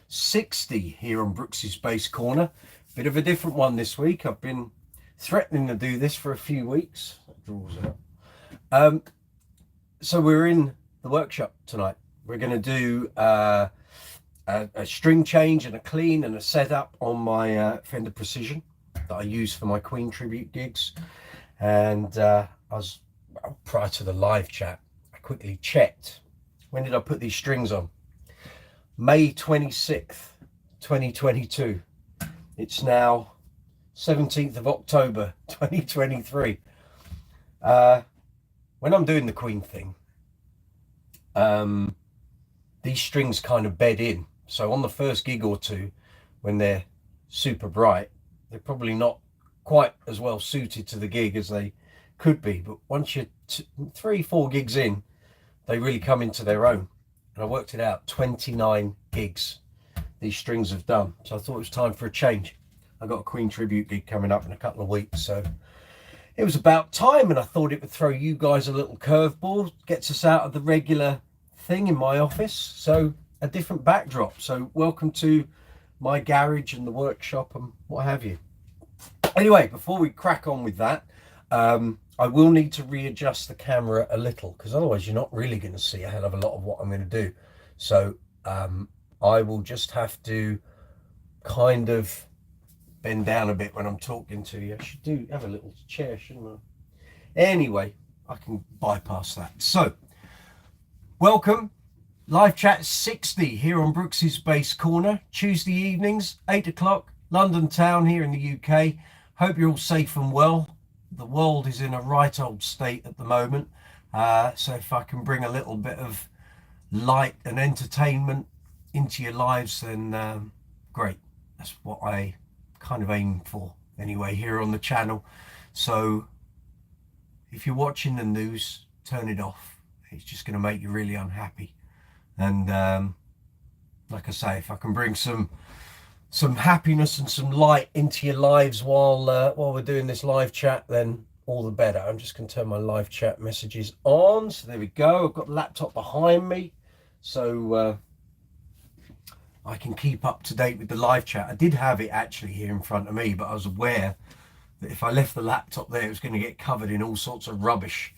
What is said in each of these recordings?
60 here on Brooks's Bass Corner. Bit of a different one this week. I've been threatening to do this for a few weeks. That draws out. So we're in the workshop tonight. We're going to do a string change and a clean and a setup on my Fender Precision that I use for my Queen tribute gigs. And prior to the live chat, I quickly checked. When did I put these strings on? May 26th, 2022. It's now 17th of October, 2023. When I'm doing the Queen thing, these strings kind of bed in. So on the first gig or two, when they're super bright, they're probably not quite as well suited to the gig as they could be. But once you're 3-4 gigs in, they really come into their own. And I worked it out, 29 gigs these strings have done. So I thought it was time for a change. I got a Queen tribute gig coming up in a couple of weeks, so it was about time, and I thought it would throw you guys a little curveball, gets us out of the regular thing in my office, so a different backdrop. So welcome to my garage and the workshop and what have you. Anyway, before we crack on with that, I will need to readjust the camera a little, because otherwise you're not really going to see a hell of a lot of what I'm going to do. So I will just have to kind of bend down a bit when I'm talking to you. I should do have a little chair, shouldn't I? Anyway, I can bypass that. So welcome, live chat 60 here on Brooks's Bass Corner, Tuesday evenings, 8 o'clock, London town here in the UK. Hope you're all safe and well. The world is in a right old state at the moment, so if I can bring a little bit of light and entertainment into your lives, then great. That's what I kind of aim for anyway here on the channel. So if you're watching the news, turn it off. It's just going to make you really unhappy. And like I say, if I can bring some happiness and some light into your lives while we're doing this live chat, then all the better. I'm just going to turn my live chat messages on. So there we go. I've got the laptop behind me, so I can keep up to date with the live chat. I did have it actually here in front of me, but I was aware that if I left the laptop there, it was going to get covered in all sorts of rubbish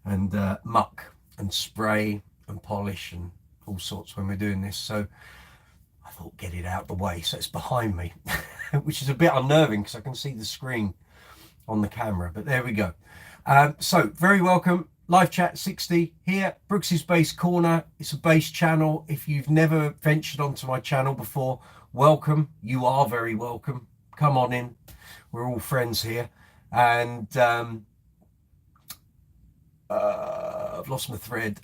and muck and spray and polish and all sorts when we're doing this. So I thought, get it out the way. So it's behind me, which is a bit unnerving because I can see the screen on the camera, but there we go. So very welcome, live chat 60 here, Brooks's Bass Corner. It's a bass channel. If you've never ventured onto my channel before, welcome. You are very welcome. Come on in. We're all friends here. And I've lost my thread.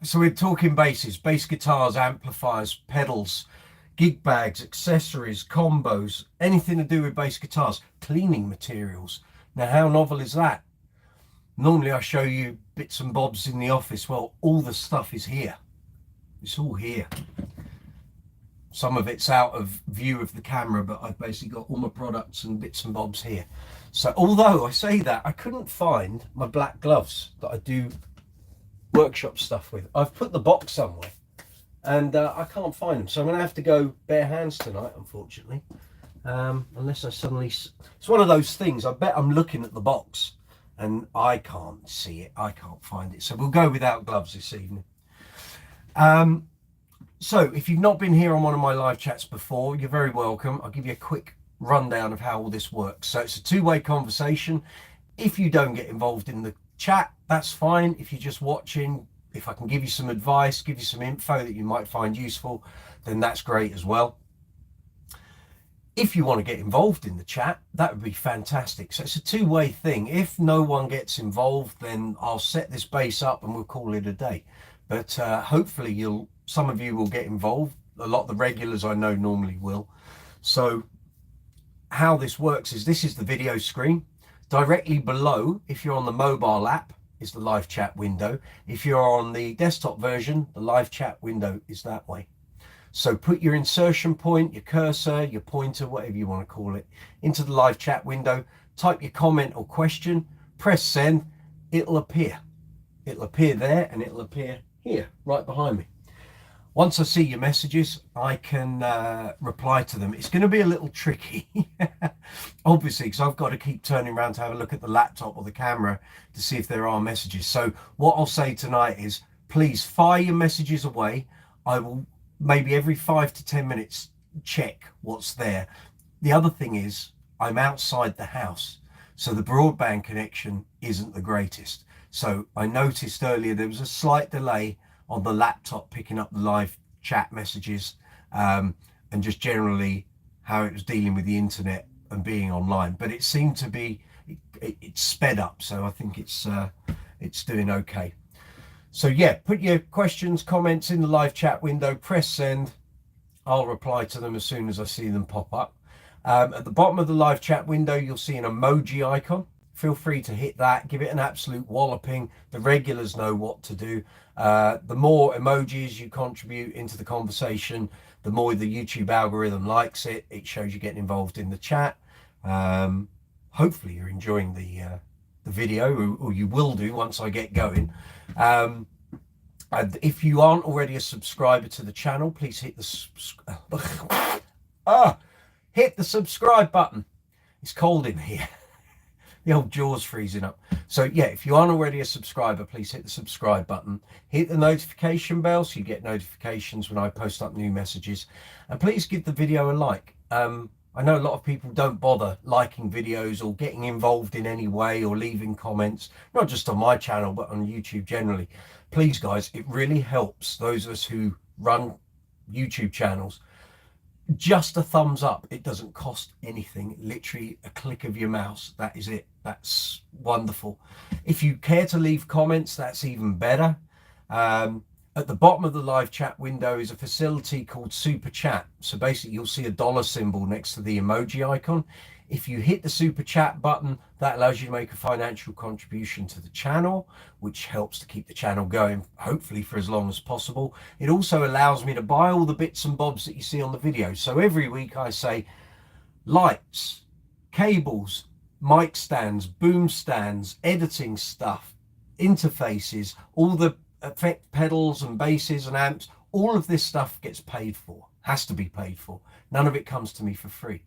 So we're talking basses, bass guitars, amplifiers, pedals, gig bags, accessories, combos, anything to do with bass guitars, cleaning materials. Now, how novel is that? Normally I show you bits and bobs in the office. Well, all the stuff is here. It's all here. Some of it's out of view of the camera, but I've basically got all my products and bits and bobs here. So although I say that, I couldn't find my black gloves that I do workshop stuff with. I've put the box somewhere and I can't find them, so I'm gonna have to go bare hands tonight, unfortunately, unless I suddenly, it's one of those things, I bet I'm looking at the box and I can't see it, I can't find it, so we'll go without gloves this evening. So if you've not been here on one of my live chats before, you're very welcome. I'll give you a quick rundown of how all this works. So it's a two-way conversation. If you don't get involved in the chat, that's fine. If you're just watching, if I can give you some advice, give you some info that you might find useful, then that's great as well. If you want to get involved in the chat, that would be fantastic. So it's a two-way thing. If no one gets involved, then I'll set this bass up and we'll call it a day. But hopefully some of you will get involved. A lot of the regulars I know normally will. So how this works is, this is the video screen. Directly below, if you're on the mobile app, is the live chat window. If you're on the desktop version, the live chat window is that way. So put your insertion point, your cursor, your pointer, whatever you want to call it, into the live chat window, type your comment or question, press send, it'll appear. It'll appear there and it'll appear here, right behind me. Once I see your messages, I can reply to them. It's going to be a little tricky, obviously, because I've got to keep turning around to have a look at the laptop or the camera to see if there are messages. So what I'll say tonight is, please fire your messages away. I will maybe every 5 to 10 minutes check what's there. The other thing is, I'm outside the house, so the broadband connection isn't the greatest. So I noticed earlier there was a slight delay on the laptop picking up the live chat messages, and just generally how it was dealing with the internet and being online. But it seemed to be, it's sped up, so I think it's doing okay. So yeah, put your questions, comments in the live chat window, press send. I'll reply to them as soon as I see them pop up. At the bottom of the live chat window, you'll see an emoji icon. Feel free to hit that, give it an absolute walloping. The regulars know what to do. The more emojis you contribute into the conversation, the more the YouTube algorithm likes it. It shows you getting involved in the chat. Hopefully you're enjoying the video, or you will do once I get going. And if you aren't already a subscriber to the channel, please hit the hit the subscribe button. It's cold in here. The old jaws freezing up. So yeah, if you aren't already a subscriber, please hit the subscribe button. Hit the notification bell so you get notifications when I post up new messages. And please give the video a like. I know a lot of people don't bother liking videos or getting involved in any way or leaving comments, not just on my channel, but on YouTube generally. Please, guys, it really helps those of us who run YouTube channels. Just a thumbs up. It doesn't cost anything. Literally a click of your mouse. That is it. That's wonderful. If you care to leave comments, that's even better. At the bottom of the live chat window is a facility called Super Chat. So basically you'll see a dollar symbol next to the emoji icon. If you hit the Super Chat button, that allows you to make a financial contribution to the channel, which helps to keep the channel going, hopefully for as long as possible. It also allows me to buy all the bits and bobs that you see on the video. So every week I say lights, cables, mic stands, boom stands, editing stuff, interfaces, all the effect pedals and basses and amps, all of this stuff gets paid for, has to be paid for. None of it comes to me for free.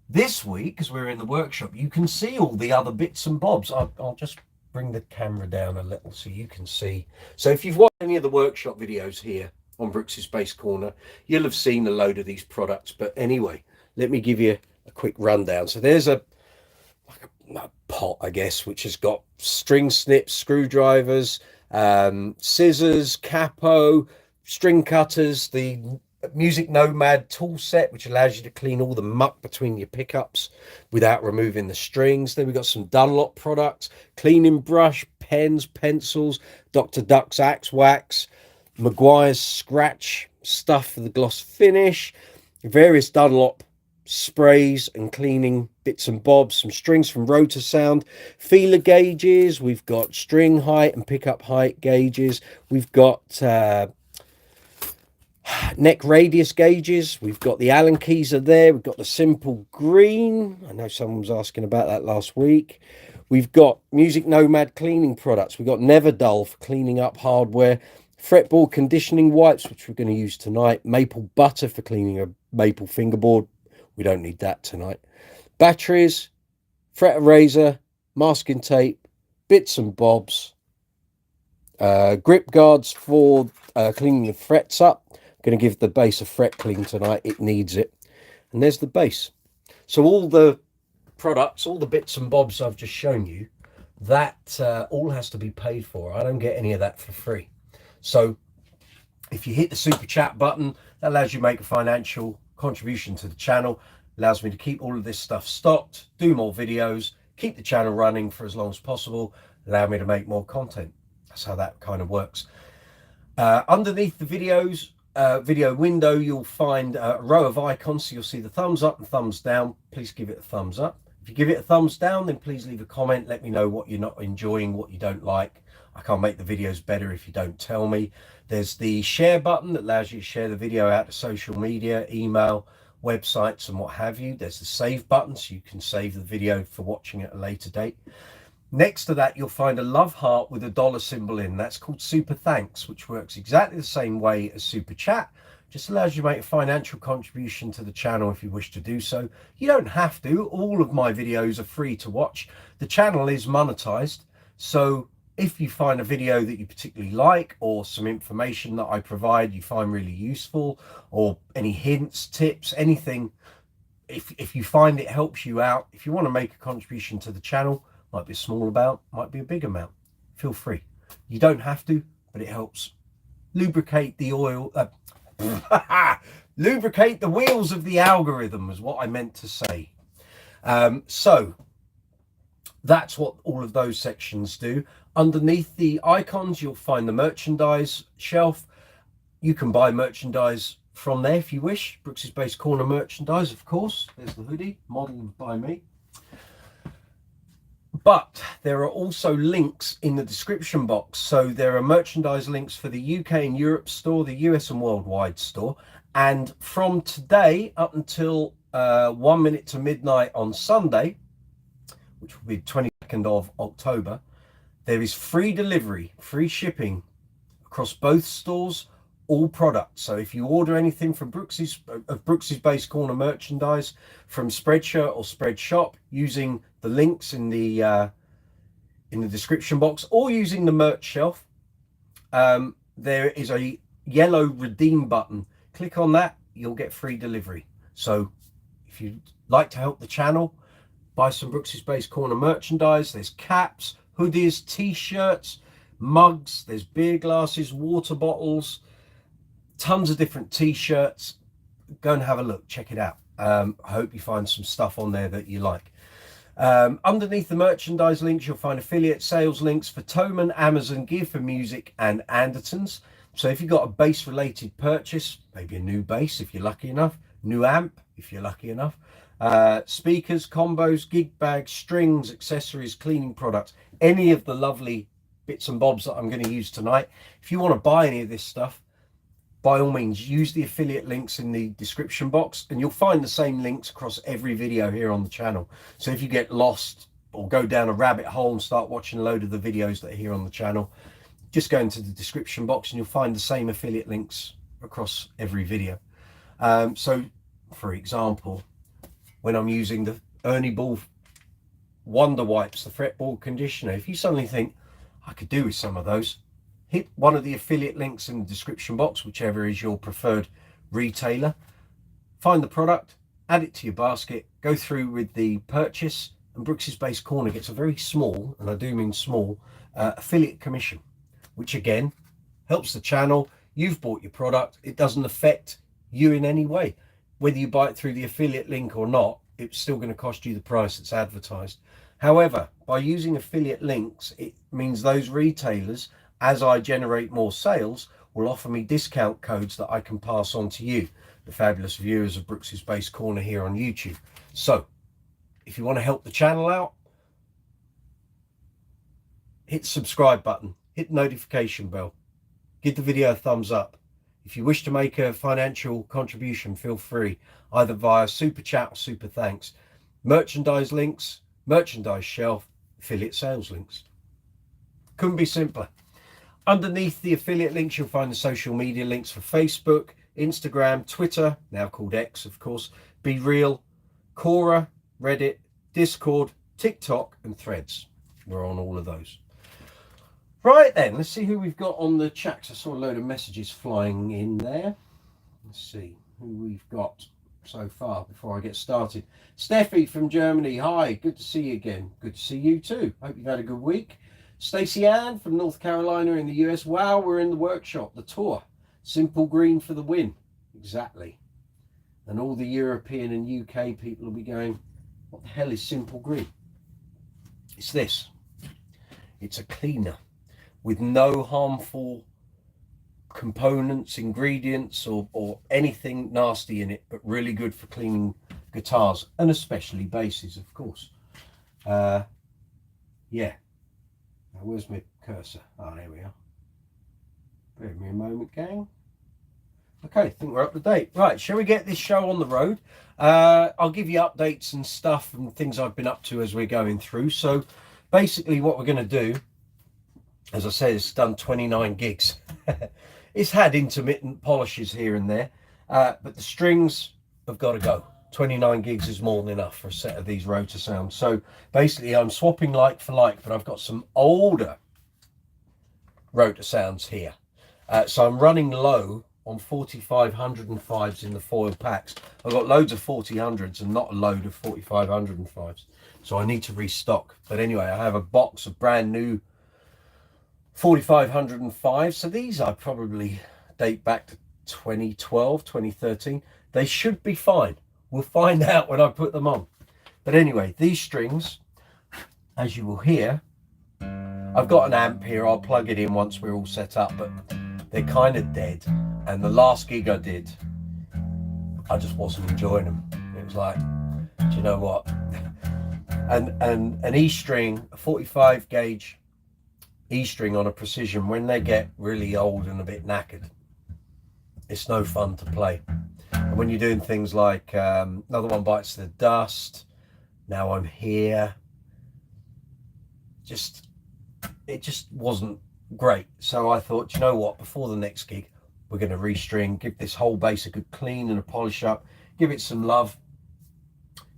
This week, as we're in the workshop, you can see all the other bits and bobs. I'll just bring the camera down a little so you can see. So if you've watched any of the workshop videos here on Brooks's Bass Corner, you'll have seen a load of these products. But anyway, let me give you a quick rundown. So there's a pot, I guess, which has got string snips, screwdrivers, scissors, capo, string cutters, the Music Nomad tool set, which allows you to clean all the muck between your pickups without removing the strings. Then we've got some Dunlop products, cleaning brush, pens, pencils, Dr. Duck's Axe Wax, Maguire's Scratch stuff for the gloss finish, various Dunlop sprays and cleaning bits and bobs, some strings from Rotor Sound, feeler gauges, we've got string height and pickup height gauges, we've got neck radius gauges, we've got the Allen keys are there, we've got the simple green, I know someone was asking about that last week, we've got Music Nomad cleaning products, we've got Never Dull for cleaning up hardware, fretboard conditioning wipes, which we're going to use tonight, maple butter for cleaning a maple fingerboard, we don't need that tonight, batteries, fret eraser, masking tape, bits and bobs, grip guards for cleaning the frets up. Going to give the bass a fret clean tonight, it needs it. And there's the bass. So all the products, all the bits and bobs I've just shown you, that all has to be paid for. I don't get any of that for free. So if you hit the super chat button, that allows you to make a financial contribution to the channel, allows me to keep all of this stuff stocked, do more videos, keep the channel running for as long as possible, allow me to make more content. That's how that kind of works. Underneath the videos, video window, you'll find a row of icons. So you'll see the thumbs up and thumbs down. Please give it a thumbs up. If you give it a thumbs down, then please leave a comment. Let me know what you're not enjoying, what you don't like. I can't make the videos better if you don't tell me. There's the share button that allows you to share the video out to social media, email, websites and what have you. There's the save button so you can save the video for watching at a later date. Next to that, you'll find a love heart with a dollar symbol in. That's called Super Thanks, which works exactly the same way as Super Chat. Just allows you to make a financial contribution to the channel if you wish to do so. You don't have to. All of my videos are free to watch. The channel is monetized. So if you find a video that you particularly like, or some information that I provide you find really useful, or any hints, tips, anything, if you find it helps you out, if you want to make a contribution to the channel, might be a small amount, might be a big amount, feel free. You don't have to, but it helps lubricate the oil, lubricate the wheels of the algorithm is what I meant to say. So that's what all of those sections do. Underneath the icons, you'll find the merchandise shelf. You can buy merchandise from there if you wish. Brooks's Base Corner merchandise, of course. There's the hoodie, modeled by me. But there are also links in the description box. So there are merchandise links for the UK and Europe store, the US and worldwide store. And from today up until 1 minute to midnight on Sunday, which will be 22nd of October, there is free delivery, free shipping across both stores, all products. So if you order anything from Brooks's Base Corner merchandise from Spreadshirt or Spreadshop using the links in the description box or using the merch shelf, there is a yellow redeem button. Click on that, you'll get free delivery. So if you'd like to help the channel, buy some Brooks's Base Corner merchandise. There's caps, hoodies, t-shirts, mugs, there's beer glasses, water bottles, tons of different t-shirts. Go and have a look, check it out. I hope you find some stuff on there that you like. Underneath the merchandise links, you'll find affiliate sales links for Thomann, Amazon, Gear for Music, and Andertons. So if you've got a bass related purchase, maybe a new bass if you're lucky enough, new amp if you're lucky enough, speakers, combos, gig bags, strings, accessories, cleaning products, any of the lovely bits and bobs that I'm going to use tonight. If you want to buy any of this stuff, by all means, use the affiliate links in the description box, and you'll find the same links across every video here on the channel. So if you get lost or go down a rabbit hole and start watching a load of the videos that are here on the channel, just go into the description box and you'll find the same affiliate links across every video. So for example, when I'm using the Ernie Ball Wonder Wipes, the fretboard conditioner, if you suddenly think, I could do with some of those, hit one of the affiliate links in the description box, whichever is your preferred retailer, find the product, add it to your basket, go through with the purchase, and Brooks's Base Corner gets a very small, and I do mean small, affiliate commission, which again helps the channel. You've bought your product, it doesn't affect you in any way. Whether you buy it through the affiliate link or not, it's still going to cost you the price that's advertised. However, by using affiliate links, it means those retailers, as I generate more sales, will offer me discount codes that I can pass on to you, the fabulous viewers of Brooks's Base Corner here on YouTube. So if you want to help the channel out, hit the subscribe button, hit the notification bell, give the video a thumbs up. If you wish to make a financial contribution, feel free, either via Super Chat or Super Thanks. Merchandise links, merchandise shelf, affiliate sales links. Couldn't be simpler. Underneath the affiliate links, you'll find the social media links for Facebook, Instagram, Twitter, now called X, of course, Be Real, Quora, Reddit, Discord, TikTok, and Threads. We're on all of those. Right then, let's see who we've got on the chat. I saw a load of messages flying in there. Let's see who we've got so far before I get started. Steffi from Germany. Hi, good to see you again. Good to see you too. Hope you've had a good week. Stacey Ann from North Carolina in the US. Wow, we're in the workshop, the tour. Simple Green for the win. Exactly. And all the European and UK people will be going, what the hell is Simple Green? It's this. It's a cleaner with no harmful components, ingredients, or anything nasty in it, but really good for cleaning guitars, and especially basses, of course. Yeah. Now, where's my cursor? Oh, there we are. Bear with me a moment, gang. Okay, I think we're up to date. Right, shall we get this show on the road? I'll give you updates and stuff and things I've been up to as we're going through. So basically what we're going to do, as I said, it's done 29 gigs. It's had intermittent polishes here and there, but the strings have got to go. 29 gigs is more than enough for a set of these rotor sounds. So basically I'm swapping like for like, but I've got some older rotor sounds here. So I'm running low on 4505s in the foil packs. I've got loads of 4000s and not a load of 4505s. So I need to restock. But anyway, I have a box of brand new 4505. So these I probably date back to 2012, 2013. They should be fine. We'll find out when I put them on. But anyway, these strings, as you will hear, I've got an amp here. I'll plug it in once we're all set up, but they're kind of dead. And the last gig I did, I just wasn't enjoying them. It was like, do you know what? And an E string, a 45 gauge E string on a precision, when they get really old and a bit knackered, it's no fun to play. And when you're doing things like Another One Bites the Dust, Now I'm Here, it just wasn't great. So I thought, you know what, before the next gig, we're going to restring, give this whole bass a good clean and a polish up, give it some love,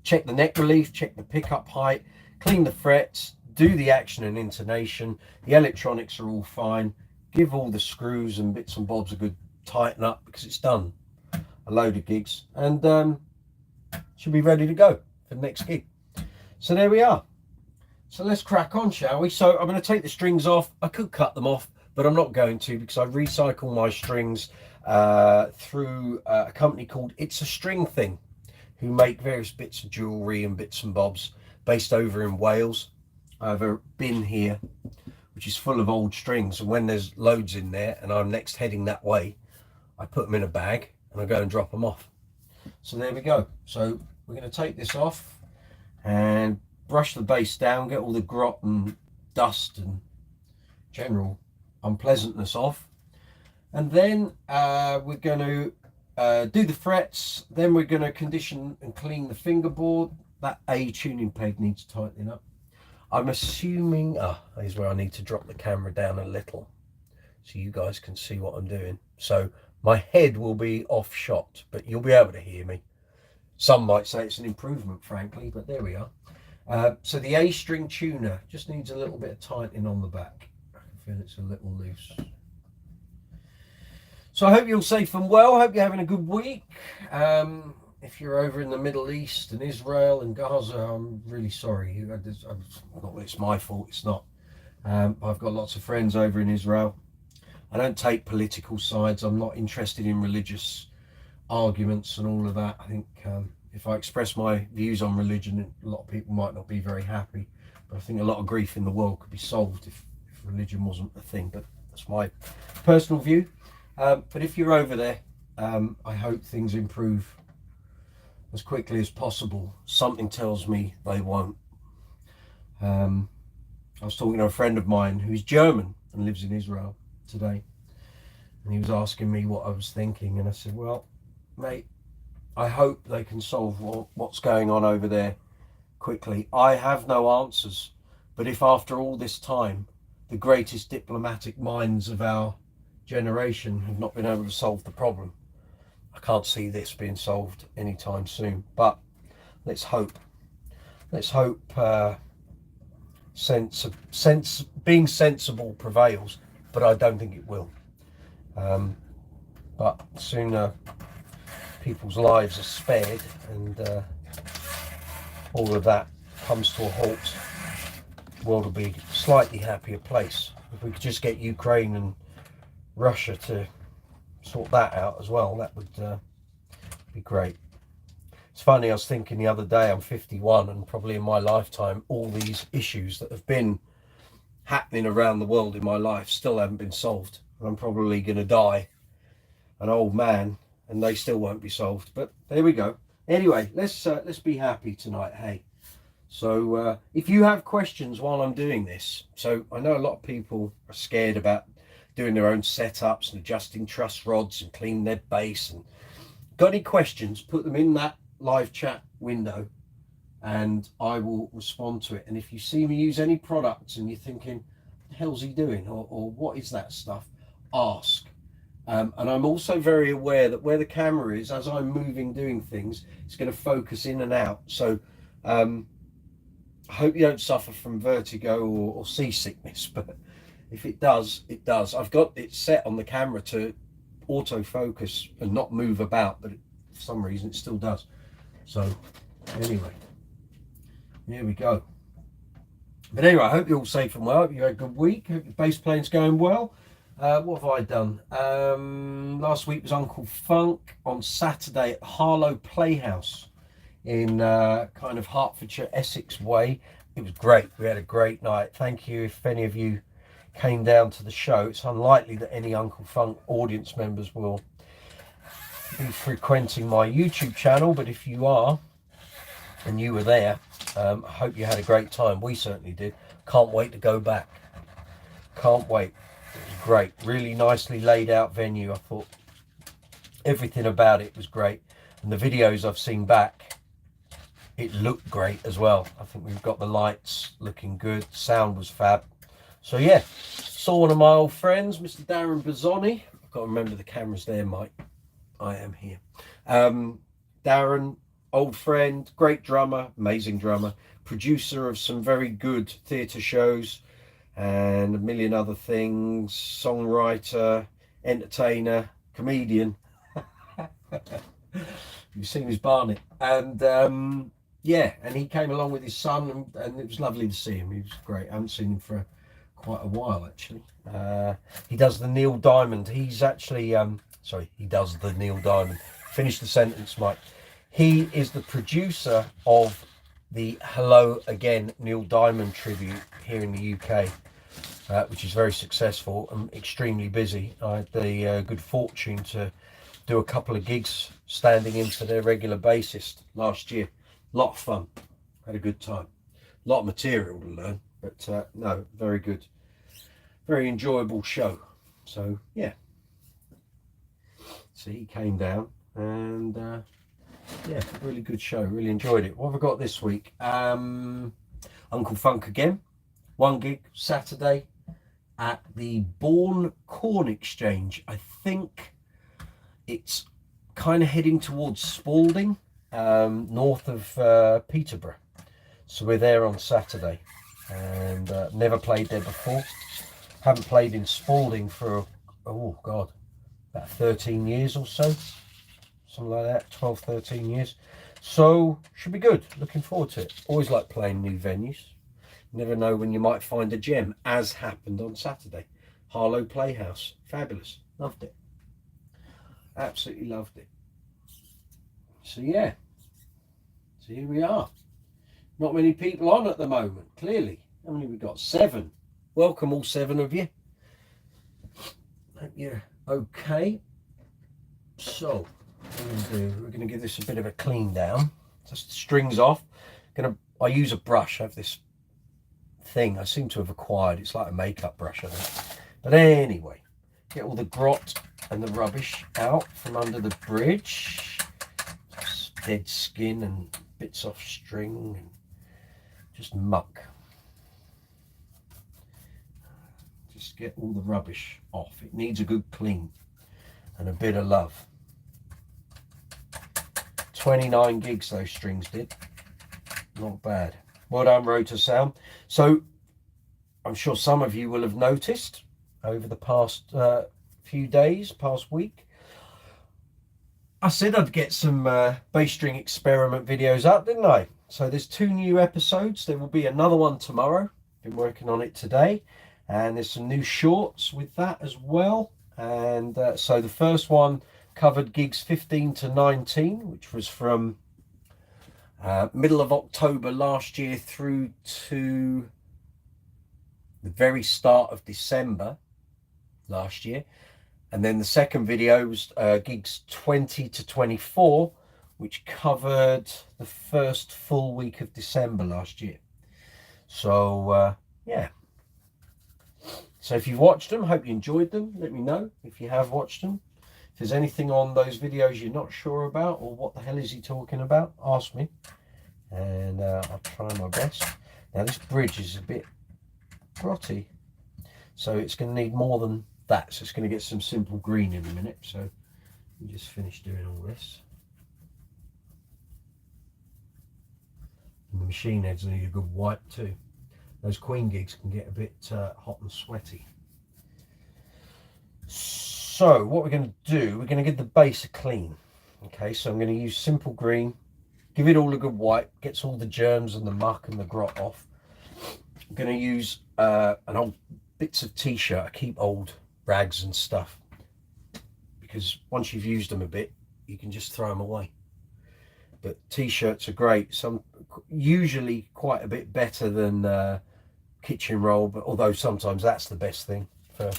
check the neck relief, check the pickup height, clean the frets, do the action and intonation. The electronics are all fine. Give all the screws and bits and bobs a good tighten up, because it's done a load of gigs and should be ready to go for the next gig. So there we are. So let's crack on, shall we? So I'm going to take the strings off. I could cut them off, but I'm not going to, because I recycle my strings through a company called It's a String Thing, who make various bits of jewellery and bits and bobs, based over in Wales. I have a bin here which is full of old strings, and when there's loads in there and I'm next heading that way, I put them in a bag and I go and drop them off. So there we go. So we're going to take this off and brush the bass down, get all the grot and dust and general unpleasantness off, and then we're going to do the frets. Then we're going to condition and clean the fingerboard. That A tuning peg needs tightening up. I'm assuming here's where I need to drop the camera down a little so you guys can see what I'm doing. So my head will be off shot, but you'll be able to hear me. Some might say it's an improvement, frankly, but there we are. So the A string tuner just needs a little bit of tightening on the back. I can feel it's a little loose. So I hope you're safe and well. I hope you're having a good week. If you're over in the Middle East and Israel and Gaza, I'm really sorry. Not that it's my fault, it's not. I've got lots of friends over in Israel. I don't take political sides. I'm not interested in religious arguments and all of that. I think if I express my views on religion, a lot of people might not be very happy. But I think a lot of grief in the world could be solved if religion wasn't a thing. But that's my personal view. But if you're over there, I hope things improve as quickly as possible. Something tells me they won't. I was talking to a friend of mine who's German and lives in Israel today, and he was asking me what I was thinking, and I said, well, mate, I hope they can solve what's going on over there quickly. I have no answers, but if after all this time the greatest diplomatic minds of our generation have not been able to solve the problem, I can't see this being solved anytime soon. But let's hope. Let's hope being sensible prevails, but I don't think it will. But sooner people's lives are spared and all of that comes to a halt, the world will be a slightly happier place. If we could just get Ukraine and Russia to sort that out as well, that would be great. It's funny, I was thinking the other day, I'm 51, and probably in my lifetime all these issues that have been happening around the world in my life still haven't been solved. I'm probably going to die an old man and they still won't be solved, but there we go. Anyway, let's be happy tonight, hey. So if you have questions while I'm doing this, so I know a lot of people are scared about doing their own setups and adjusting truss rods and cleaning their bass, and got any questions, put them in that live chat window and I will respond to it. And if you see me use any products and you're thinking, what the hell's he doing, or what is that stuff, ask. And I'm also very aware that where the camera is, as I'm moving doing things, it's going to focus in and out. So I hope you don't suffer from vertigo or seasickness, but if it does, it does. I've got it set on the camera to autofocus and not move about, but for some reason it still does. So anyway, here we go. But anyway, I hope you're all safe and well. I hope you had a good week. Hope your bass playing's going well. What have I done? Last week was Uncle Funk on Saturday at Harlow Playhouse in kind of Hertfordshire, Essex way. It was great. We had a great night. Thank you if any of you came down to the show. It's unlikely that any Uncle Funk audience members will be frequenting my YouTube channel, but if you are and you were there, I hope you had a great time. We certainly did. Can't wait to go back. Can't wait. It was great. Really nicely laid out venue. I thought everything about it was great. And the videos I've seen back, it looked great as well. I think we've got the lights looking good. Sound was fab. So yeah, saw one of my old friends, Mr. Darren Bazzoni. I've got to remember the camera's there, Mike. I am here. Darren, old friend, great drummer, amazing drummer, producer of some very good theatre shows and a million other things, songwriter, entertainer, comedian. You've seen his Barnet. And yeah, and he came along with his son, and it was lovely to see him. He was great. I haven't seen him for quite a while, actually. He does the Neil Diamond. He's actually, sorry, he does the Neil Diamond. Finish the sentence, Mike. He is the producer of the Hello Again Neil Diamond tribute here in the UK, which is very successful and extremely busy. I had the good fortune to do a couple of gigs standing in for their regular bassist last year. A lot of fun. Had a good time. A lot of material to learn, but no, very good. Very enjoyable show. So yeah. So he came down and yeah, really good show. Really enjoyed it. What have I got this week? Uncle Funk again. One gig Saturday at the Bourne Corn Exchange. I think it's kind of heading towards Spalding, north of Peterborough. So we're there on Saturday, and never played there before. Haven't played in Spalding for, oh God, about 13 years or so. Something like that, 12, 13 years. So should be good. Looking forward to it. Always like playing new venues. Never know when you might find a gem, as happened on Saturday. Harlow Playhouse. Fabulous. Loved it. Absolutely loved it. So yeah. So here we are. Not many people on at the moment, clearly. How many we got? 7. Welcome all 7 of you. Hope you're okay. So we're going to give this a bit of a clean down. Just the strings off. I use a brush. I have this thing I seem to have acquired. It's like a makeup brush, I think. But anyway, get all the grot and the rubbish out from under the bridge. Just dead skin and bits off string and just muck. Just get all the rubbish off. It needs a good clean and a bit of love. 29 gigs those strings did. Not bad. Well done, Rotor Sound. So I'm sure some of you will have noticed over the past few days, past week, I said I'd get some bass string experiment videos up, didn't I? So there's 2 new episodes. There will be another one tomorrow. Been working on it today. And there's some new shorts with that as well. And so the first one covered gigs 15 to 19, which was from middle of October last year through to the very start of December last year. And then the second video was gigs 20 to 24, which covered the first full week of December last year. So yeah. So if you've watched them, hope you enjoyed them. Let me know if you have watched them. If there's anything on those videos you're not sure about, or what the hell is he talking about, ask me. and I'll try my best. Now this bridge is a bit grotty, so it's going to need more than that, so it's going to get some simple green in a minute. So we just finish doing all this. And the machine heads need a good wipe too. Those queen gigs can get a bit hot and sweaty. So what we're going to do, we're going to give the base a clean. Okay, so I'm going to use simple green, give it all a good wipe, gets all the germs and the muck and the grot off. I'm going to use an old bits of t-shirt. I keep old rags and stuff because once you've used them a bit, you can just throw them away. But t-shirts are great. Some usually quite a bit better than kitchen roll, but although sometimes that's the best thing for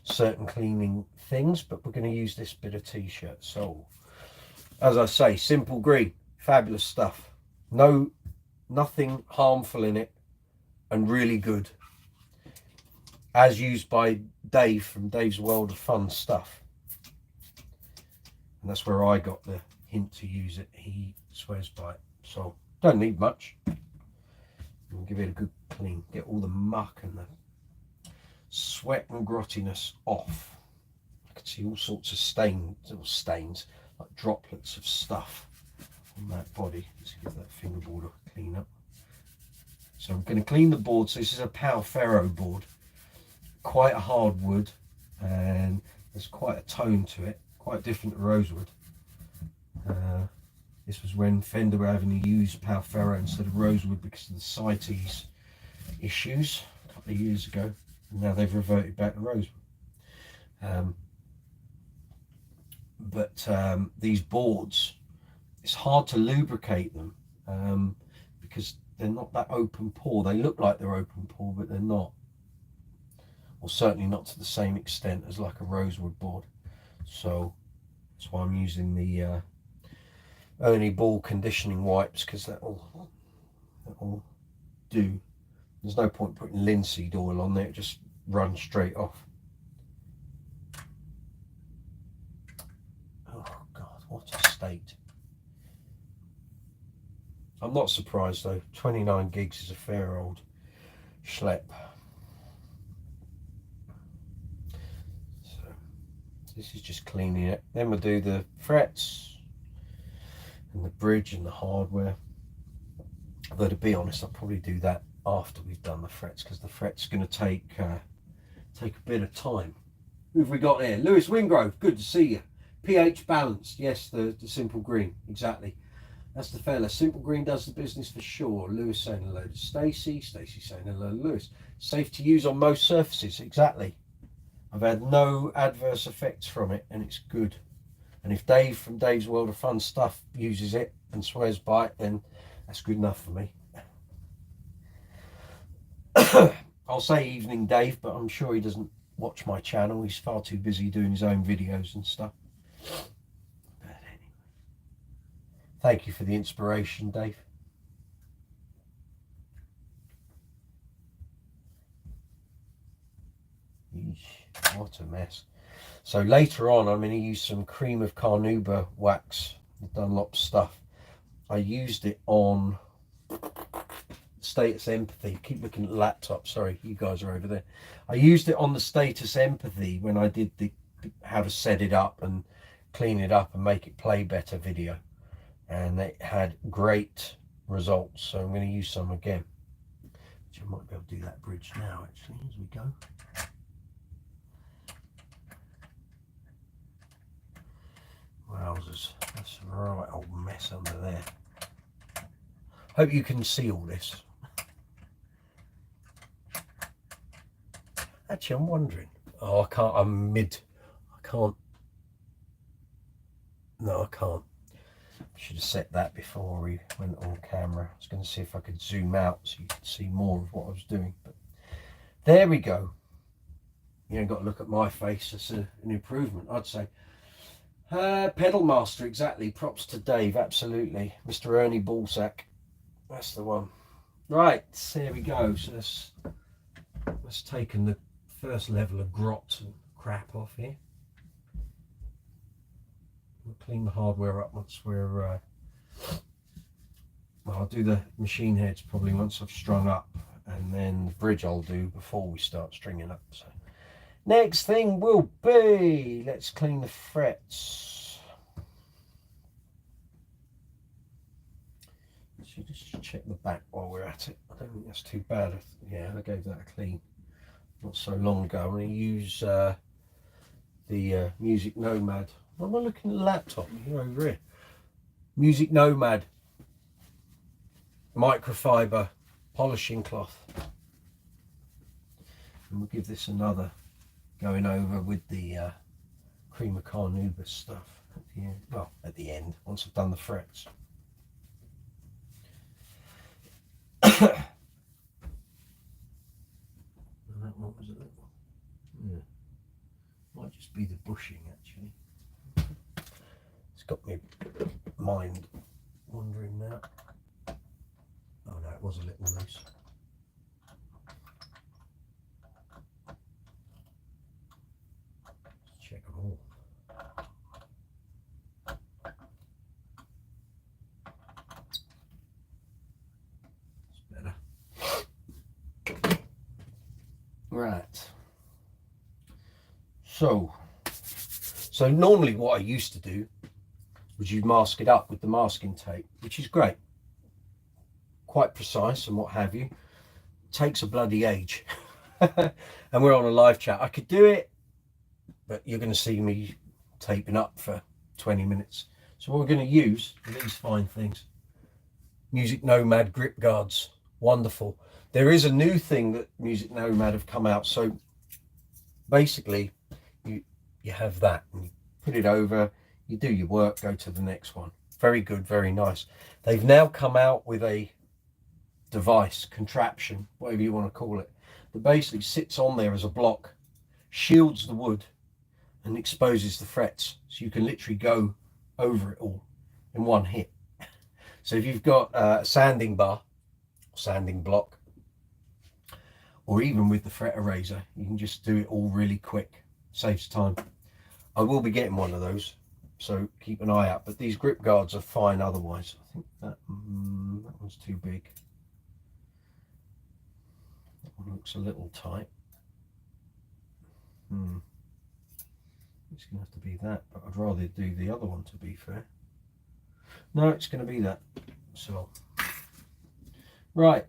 certain cleaning things. But we're going to use this bit of t-shirt. So as I say, simple green, fabulous stuff. Nothing harmful in it, and really good, as used by Dave from Dave's World of Fun Stuff. And that's where I got the hint to use it. He swears by it, so don't need much. We'll give it a good clean, get all the muck and the sweat and grottiness off. I can see all sorts of stains, like droplets of stuff on that body. Let's give that fingerboard a clean up. So I'm going to clean the board. So this is a Pal Ferro board, quite a hard wood, and there's quite a tone to it, quite different to rosewood. This was when Fender were having to use Pal Ferro instead of rosewood because of the CITES issues a couple of years ago. And now they've reverted back to rosewood. But these boards, it's hard to lubricate them because they're not that open pore. They look like they're open pore, but they're not. Or certainly not to the same extent as like a rosewood board. So that's why I'm using the Ernie Ball conditioning wipes, because that'll do. There's no point putting linseed oil on there, it just runs straight off. Oh God, what a state. I'm not surprised though, 29 gigs is a fair old schlep. So this is just cleaning it. Then we'll do the frets and the bridge and the hardware. Although to be honest, I'll probably do that after we've done the frets, because the frets going to take a bit of time. Who have we got here? Lewis Wingrove, good to see you. pH balanced, yes, the simple green, exactly. That's the fella. Simple green does the business for sure. Lewis saying hello to Stacey. Stacey saying hello to Lewis. Safe to use on most surfaces, exactly. I've had no adverse effects from it, and it's good. And if Dave from Dave's World of Fun Stuff uses it and swears by it, then that's good enough for me. I'll say evening Dave, but I'm sure he doesn't watch my channel. He's far too busy doing his own videos and stuff. But anyway, thank you for the inspiration, Dave. Eesh, what a mess. So later on, I'm going to use some cream of carnauba wax, Dunlop stuff. I used it on Status Empathy. Keep looking at the laptop. Sorry, you guys are over there. I used it on the Status Empathy when I did the how to set it up and clean it up and make it play better video. And it had great results. So I'm going to use some again. Which I might be able to do that bridge now, actually, as we go. Wowzers, that's a right old mess under there. Hope you can see all this. Actually, I'm wondering. Oh, I can't. I can't. No, I can't. Should have set that before we went on camera. I was going to see if I could zoom out so you could see more of what I was doing. But there we go. You ain't got to look at my face. It's an improvement, I'd say. Pedal Master, exactly. Props to Dave, absolutely. Mr. Ernie Ballsack. That's the one. Right, there we go. So let's taken the first level of grot and crap off here. We'll clean the hardware up once we're well, I'll do the machine heads probably once I've strung up, and then the bridge I'll do before we start stringing up. So next thing will be, let's clean the frets. So just check the back while we're at it. I don't think that's too bad. Yeah, I gave that a clean not so long ago. I'm going to use the Music Nomad. Why am I looking at the laptop? You're over here. Music Nomad microfiber polishing cloth. And we'll give this another going over with the cream of carnauba stuff at the end. Well, at the end, once I've done the frets. What was it? Yeah. Might just be the bushing actually. It's got me mind wandering now. Oh no, it was a little loose. Let's check them all. It's better. Right. So normally what I used to do was you'd mask it up with the masking tape, which is great. Quite precise and what have you. Takes a bloody age. And we're on a live chat. I could do it, but you're going to see me taping up for 20 minutes. So what we're going to use are these fine things. Music Nomad grip guards. Wonderful. There is a new thing that Music Nomad have come out. So basically you have that and you put it over, you do your work, go to the next one. Very good, very nice. They've now come out with a device, contraption, whatever you want to call it, that basically sits on there as a block, shields the wood and exposes the frets, so you can literally go over it all in one hit. So if you've got a sanding bar, sanding block, or even with the fret eraser, you can just do it all really quick, saves time. I will be getting one of those, so keep an eye out. But these grip guards are fine otherwise. I think that one's too big. That one looks a little tight. It's going to have to be that, but I'd rather do the other one, to be fair. No, it's going to be that. So, right.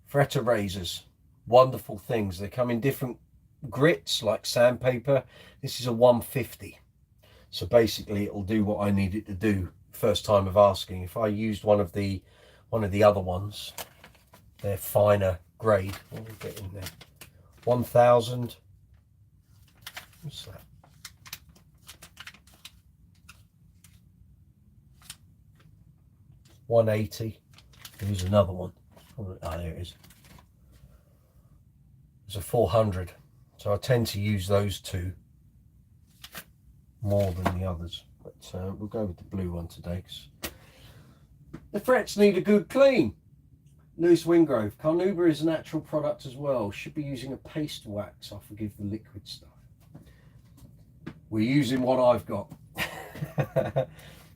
Fret erasers. Wonderful things. They come in different grits, like sandpaper. This is a 150. So basically it'll do what I need it to do first time of asking. If I used one of the other ones, they're finer grade. What will we get in there? 1000. What's that? $180. Here's another one. Oh, there it is. It's a 400. So I tend to use those two more than the others. But we'll go with the blue one today, because the frets need a good clean. Loose Wingrove. Carnauba is a natural product as well. Should be using a paste wax. I forgive the liquid stuff. We're using what I've got.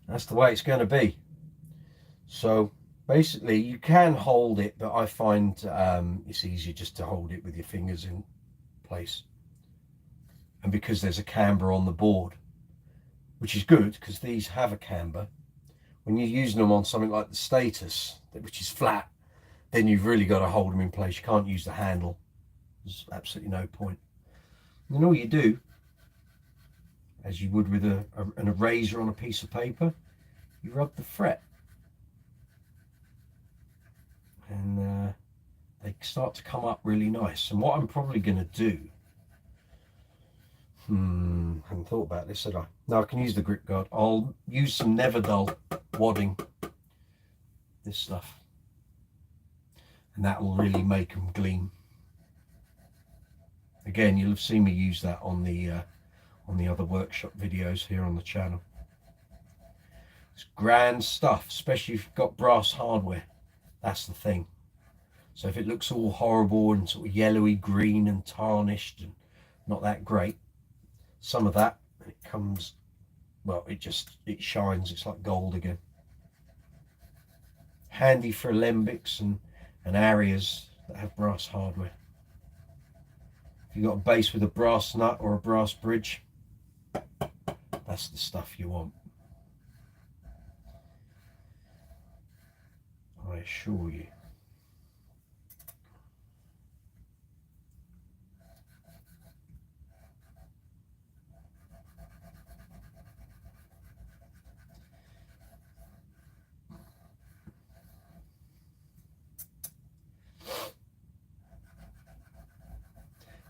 That's the way it's going to be. So basically you can hold it, but I find it's easier just to hold it with your fingers in place. And because there's a camber on the board, which is good because these have a camber, when you're using them on something like the Status, which is flat, then you've really got to hold them in place. You can't use the handle. There's absolutely no point. And then all you do, as you would with an eraser on a piece of paper, you rub the fret. And they start to come up really nice. And what I'm probably going to do, I hadn't thought about this, had I? No, I can use the grip guard. I'll use some Never Dull wadding, this stuff, and that will really make them gleam. Again, you'll have seen me use that on the other workshop videos here on the channel. It's grand stuff, especially if you've got brass hardware. That's the thing. So if it looks all horrible and sort of yellowy green and tarnished and not that great, some of that, it comes, well, it shines. It's like gold again. handy for alembics and arias that have brass hardware. If you've got a bass with a brass nut or a brass bridge, that's the stuff you want, I assure you.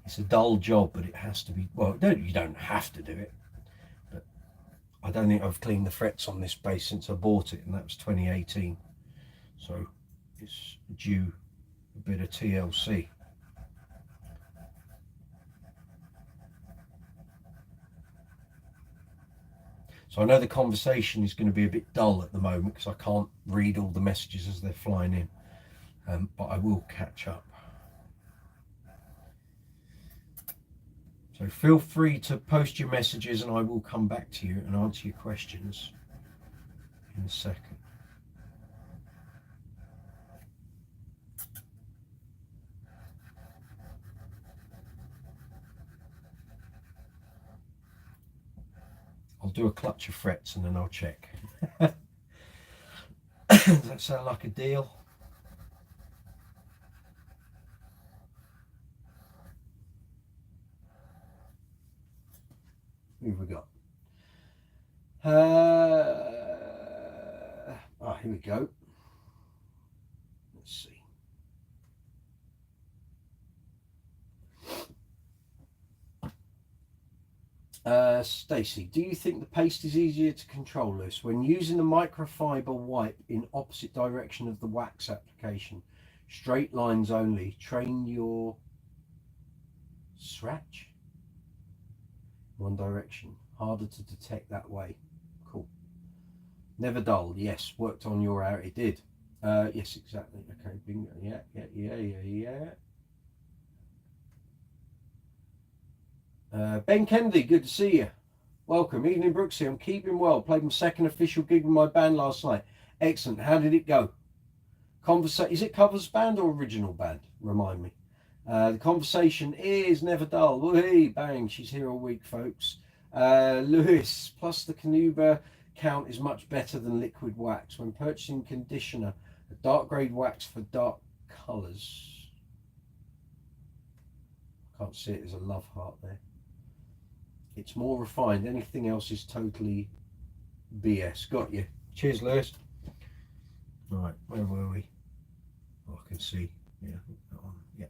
It's a dull job, but it has to be. Well, you don't have to do it, but I don't think I've cleaned the frets on this bass since I bought it, and that was 2018. So it's due a bit of TLC. So I know the conversation is going to be a bit dull at the moment because I can't read all the messages as they're flying in, but I will catch up. So feel free to post your messages and I will come back to you and answer your questions in a second. I'll do a clutch of frets and then I'll check. Does that sound like a deal? Who have we got? Here we go. Let's see. Stacy, do you think the paste is easier to control, Lewis, when using the microfiber wipe in opposite direction of the wax application? Straight lines only. Train your scratch one direction. Harder to detect that way. Cool. Never dull. Yes, worked on your area. It did. Yes, exactly. Okay, bingo. Yeah. Ben Kennedy, good to see you. Welcome. Evening, Brooksy. I'm keeping well. Played my second official gig with my band last night. Excellent. How did it go? Is it covers band or original band? Remind me. The conversation is never dull. Whee, bang. She's here all week, folks. Lewis, plus the Canuba count is much better than liquid wax. When purchasing conditioner, a dark grade wax for dark colours. Can't see it. There's a love heart there. It's more refined. Anything else is totally BS. Got you. Cheers, Lewis. Right, where were we? Oh, I can see. Yeah, that one. Yeah.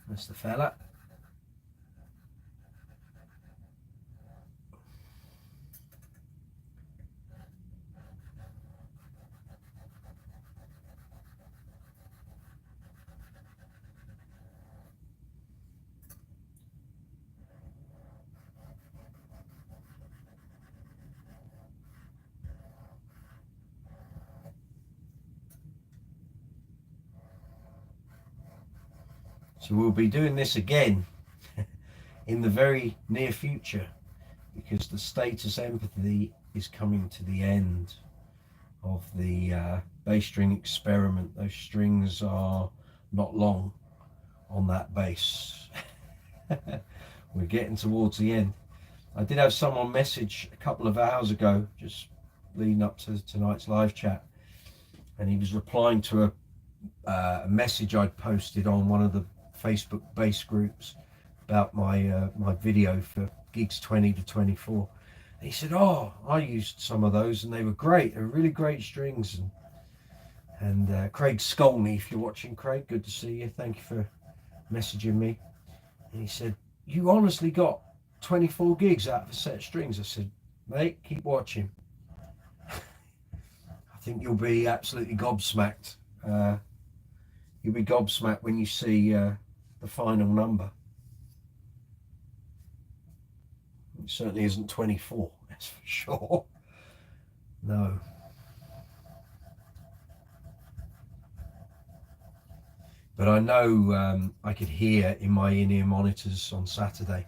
That's the fella. So we'll be doing this again in the very near future because the Status Empathy is coming to the end of the bass string experiment. Those strings are not long on that bass. We're getting towards the end. I did have someone message a couple of hours ago, just leading up to tonight's live chat, and he was replying to a message I'd posted on one of the Facebook bass groups about my my video for gigs 20 to 24. And he said, "Oh, I used some of those and they were great. They're really great strings." And Craig Skolney, if you're watching, Craig, good to see you. Thank you for messaging me. And he said, "You honestly got 24 gigs out of a set of strings." I said, "Mate, keep watching." I think you'll be absolutely gobsmacked. You'll be gobsmacked when you see the final number. It certainly isn't 24, that's for sure. No. But I know I could hear in my in-ear monitors on Saturday,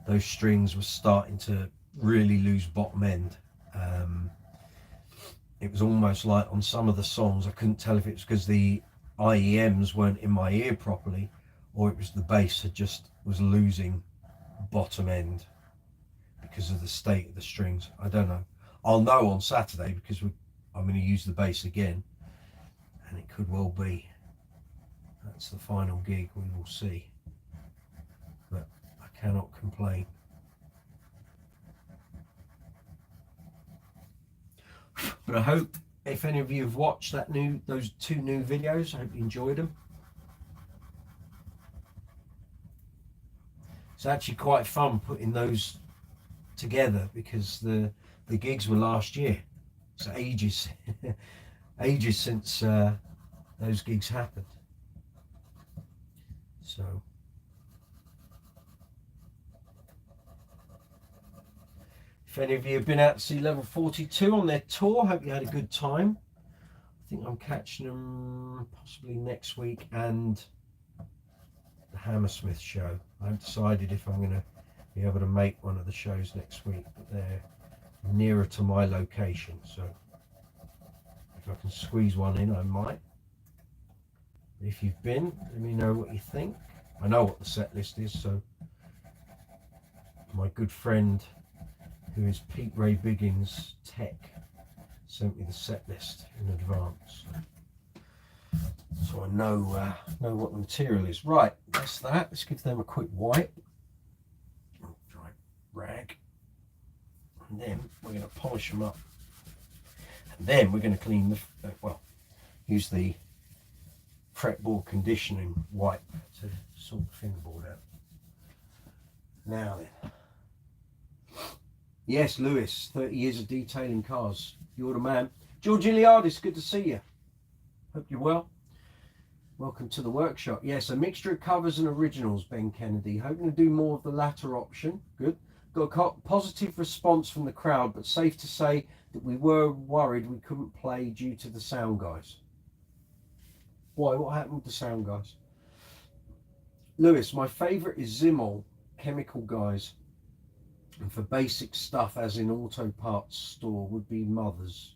those strings were starting to really lose bottom end. it was almost like on some of the songs, I couldn't tell if it was because the IEMs weren't in my ear properly, or it was the bass was losing bottom end because of the state of the strings. I don't know. I'll know on Saturday because I'm going to use the bass again, and it could well be that's the final gig. We will see, but I cannot complain. But I hope if any of you have watched those 2 new videos, I hope you enjoyed them. It's actually quite fun putting those together because the gigs were last year. It's ages, ages since those gigs happened. So if any of you have been out to see Level 42 on their tour, hope you had a good time. I think I'm catching them possibly next week and the Hammersmith show. I haven't decided if I'm going to be able to make one of the shows next week, but they're nearer to my location, so if I can squeeze one in, I might. If you've been, let me know what you think. I know what the set list is, so my good friend who is Pete Ray Biggins Tech sent me the set list in advance, so I know what the material is. Right, that's that. Let's give them a quick wipe. Dry rag, and then we're going to polish them up, and then we're going to clean the use the fretboard conditioning wipe to sort the fingerboard out. Now then, yes, Lewis, 30 years of detailing cars. You're the man. George Iliadis, good to see you. Hope you're well. Welcome to the workshop. Yes, a mixture of covers and originals, Ben Kennedy. Hoping to do more of the latter option. Good. Got a positive response from the crowd, but safe to say that we were worried we couldn't play due to the sound guys. Why? What happened with the sound guys? Lewis, my favourite is Zimmel, Chemical Guys. And for basic stuff, as in auto parts store, would be Mothers.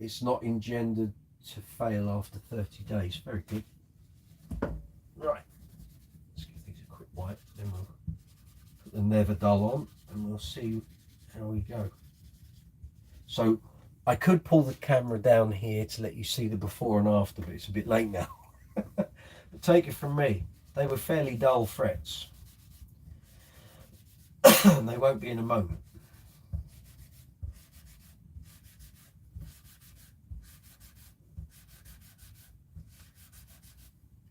It's not engendered to fail after 30 days. Very good. Right. Let's give these a quick wipe. Then we'll put the Never Dull on and we'll see how we go. So I could pull the camera down here to let you see the before and after, but it's a bit late now. But take it from me, they were fairly dull frets. And they won't be in a moment.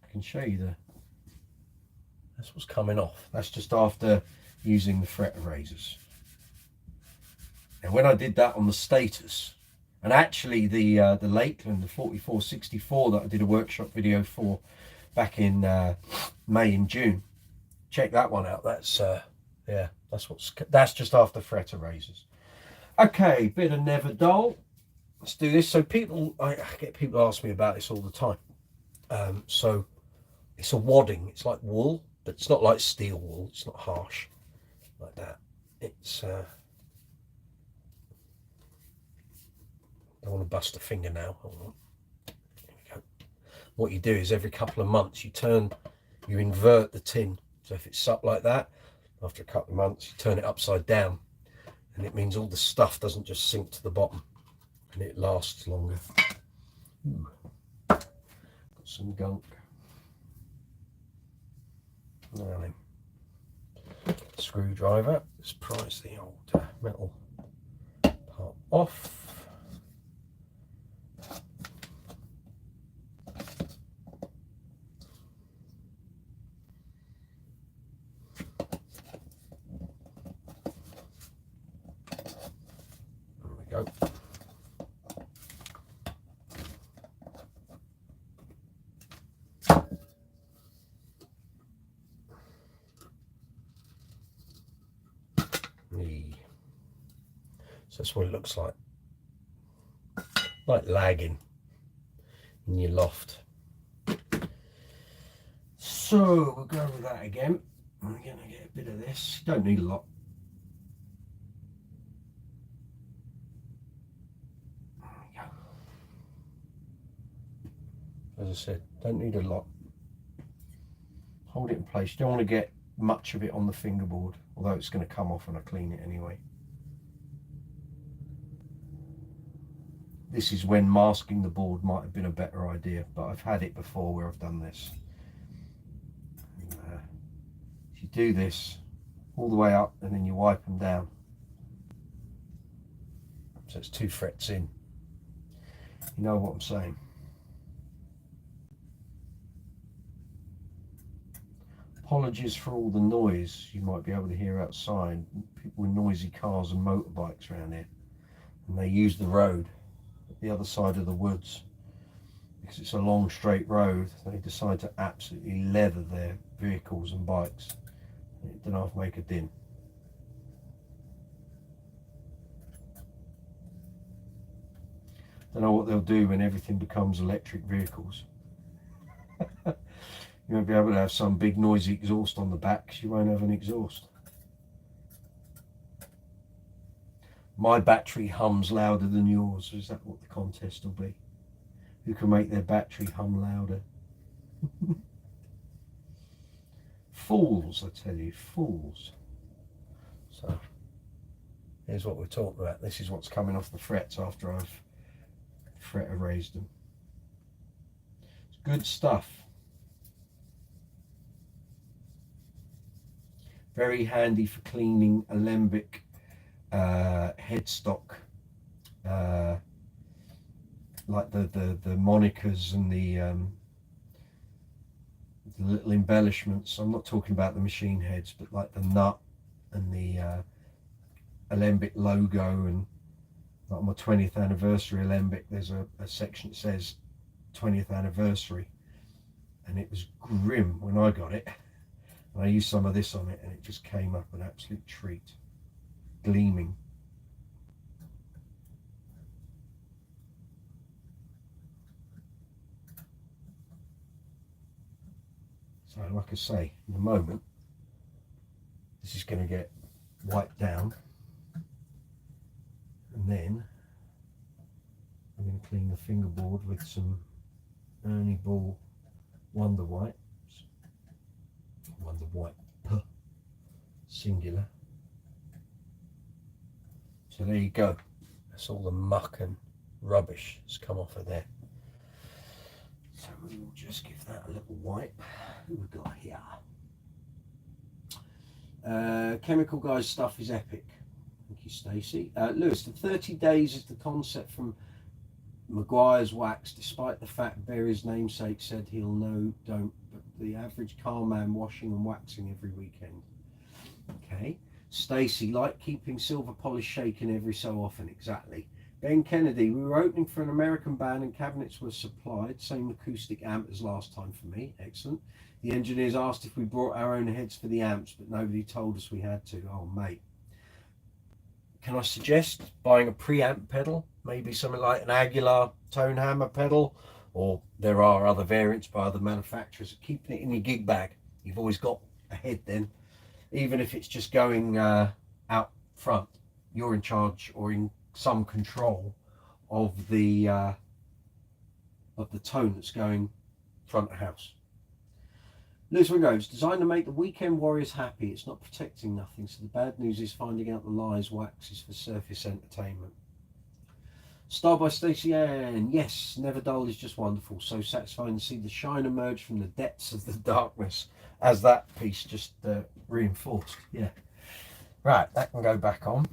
I can show you that's what's coming off. That's just after using the fret erasers. And when I did that on the Status, and actually the Lakeland, the 4464 that I did a workshop video for back in May and June, check that one out. That's yeah, that's just after fret erasers. Okay, bit of Never Dull. Let's do this. So I get people ask me about this all the time. So it's a wadding. It's like wool, but it's not like steel wool. It's not harsh like that. It's I don't want to bust a finger now. Hold on. There we go. What you do is every couple of months you invert the tin. So if it's up like that, after a couple of months you turn it upside down, and it means all the stuff doesn't just sink to the bottom and it lasts longer. Ooh. Got some gunk. Now then, screwdriver. Let's prise the old metal part off. Go. So that's what it looks like lagging in your loft. So we'll go over that again. We're going to get a bit of this. Don't need a lot. I said, don't need a lot. Hold it in place. You don't want to get much of it on the fingerboard, although it's going to come off when I clean it anyway. This is when masking the board might have been a better idea, but I've had it before where I've done this. If you do this all the way up and then you wipe them down, so it's 2 frets in, you know what I'm saying. Apologies for all the noise you might be able to hear outside. People with noisy cars and motorbikes around here, and they use the road at the other side of the woods because it's a long straight road. They decide to absolutely leather their vehicles and bikes. It don't half make a din. Don't know what they'll do when everything becomes electric vehicles. You won't be able to have some big noisy exhaust on the back because you won't have an exhaust. My battery hums louder than yours. Is that what the contest will be? Who can make their battery hum louder? Fools, I tell you, fools. So, here's what we're talking about. This is what's coming off the frets after I've fret erased them. It's good stuff. Very handy for cleaning alembic headstock, like the monikers and the little embellishments. I'm not talking about the machine heads, but like the nut and the alembic logo. And like on my 20th anniversary alembic, there's a section that says 20th anniversary, and it was grim when I got it. And I used some of this on it and it just came up an absolute treat. Gleaming. So like I say, in a moment, this is going to get wiped down. And then I'm going to clean the fingerboard with some Ernie Ball Wonder White. Wonder White singular. So there you go. That's all the muck and rubbish that's come off of there. So we'll just give that a little wipe. Who we got here? Chemical Guys stuff is epic. Thank you, Stacey. Lewis, the 30 days is the concept from Maguire's Wax, despite the fact Barry's namesake said he'll know, don't, but the average car man washing and waxing every weekend. Okay. Stacey, like keeping silver polish shaken every so often. Exactly. Ben Kennedy, we were opening for an American band and cabinets were supplied. Same acoustic amp as last time for me. Excellent. The engineers asked if we brought our own heads for the amps, but nobody told us we had to. Oh, mate. Can I suggest buying a preamp pedal? Maybe something like an Aguilar tone hammer pedal, or there are other variants by other manufacturers. Keeping it in your gig bag. You've always got a head then. Even if it's just going out front, you're in charge or in some control of the tone that's going front of house. Liz Ringoes, designed to make the weekend warriors happy. It's not protecting nothing, so the bad news is finding out the lies. Wax is for surface entertainment. Star by Stacey Ann, yes, Never Dull is just wonderful. So satisfying to see the shine emerge from the depths of the darkness, as that piece just reinforced. Yeah. Right, that can go back on.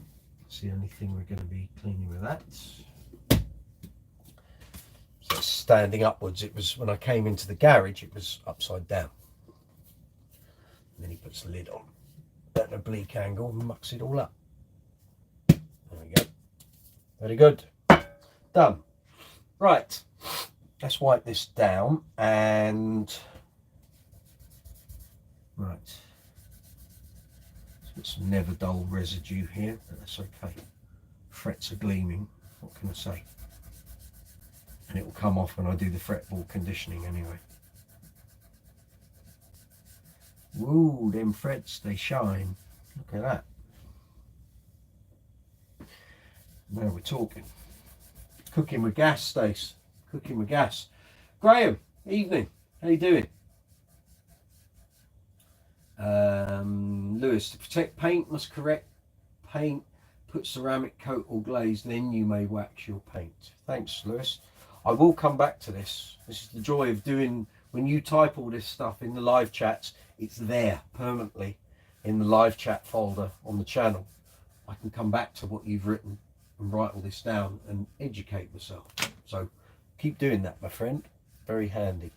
That's the only thing we're going to be cleaning with that. So it's standing upwards. It was, when I came into the garage, it was upside down. And then he puts the lid on at an oblique angle and mucks it all up. There we go. Very good. Done. Right. Let's wipe this down and... Right. Let's put some Never Dull residue here, but that's okay. Frets are gleaming. What can I say? And it will come off when I do the fretboard conditioning anyway. Woo, them frets, they shine. Look at that. Now we're talking. Cooking with gas, Stace. Cooking with gas. Graham, Evening. How you doing? Lewis, to protect paint, must correct paint, put ceramic coat or glaze, then you may wax your paint. Thanks, Lewis. I will come back to this. This is the joy of doing, when you type all this stuff in the live chats, it's there permanently in the live chat folder on the channel. I can come back to what you've written and write all this down and educate myself. So keep doing that, my friend. Very handy.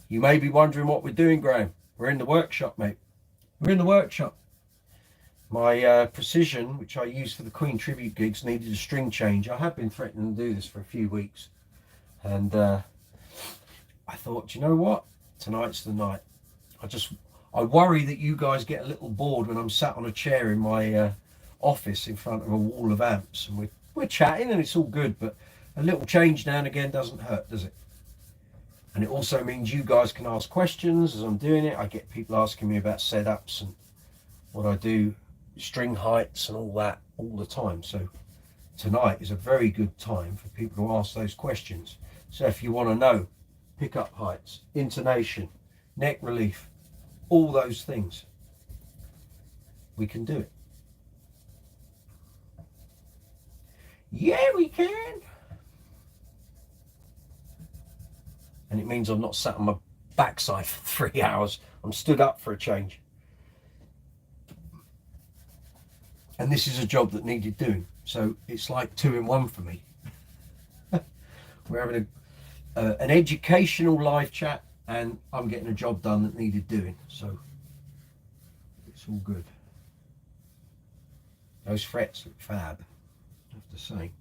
You may be wondering what we're doing, Graham. We're in the workshop, mate. We're in the workshop. My Precision, which I use for the Queen tribute gigs, needed a string change. I have been threatening to do this for a few weeks. And I thought, do you know what? Tonight's the night. I worry that you guys get a little bored when I'm sat on a chair in my office in front of a wall of amps. And we're chatting and it's all good, but a little change now and again doesn't hurt, does it? And it also means you guys can ask questions as I'm doing it. I get people asking me about setups and what I do, string heights and all that all the time. So tonight is a very good time for people to ask those questions. So if you want to know pickup heights, intonation, neck relief, all those things, we can do it. Yeah, we can. And it means I'm not sat on my backside for 3 hours. I'm stood up for a change. And this is a job that needed doing. So it's like 2 in 1 for me. We're having an educational live chat and I'm getting a job done that needed doing. So it's all good. Those frets look fab, I have to say.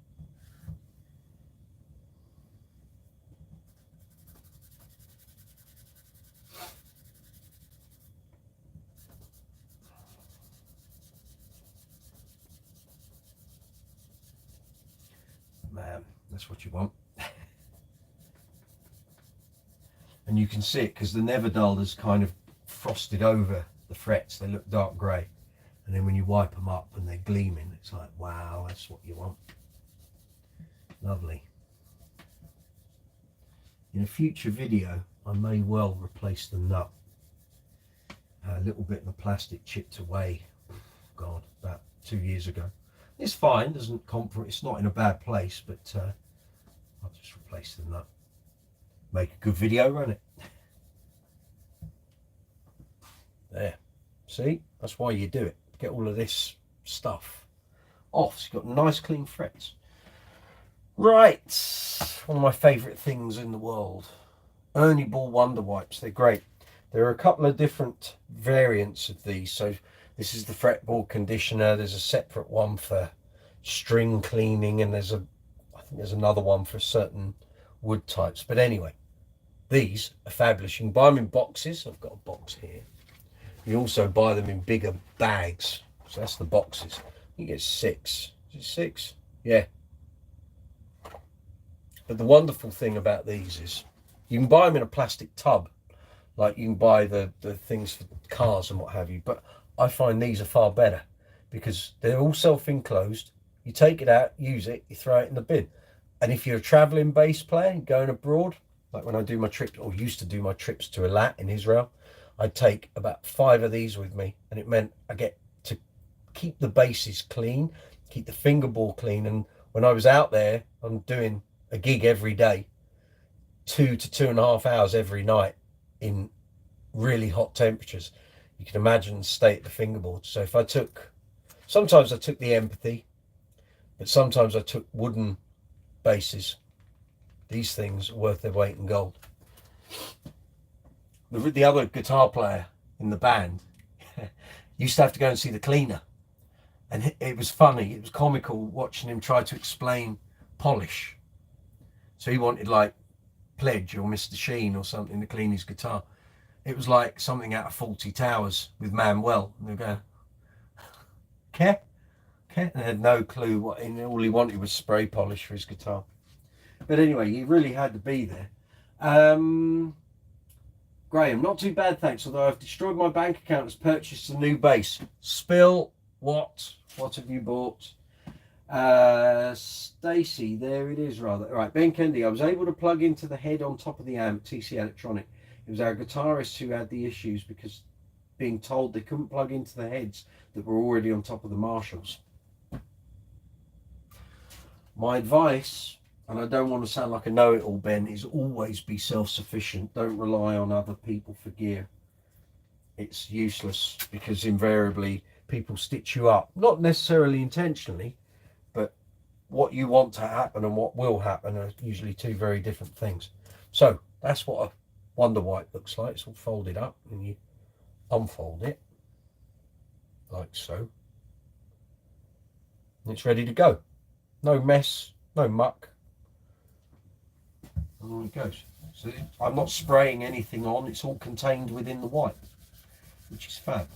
Man, that's what you want. And you can see it because the never dull has kind of frosted over the frets. They look dark grey, and then when you wipe them up and they're gleaming, it's like, wow, that's what you want. Lovely. In a future video I may well replace the nut. A little bit of the plastic chipped away, God, about 2 years ago. It's fine, doesn't it's not in a bad place, but I'll just replace the nut. Make a good video, won't it? There. See? That's why you do it. Get all of this stuff off. So you've got nice clean frets. Right. One of my favourite things in the world. Ernie Ball Wonder Wipes. They're great. There are a couple of different variants of these. So this is the fretboard conditioner. There's a separate one for string cleaning, and I think there's another one for certain wood types. But anyway, these are fabulous. You can buy them in boxes. I've got a box here. You also buy them in bigger bags. So that's the boxes. You get 6. Is it 6? Yeah. But the wonderful thing about these is you can buy them in a plastic tub, like you can buy the things for cars and what have you. But I find these are far better because they're all self-enclosed. You take it out, use it, you throw it in the bin. And if you're a traveling bass player going abroad, like when I do my trip, or used to do my trips to Eilat in Israel, I'd take about 5 of these with me, and it meant I get to keep the basses clean, keep the fingerboard clean. And when I was out there, I'm doing a gig every day, 2 to 2.5 hours every night in really hot temperatures. You can imagine the state of the fingerboard. So if sometimes I took the Empathy, but sometimes I took wooden basses. These things are worth their weight in gold. The other guitar player in the band used to have to go and see the cleaner, and it was funny, it was comical watching him try to explain polish. So he wanted like Pledge or Mr. Sheen or something to clean his guitar. It was like something out of Fawlty Towers with Manuel, and they were going, okay, and they had no clue what, and all he wanted was spray polish for his guitar. But anyway, he really had to be there. Graham, not too bad, thanks. Although I've destroyed my bank account, has purchased a new bass. Spill what? What have you bought? Stacy, there it is rather. All right, Ben Kennedy, I was able to plug into the head on top of the amp, TC Electronic. It was our guitarist who had the issues because being told they couldn't plug into the heads that were already on top of the Marshalls. My advice, and I don't want to sound like a know-it-all, Ben, is always be self-sufficient. Don't rely on other people for gear. It's useless because invariably people stitch you up, not necessarily intentionally, but what you want to happen and what will happen are usually two very different things. So that's what a Wonder White looks like. It's all folded up and you unfold it like so. And it's ready to go. No mess, no muck. And on it goes. So I'm not spraying anything on, it's all contained within the white, which is fab.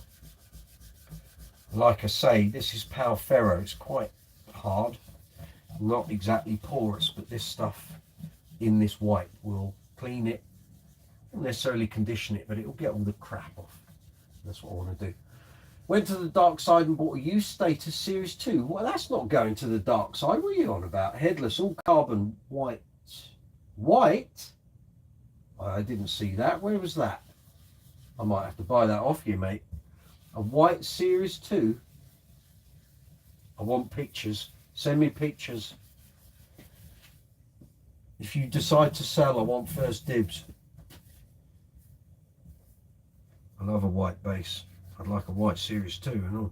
Like I say, this is Power Ferro. It's quite hard, not exactly porous, but this stuff in this white will clean it. Not necessarily condition it, but it will get all the crap off. That's what I want to do. Went to the dark side and bought a used Status Series 2. Well, that's not going to the dark side. What are you on about? Headless, all carbon, white. White? I didn't see that. Where was that? I might have to buy that off you, mate. A white Series 2. I want pictures. Send me pictures. If you decide to sell, I want first dibs. I love a white bass. I'd like a white Series 2 and all.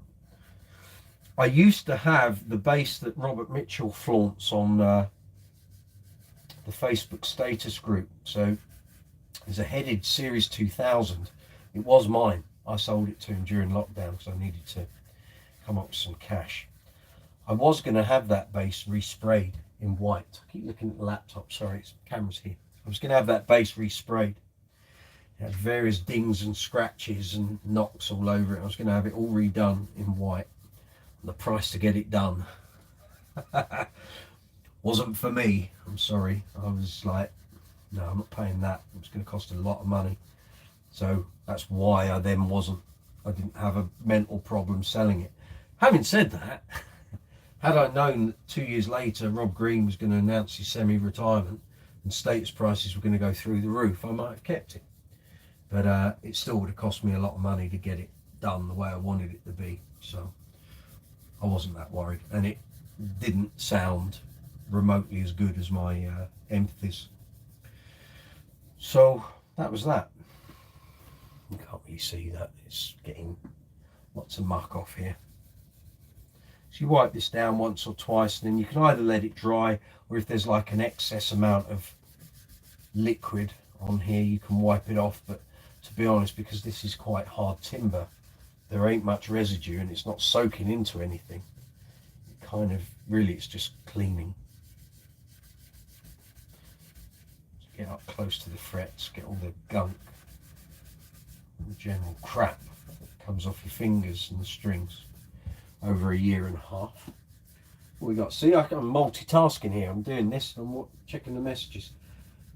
I used to have the bass that Robert Mitchell flaunts on the Facebook status group. So there's a headed Series 2000. It was mine. I sold it to him during lockdown because I needed to come up with some cash. I was going to have that bass resprayed in white. I keep looking at the laptop. Sorry, it's camera's here. I was going to have that bass resprayed. It had various dings and scratches and knocks all over it. I was going to have it all redone in white. And the price to get it done wasn't for me. I'm sorry. I was like, no, I'm not paying that. It was going to cost a lot of money. So that's why I didn't have a mental problem selling it. Having said that, had I known that 2 years later Rob Green was going to announce his semi-retirement and Status prices were going to go through the roof, I might have kept it. But it still would have cost me a lot of money to get it done the way I wanted it to be. So I wasn't that worried. And it didn't sound remotely as good as my empathies. So that was that. You can't really see that. It's getting lots of muck off here. So you wipe this down once or twice, and then you can either let it dry, or if there's like an excess amount of liquid on here, you can wipe it off. But to be honest, because this is quite hard timber, there ain't much residue and it's not soaking into anything. It kind of, really, it's just cleaning. So get up close to the frets, get all the gunk, the general crap that comes off your fingers and the strings over a year and a half. What we got? See, I'm multitasking here. I'm doing this and I'm checking the messages.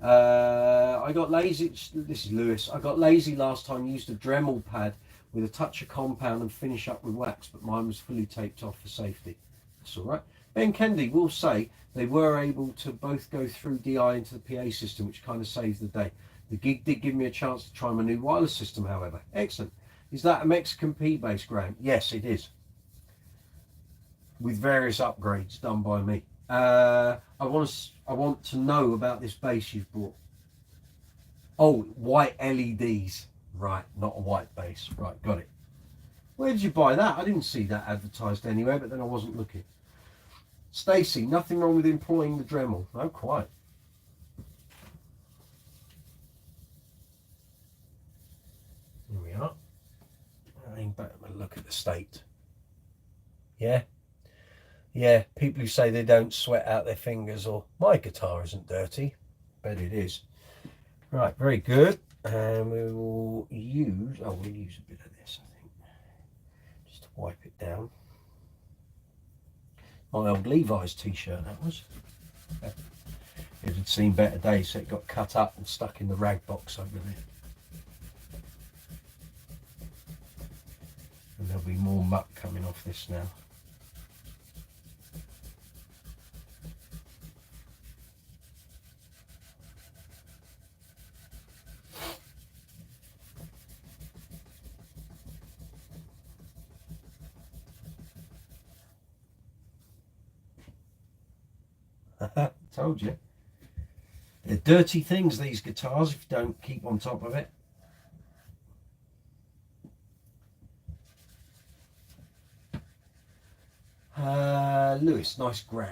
I got lazy. This is Lewis. I got lazy last time. Used a Dremel pad with a touch of compound and finish up with wax, but mine was fully taped off for safety. That's all right. Ben Kennedy will say they were able to both go through DI into the PA system, which kind of saved the day. The gig did give me a chance to try my new wireless system, however. Excellent. Is that a Mexican P-bass, Graham? Yes, it is. With various upgrades done by me. I want to know about this bass you've bought. Oh, white LEDs. Right, not a white bass. Right, got it. Where did you buy that? I didn't see that advertised anywhere, but then I wasn't looking. Stacy, nothing wrong with employing the Dremel. No, quite. Here we are. Aim back and look at the state. Yeah. Yeah, people who say they don't sweat out their fingers, or my guitar isn't dirty. Bet it is. Right, very good. And we will use, we'll use a bit of this, I think, just to wipe it down. My old Levi's t-shirt, that was. It had seen better days, so it got cut up and stuck in the rag box over there. And there'll be more muck coming off this now. Told you. They're dirty things, these guitars, if you don't keep on top of it. Lewis, nice gram.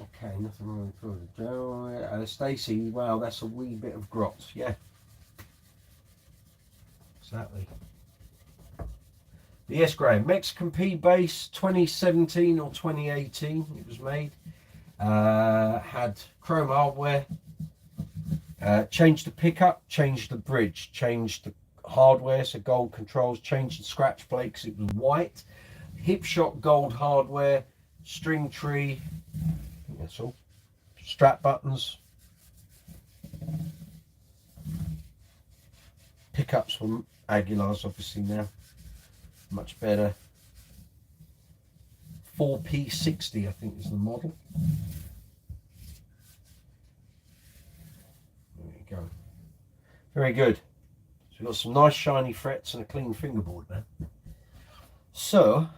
Okay, nothing wrong with Joe. Stacey, wow, that's a wee bit of grot. Yeah. Exactly. The yes, Graham, Mexican P bass, 2017 or 2018 it was made. Had chrome hardware. Changed the pickup, changed the bridge, changed the hardware, so gold controls, changed the scratch plate because it was white. Hip shot gold hardware, string tree, that's all. Strap buttons. Pickups from Aguilar's obviously now. Much better. 4P60 I think is the model. There you go. Very good. So we've got some nice shiny frets and a clean fingerboard now. So,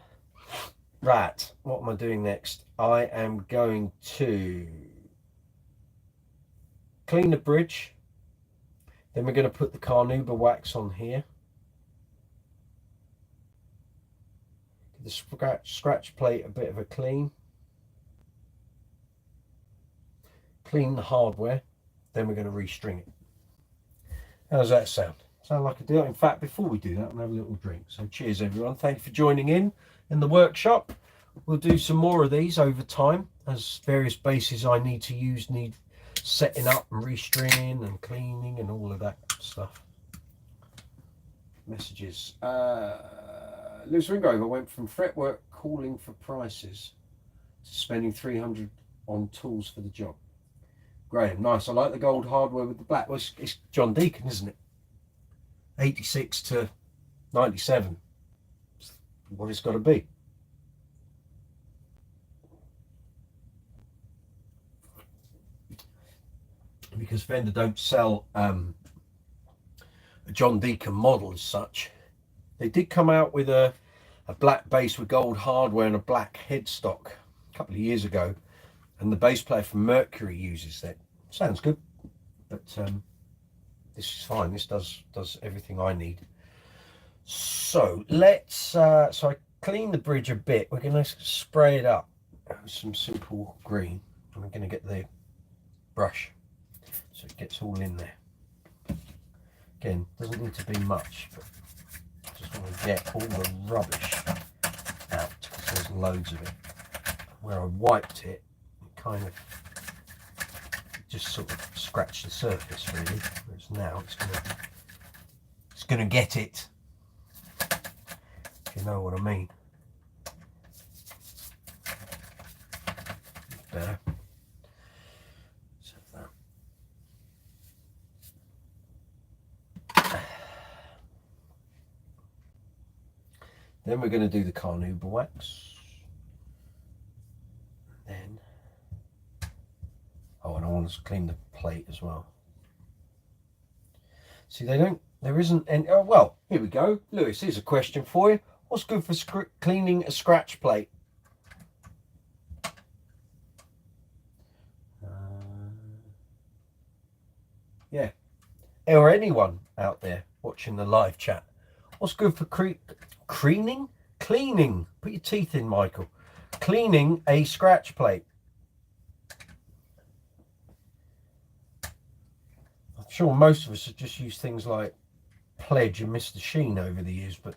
right, what am I doing next? I am going to clean the bridge. Then we're going to put the carnauba wax on here. The scratch plate a bit of a clean. Clean the hardware. Then we're going to restring it. How does that sound? Sound like a deal? In fact, before we do that, we'll have a little drink. So cheers everyone. Thank you for joining in the workshop. We'll do some more of these over time as various bases I need to use need setting up and restringing and cleaning and all of that stuff. Messages. Lewis Ringrove, I went from fretwork calling for prices to spending 300 on tools for the job. Graham, nice. I like the gold hardware with the black. Well, it's John Deacon, isn't it? 86 to 97. It's what it's got to be. Because Fender don't sell a John Deacon model as such. They did come out with a black bass with gold hardware and a black headstock a couple of years ago, and the bass player from Mercury uses that. Sounds good, but this is fine. This does everything I need. So let's so I clean the bridge a bit. We're going to spray it up with some simple green, and we're going to get the brush so it gets all in there. Again, doesn't need to be much, but just want to get all the rubbish out because there's loads of it. Where I wiped it, it kind of just sort of scratched the surface really. Whereas now it's gonna get it. If you know what I mean. Better. So that. Then we're going to do the carnauba wax. Then, oh, and I want to clean the plate as well. See, there isn't any, oh, well, here we go. Lewis, here's a question for you. What's good for cleaning a scratch plate? Yeah. Or anyone out there watching the live chat. What's good for cleaning? Cleaning. Put your teeth in, Michael. Cleaning a scratch plate. I'm sure most of us have just used things like Pledge and Mr. Sheen over the years, but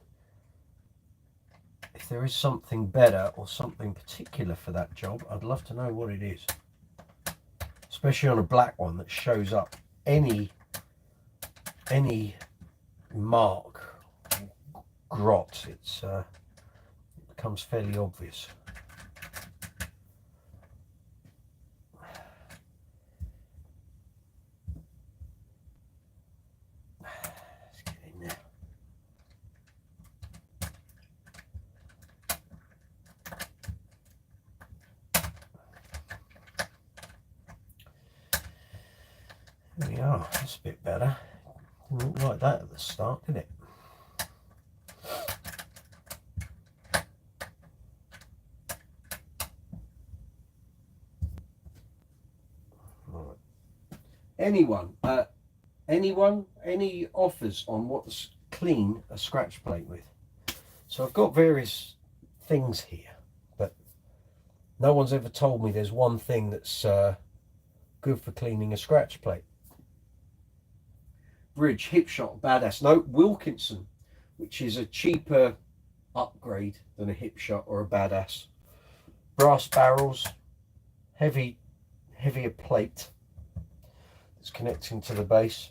if there is something better or something particular for that job, I'd love to know what it is. Especially on a black one that shows up any mark, grot, it becomes fairly obvious. Let's get in there. There we are, that's a bit better. Didn't look like that at the start, did it? Anyone, any offers on what to clean a scratch plate with? So I've got various things here, but no one's ever told me there's one thing that's good for cleaning a scratch plate. Bridge, Hipshot, Badass. No, Wilkinson, which is a cheaper upgrade than a Hipshot or a Badass. Brass barrels, heavier plate that's connecting to the base.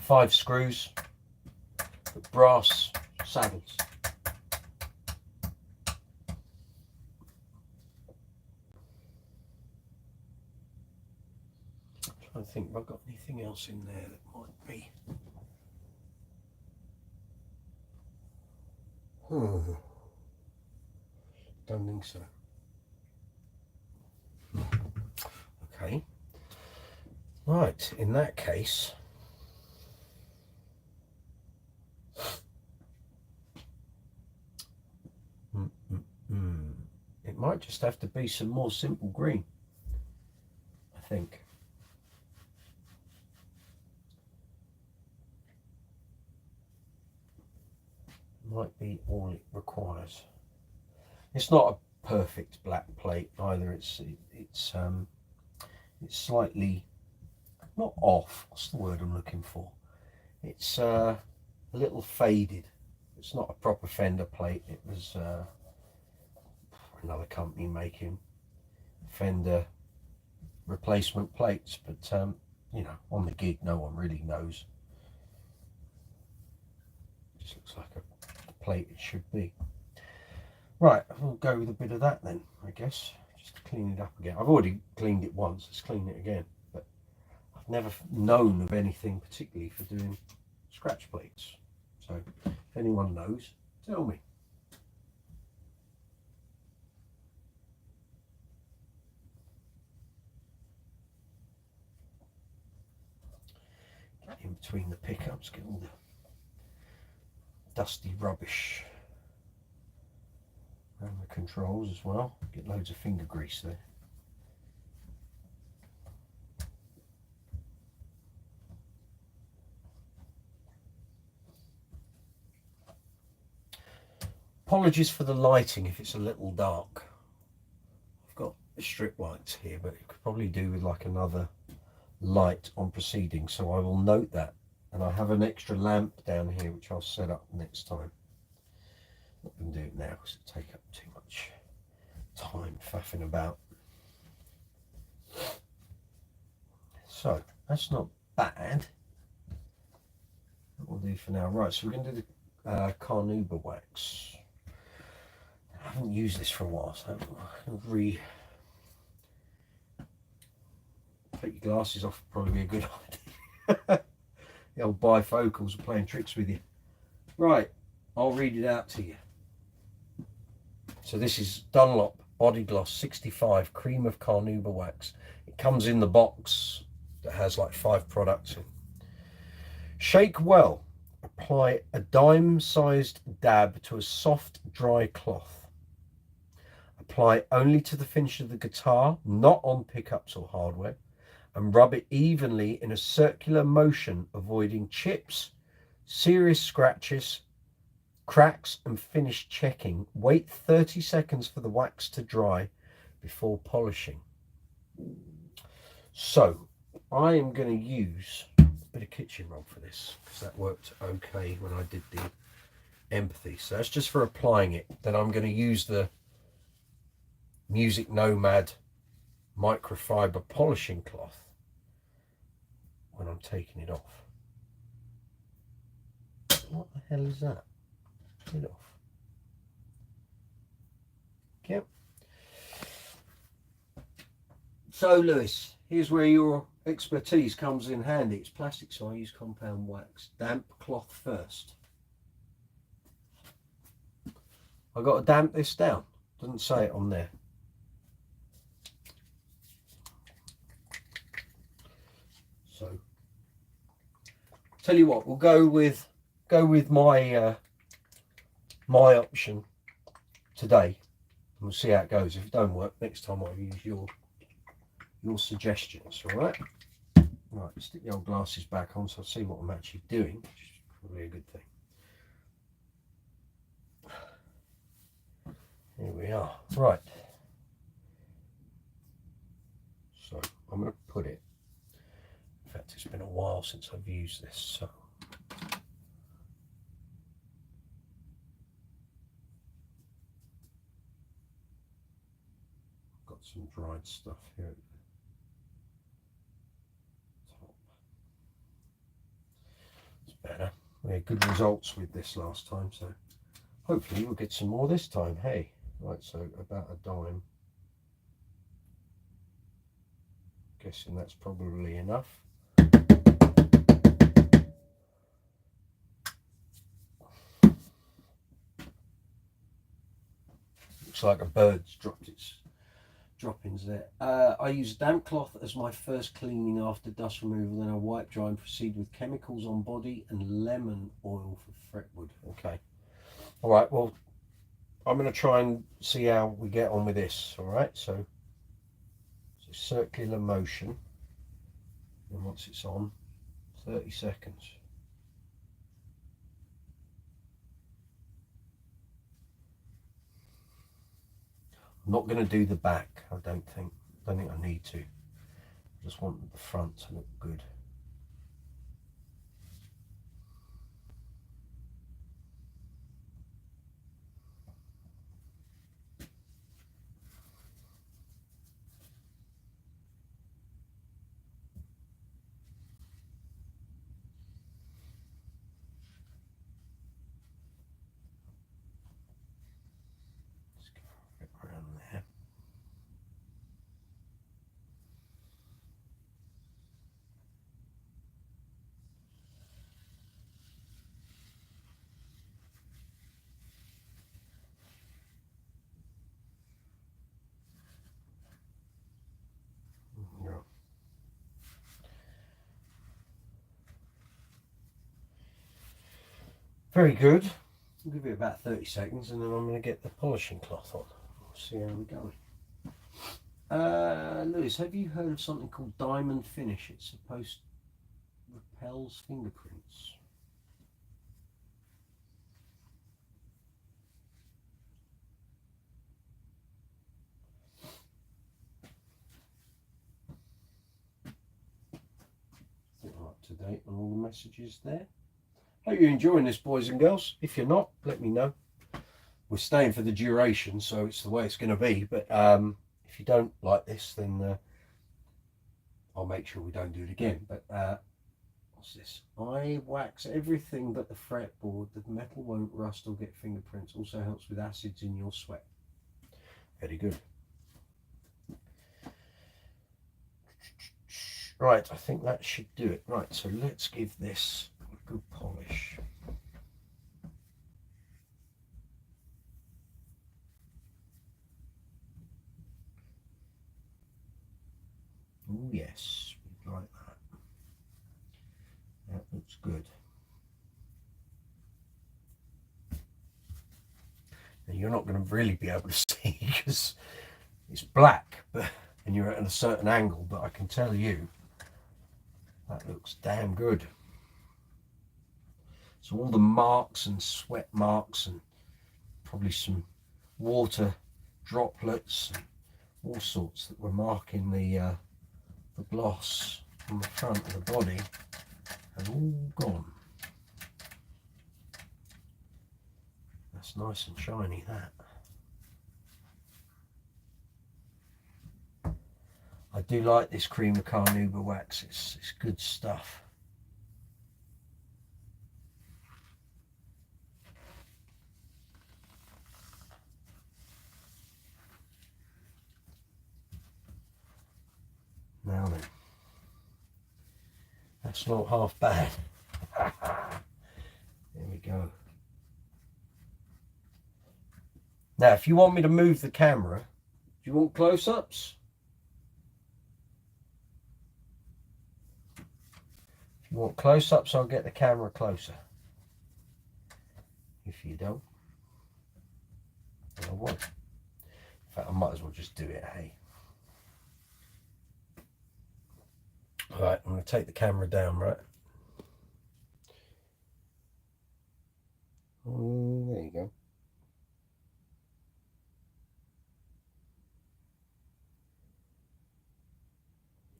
5 screws, brass saddles. I'm trying to think if I've got anything else in there that might be. Don't think so. Okay. Right, in that case, it might just have to be some more simple green, I think. Might be all it requires. It's not a perfect black plate either. It's slightly not off. What's the word I'm looking for? It's a little faded. It's not a proper Fender plate. It was another company making Fender replacement plates, but you know, on the gig no one really knows. Just looks like a plate it should be. Right, we'll go with a bit of that then, I guess, just to clean it up again. I've already cleaned it once, let's clean it again, but I've never known of anything particularly for doing scratch plates. So if anyone knows, tell me. Get in between the pickups, get all the dusty rubbish around the controls as well. Get loads of finger grease there. Apologies for the lighting if it's a little dark. I've got strip lights here, but it could probably do with like another light on proceeding, so I will note that. And I have an extra lamp down here which I'll set up next time. Not going to do it now because it'll take up too much time faffing about. So that's not bad. That will do for now. Right, so we're going to do the carnauba wax. I haven't used this for a while, so I'll take your glasses off, probably be a good idea. The old bifocals are playing tricks with you. Right, I'll read it out to you. So this is Dunlop Body Gloss 65 Cream of Carnauba Wax. It comes in the box that has like 5 products in. Shake well. Apply a dime-sized dab to a soft, dry cloth. Apply only to the finish of the guitar, not on pickups or hardware, and rub it evenly in a circular motion, avoiding chips, serious scratches, cracks, and finish checking. Wait 30 seconds for the wax to dry before polishing. So I am going to use a bit of kitchen roll for this because that worked okay when I did the empathy. So that's just for applying it. Then I'm going to use the Music Nomad microfiber polishing cloth when I'm taking it off. What the hell is that? Get it off. Yep. So Lewis, here's where your expertise comes in handy. It's plastic, so I use compound wax. Damp cloth first. I've got to damp this down. Doesn't say it on there. So tell you what, we'll go with my my option today, and we'll see how it goes. If it don't work, next time I'll use your suggestions. All right. Right, stick the old glasses back on so I see what I'm actually doing, which is probably a good thing. Here we are. Right. So I'm going to put it. In fact, it's been a while since I've used this, so. Got some dried stuff here at the top. It's better. We had good results with this last time, so hopefully we'll get some more this time. Hey, right, so about a dime. Guessing that's probably enough. Looks like a bird's dropped its droppings there. I use damp cloth as my first cleaning after dust removal, then I wipe dry and proceed with chemicals on body and lemon oil for fretwood. Okay. All right, well, I'm going to try and see how we get on with this. All right, so circular motion, and once it's on, 30 seconds. I'm not going to do the back, I don't think I need to. I just want the front to look good. Just go a bit around there. Very good. I'll give it about 30 seconds and then I'm going to get the polishing cloth on. We'll see how we're going. Lewis, have you heard of something called diamond finish? It's supposed to repels fingerprints. I think I'm up to date on all the messages there. Hope you're enjoying this, boys and girls. If you're not, let me know. We're staying for the duration, so it's the way it's going to be. But if you don't like this, then I'll make sure we don't do it again. But what's this? I wax everything but the fretboard. The metal won't rust or get fingerprints. Also helps with acids in your sweat. Very good. Right, I think that should do it. Right, so let's give this a good polish. Oh yes, we like that. That looks good. Now you're not going to really be able to see because it's black, and you're at a certain angle, but I can tell you that looks damn good. So all the marks and sweat marks and probably some water droplets and all sorts that were marking the gloss on the front of the body have all gone. That's nice and shiny, that. I do like this cream of carnauba wax, it's good stuff. Now then, that's not half bad. There we go. Now, if you want me to move the camera, do you want close-ups? If you want close-ups, I'll get the camera closer. If you don't, then I won't. In fact, I might as well just do it, hey. All right, I'm going to take the camera down, right? There you go.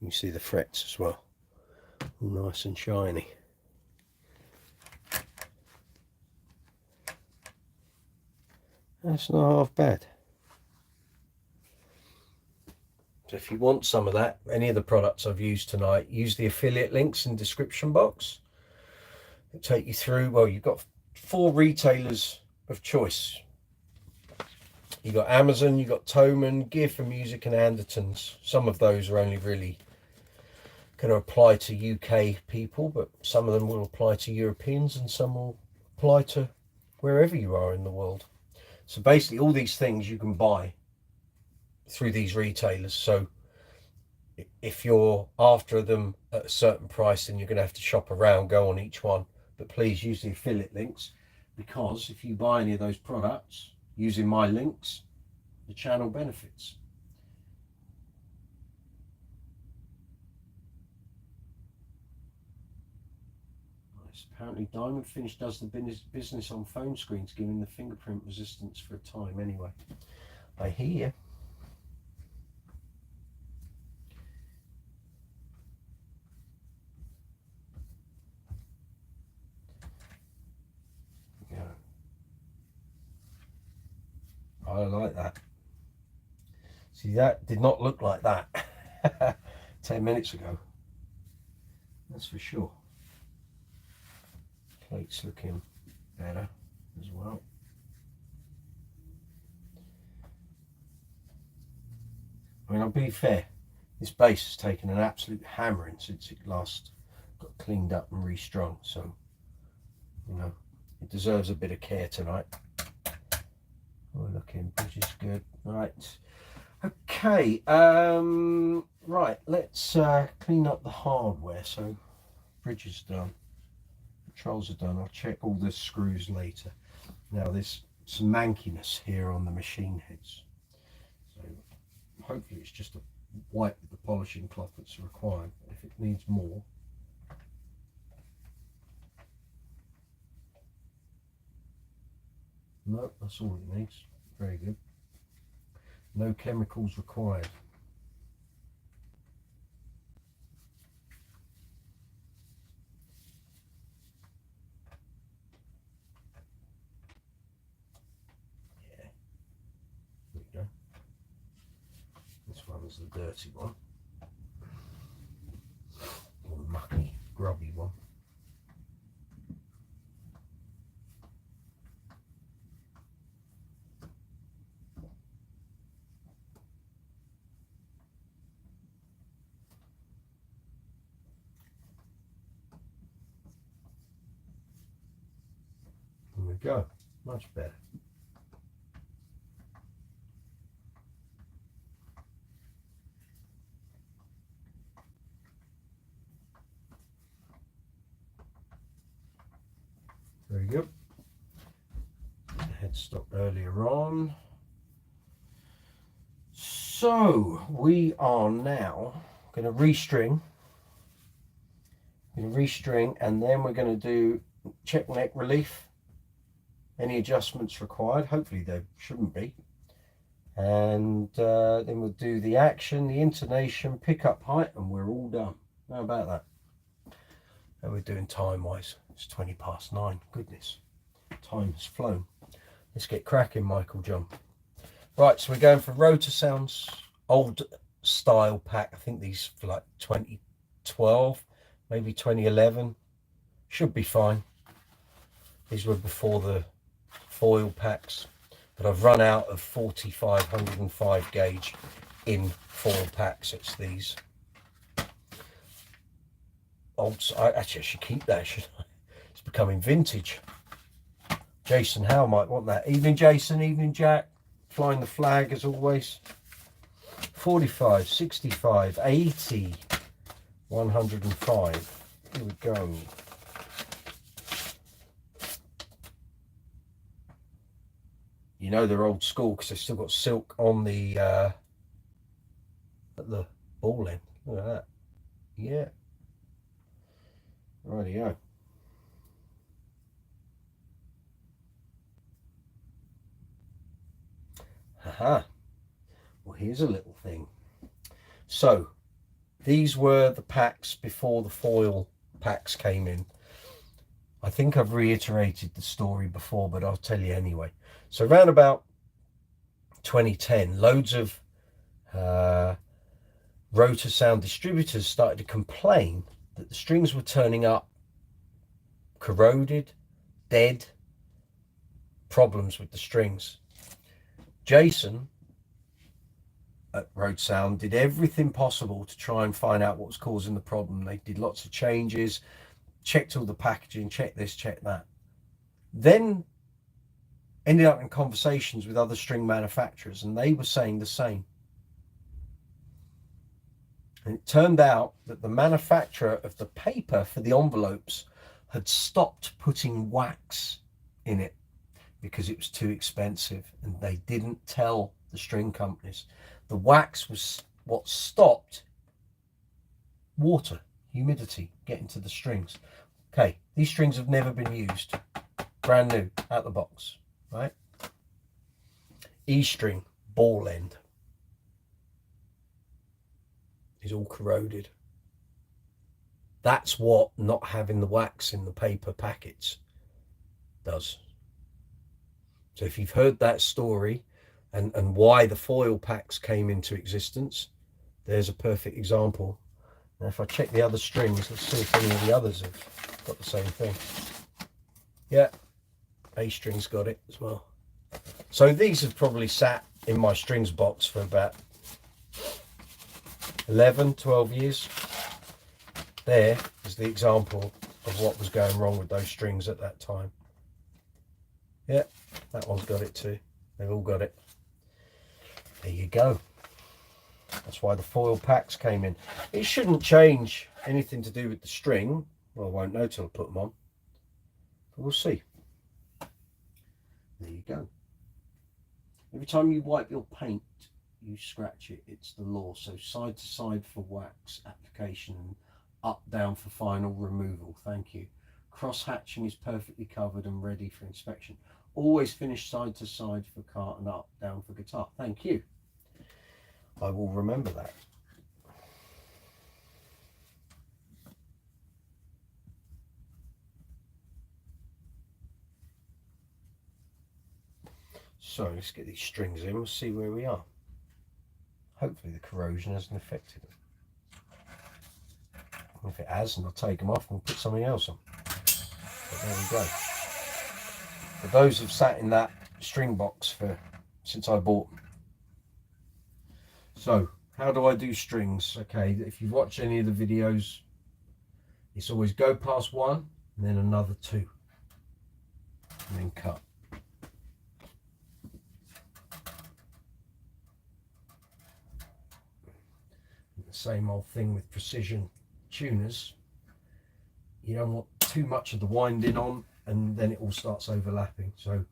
You see the frets as well, all nice and shiny. That's not half bad. So if you want some of that, any of the products I've used tonight, use the affiliate links in the description box. It'll take you through, well, you've got 4 retailers of choice. You've got Amazon, you've got Thomann, Gear for Music and Andertons. Some of those are only really going to apply to UK people, but some of them will apply to Europeans and some will apply to wherever you are in the world. So basically all these things you can buy through these retailers. So if you're after them at a certain price, then you're going to have to shop around, go on each one. But please use the affiliate links, because if you buy any of those products using my links, the channel benefits. Apparently diamond finish does the business on phone screens, giving the fingerprint resistance for a time. Anyway, I hear. Yeah, I like that. See, that did not look like that 10 minutes ago, that's for sure. Plate's looking better as well. I mean, I'll be fair, this bass has taken an absolute hammering since it last got cleaned up and restrung, so you know it deserves a bit of care tonight. We're looking pretty good. Right, okay, right, let's clean up the hardware. So bridge is done, controls are done. I'll check all the screws later. Now there's some mankiness here on the machine heads, so hopefully it's just a wipe with the polishing cloth that's required. If it needs more, no, that's all it needs. Very good. No chemicals required. Yeah, there we go. This one's the dirty one, or the mucky, grubby one. There we go, much better. Very good. Headstock earlier on. So we are now going to restring. And then we're going to do check neck relief. Any adjustments required? Hopefully there shouldn't be. And then we'll do the action, the intonation, pickup height, and we're all done. How about that? How we're doing time wise? It's 9:20. Goodness, time has flown. Let's get cracking, Michael John. Right, so we're going for Rotor Sounds old style pack. I think these for like 2012, maybe 2011. Should be fine. These were before the foil packs, but I've run out of 4505 gauge in foil packs. It's these old. Actually, I should keep that, shouldn't I? It's becoming vintage. Jason Howe might want that. Evening, Jason. Evening, Jack. Flying the flag as always. 45, 65, 80, 105. Here we go. You know they're old school because they've still got silk on the at the ball end. Look at that. Yeah. Rightio. Haha. Well, here's a little thing. So these were the packs before the foil packs came in. I think I've reiterated the story before, but I'll tell you anyway. So around about 2010, loads of rotor sound distributors started to complain that the strings were turning up corroded, dead, problems with the strings. Jason at Road Sound did everything possible to try and find out what was causing the problem. They did lots of changes, checked all the packaging, checked this, checked that. Then ended up in conversations with other string manufacturers, and they were saying the same. And it turned out that the manufacturer of the paper for the envelopes had stopped putting wax in it because it was too expensive, and they didn't tell the string companies. The wax was what stopped water, humidity getting to the strings. Okay, these strings have never been used. Brand new, out the box, right? E string, ball end, is all corroded. That's what not having the wax in the paper packets does. So if you've heard that story and why the foil packs came into existence, there's a perfect example. Now if I check the other strings, let's see if any of the others have got the same thing. Yeah, A string's got it as well. So these have probably sat in my strings box for about 11, 12 years. There is the example of what was going wrong with those strings at that time. Yeah, that one's got it too. They've all got it. There you go. That's why the foil packs came in. It shouldn't change anything to do with the string. Well, I won't know till I put them on. But we'll see. There you go. Every time you wipe your paint, you scratch it. It's the law. So side to side for wax application and up down for final removal. Thank you. Cross hatching is perfectly covered and ready for inspection. Always finish side to side for cart and up down for guitar. Thank you. I will remember that. So let's get these strings in. We'll see where we are. Hopefully the corrosion hasn't affected them. If it has, then I'll take them off and we'll put something else on. But there we go. But those have sat in that string box since I bought them. So how do I do strings? Okay, if you watch any of the videos, it's always go past one and then another two and then cut. The same old thing with precision tuners. You don't want too much of the winding on and then it all starts overlapping. So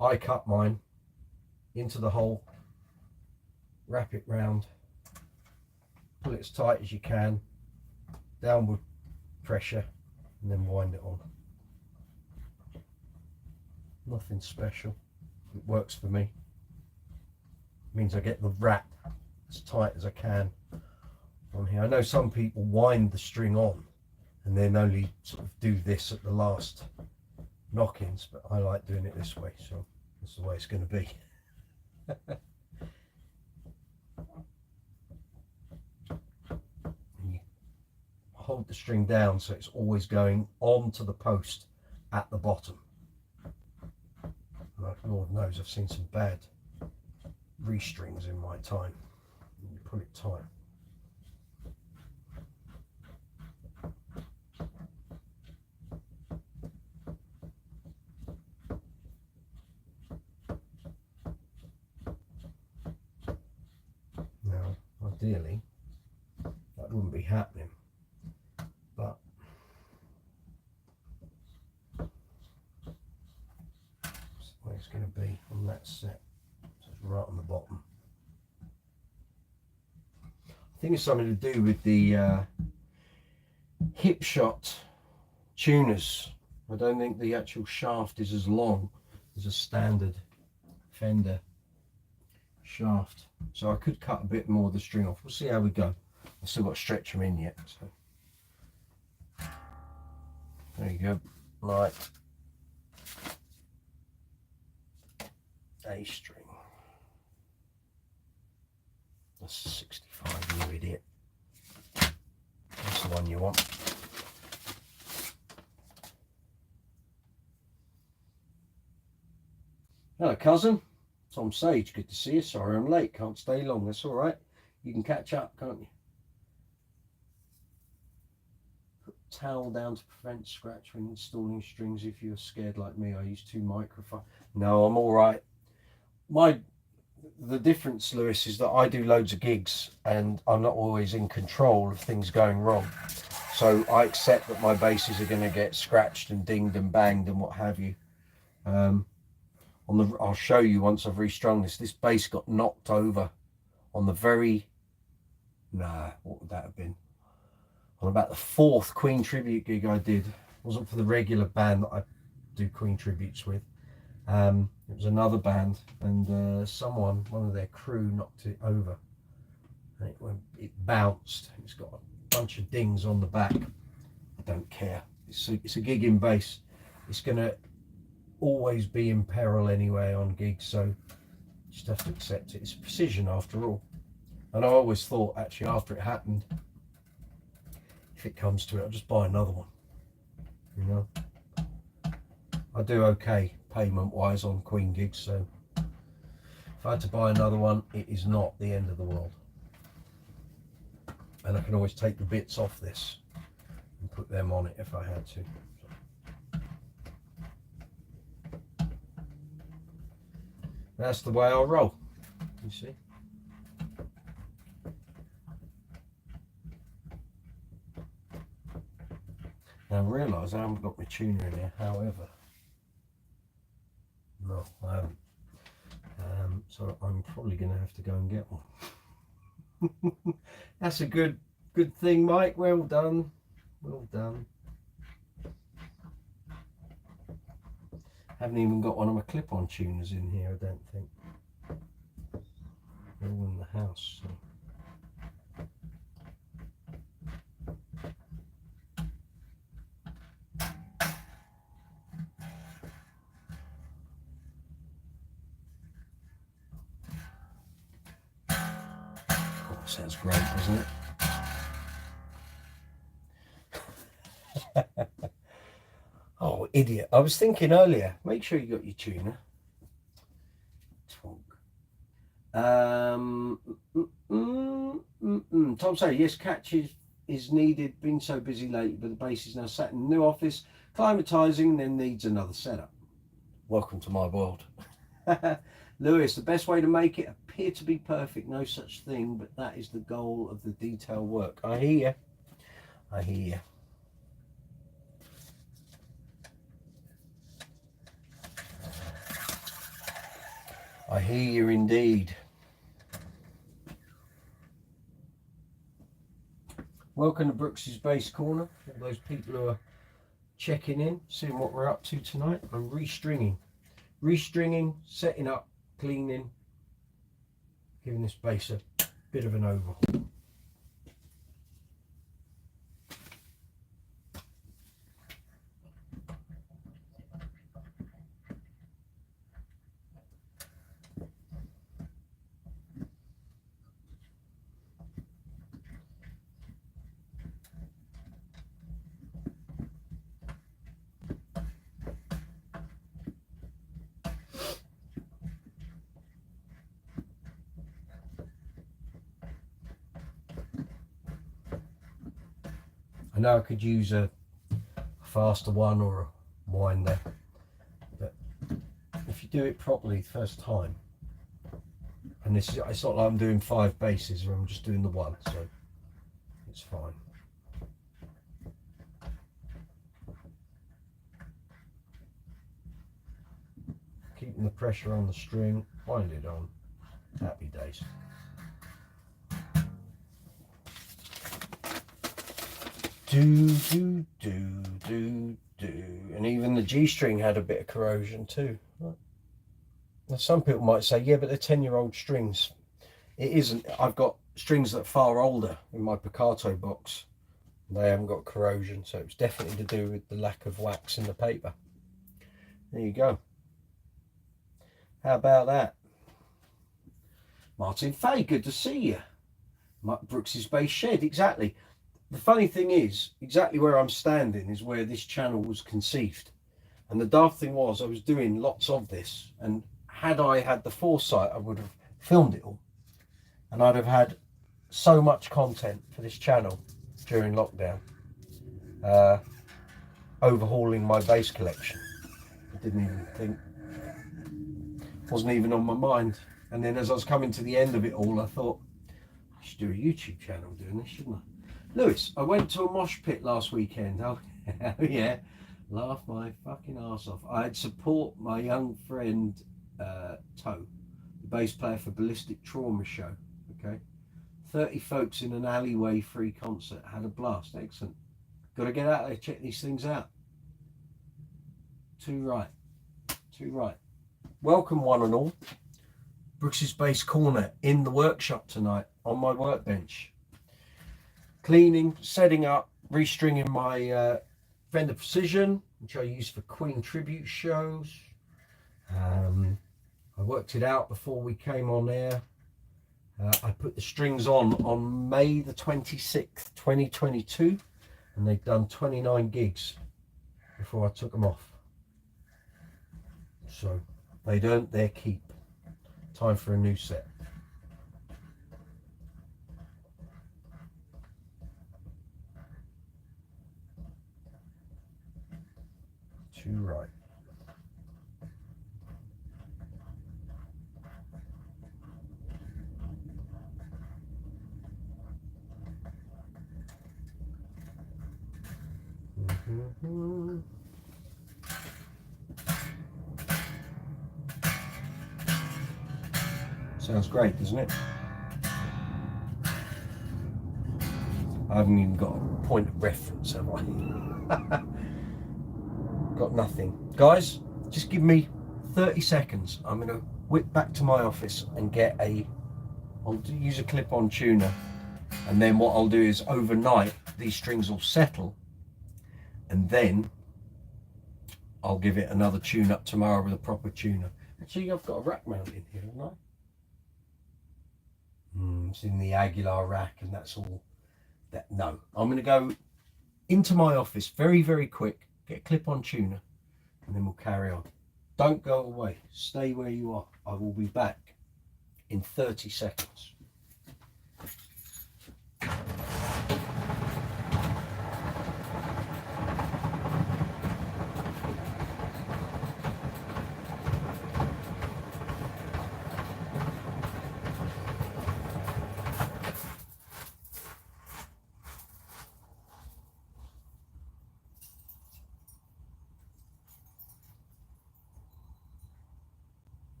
I cut mine into the hole, wrap it round, pull it as tight as you can, downward pressure, and then wind it on. Nothing special. It works for me. It means I get the wrap as tight as I can on here. I know some people wind the string on and then only sort of do this at the last knock-ins, but I like doing it this way, so that's the way it's going to be. And you hold the string down so it's always going onto the post at the bottom. Like Lord knows I've seen some bad restrings in my time. You pull it tight. Now, ideally, that wouldn't be happening, but that's the way it's going to be on that set. So it's right on the bottom. I think it's something to do with the hip shot tuners. I don't think the actual shaft is as long as a standard Fender shaft, so I could cut a bit more of the string off. We'll see how we go. I've still got to stretch them in yet, so there you go. Right, A string. That's 65, you idiot. That's the one you want. Hello, cousin. Tom Sage, good to see you. Sorry I'm late, can't stay long. That's all right. You can catch up, can't you? Put a towel down to prevent scratch when installing strings. If you're scared like me, I use 2 microphones. No, I'm all right. The difference, Lewis, is that I do loads of gigs and I'm not always in control of things going wrong. So I accept that my basses are going to get scratched and dinged and banged and what have you. I'll show you once I've restrung this. This bass got knocked over on the very, what would that have been? On about the 4th Queen tribute gig I did. It wasn't for the regular band that I do Queen tributes with. It was another band, and one of their crew knocked it over, and it bounced. It's got a bunch of dings on the back. I don't care. It's a gigging bass. It's gonna always be in peril anyway on gigs, so you just have to accept it. It's precision after all. And I always thought, actually, after it happened, if it comes to it, I'll just buy another one. You know, I do okay payment wise on Queen gigs, so if I had to buy another one, it is not the end of the world. And I can always take the bits off this and put them on it if I had to. That's the way I'll roll, you see. Now I realise I haven't got my tuner in here, however. No, I haven't. So I'm probably going to have to go and get one. That's a good thing, Mike. Well done. Well done. Haven't even got one of my clip-on tuners in here, I don't think. They're all in the house. So. Oh, sounds great, doesn't it? Oh, idiot. I was thinking earlier, make sure you got your tuner. Tom say, yes, catch is needed. Been so busy lately, but the bass is now sat in the new office, climatising, then needs another setup. Welcome to my world. Lewis, the best way to make it appear to be perfect, no such thing, but that is the goal of the detail work. I hear you. I hear you. I hear you indeed. Welcome to Brooks's Bass Corner. All those people who are checking in, seeing what we're up to tonight. I'm restringing, setting up, cleaning, giving this bass a bit of an overhaul. I know I could use a faster one or a winder, but if you do it properly the first time, and it's not like I'm doing 5 basses or I'm just doing the one, so it's fine. Keeping the pressure on the string, wind it on, happy days. And even the G string had a bit of corrosion too. Now some people might say, yeah, but they're 10-year-old strings. It isn't. I've got strings that are far older in my Picato box. They haven't got corrosion, so it's definitely to do with the lack of wax in the paper. There you go. How about that? Martin Fay, good to see you. Brooks's Bay Shed, exactly. The funny thing is, exactly where I'm standing is where this channel was conceived. And the daft thing was, I was doing lots of this, and had I had the foresight, I would have filmed it all. And I'd have had so much content for this channel during lockdown. Overhauling my bass collection. I didn't even think, wasn't even on my mind. And then as I was coming to the end of it all, I thought, I should do a YouTube channel doing this, shouldn't I? Lewis, I went to a mosh pit last weekend. Oh, yeah. Laugh my fucking arse off. I'd support my young friend, Toe, the bass player for Ballistic Trauma show. Okay. 30 folks in an alleyway free concert. Had a blast. Excellent. Got to get out there, check these things out. Too right. Too right. Welcome, one and all. Brooks's Bass Corner in the workshop tonight on my workbench. Cleaning, setting up, restringing my Fender Precision, which I use for Queen tribute shows. I worked it out before we came on air. I put the strings on May the 26th, 2022, and they've done 29 gigs before I took them off. So they'd earned their keep. Time for a new set. Too right. Sounds great, doesn't it? I haven't even got a point of reference, have I? Got nothing. Guys, just give me 30 seconds. I'm going to whip back to my office and get I'll use a clip-on tuner, and then what I'll do is overnight these strings will settle, and then I'll give it another tune up tomorrow with a proper tuner. Actually, I've got a rack mount in here, haven't I? It's in the Aguilar rack, and that's all that. No, I'm going to go into my office very, very quick, get a clip-on tuner, and then we'll carry on. Don't go away. Stay where you are. I will be back in 30 seconds.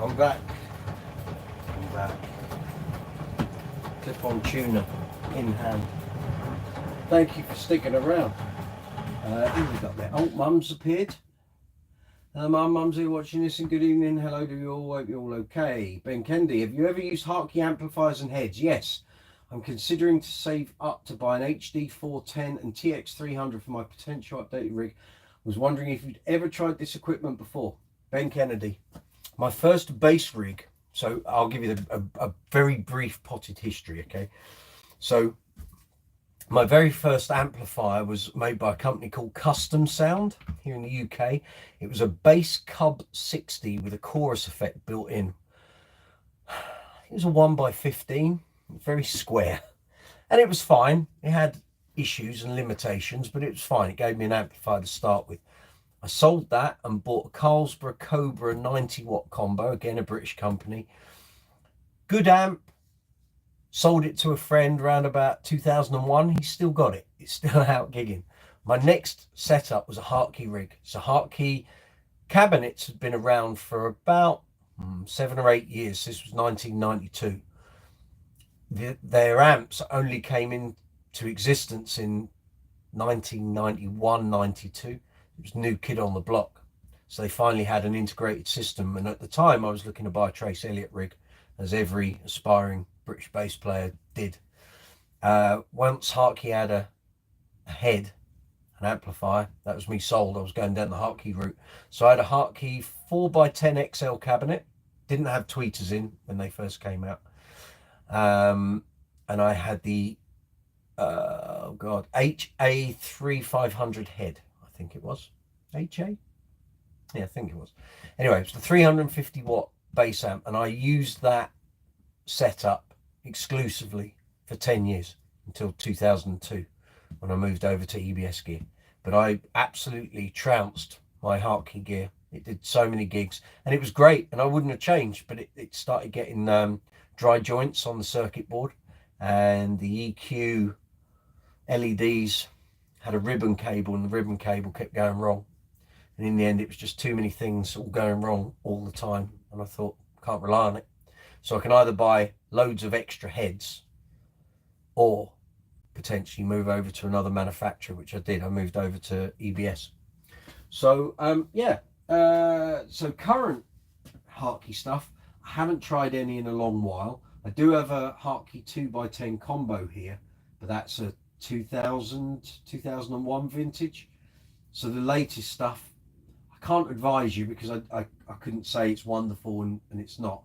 I'm back. Clip-on tuner in hand. Thank you for sticking around. Who we got there? Oh, Mum's appeared. Mum's here watching this, and good evening. Hello to you all. Hope you're all okay. Ben Kennedy, have you ever used Hartley amplifiers and heads? Yes. I'm considering to save up to buy an HD 410 and TX 300 for my potential updated rig. Was wondering if you'd ever tried this equipment before. Ben Kennedy. My first bass rig, so I'll give you a very brief potted history, okay? So my very first amplifier was made by a company called Custom Sound here in the UK. It was a Bass Cub 60 with a chorus effect built in. It was a 1x15, very square, and it was fine. It had issues and limitations, but it was fine. It gave me an amplifier to start with. I sold that and bought a Carlsberg Cobra 90-watt combo, again a British company. Good amp. Sold it to a friend around about 2001. He's still got it. It's still out gigging. My next setup was a Hartke rig. So Hartke cabinets had been around for about 7 or 8 years. This was 1992. Their amps only came into existence in 1991, 92. It was new kid on the block. So they finally had an integrated system. And at the time, I was looking to buy a Trace Elliott rig, as every aspiring British bass player did. Once Hartke had a head, an amplifier, that was me sold. I was going down the Hartke route. So I had a Hartke 4x10 XL cabinet. Didn't have tweeters in when they first came out. And I had the HA3500 head, I think it was. HA? Yeah, I think it was. Anyway, it was the 350 watt bass amp, and I used that setup exclusively for 10 years until 2002 when I moved over to EBS gear. But I absolutely trounced my Hartke gear. It did so many gigs and it was great, and I wouldn't have changed, but it started getting dry joints on the circuit board, and the EQ LEDs had a ribbon cable, and the ribbon cable kept going wrong. And in the end, it was just too many things all going wrong all the time. And I thought, can't rely on it. So I can either buy loads of extra heads or potentially move over to another manufacturer, which I did. I moved over to EBS. So, so current Hartke stuff, I haven't tried any in a long while. I do have a Hartke 2x10 combo here, but that's a 2001 vintage. So the latest stuff, I can't advise you because I couldn't say it's wonderful and it's not.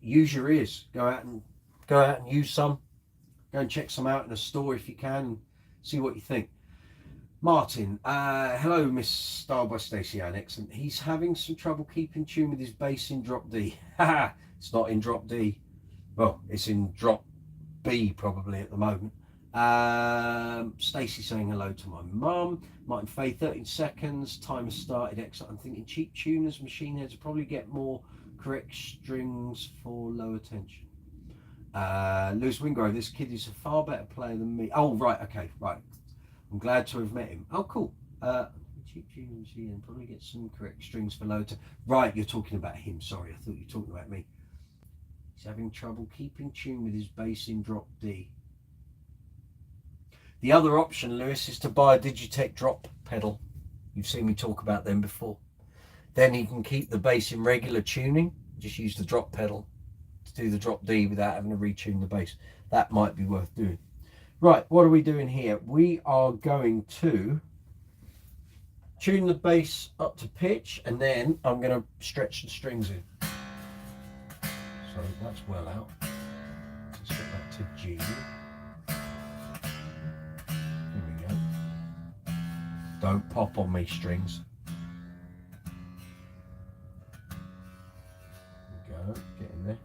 Use your ears. Go out and use some. Go and check some out in a store if you can. And see what you think. Martin, hello, Miss Style by Stacey Ann. Excellent. He's having some trouble keeping tune with his bass in drop D. It's not in drop D. Well, it's in drop B probably at the moment. Stacey saying hello to my mum. Martin Faye, 13 seconds. Timer started. Excellent. I'm thinking cheap tuners, machine heads probably get more correct strings for lower tension. Lewis Wingrove, this kid is a far better player than me. Oh, right. Okay, right. I'm glad to have met him. Oh, cool. Cheap tuner machine probably get some correct strings for lower tension. Right, you're talking about him. Sorry, I thought you were talking about me. He's having trouble keeping tune with his bass in drop D. The other option, Lewis, is to buy a Digitech drop pedal. You've seen me talk about them before. Then he can keep the bass in regular tuning. Just use the drop pedal to do the drop D without having to retune the bass. That might be worth doing. Right, what are we doing here? We are going to tune the bass up to pitch, and then I'm going to stretch the strings in. So that's well out. Let's get that to G. Don't pop on me, strings. There we go, get in there.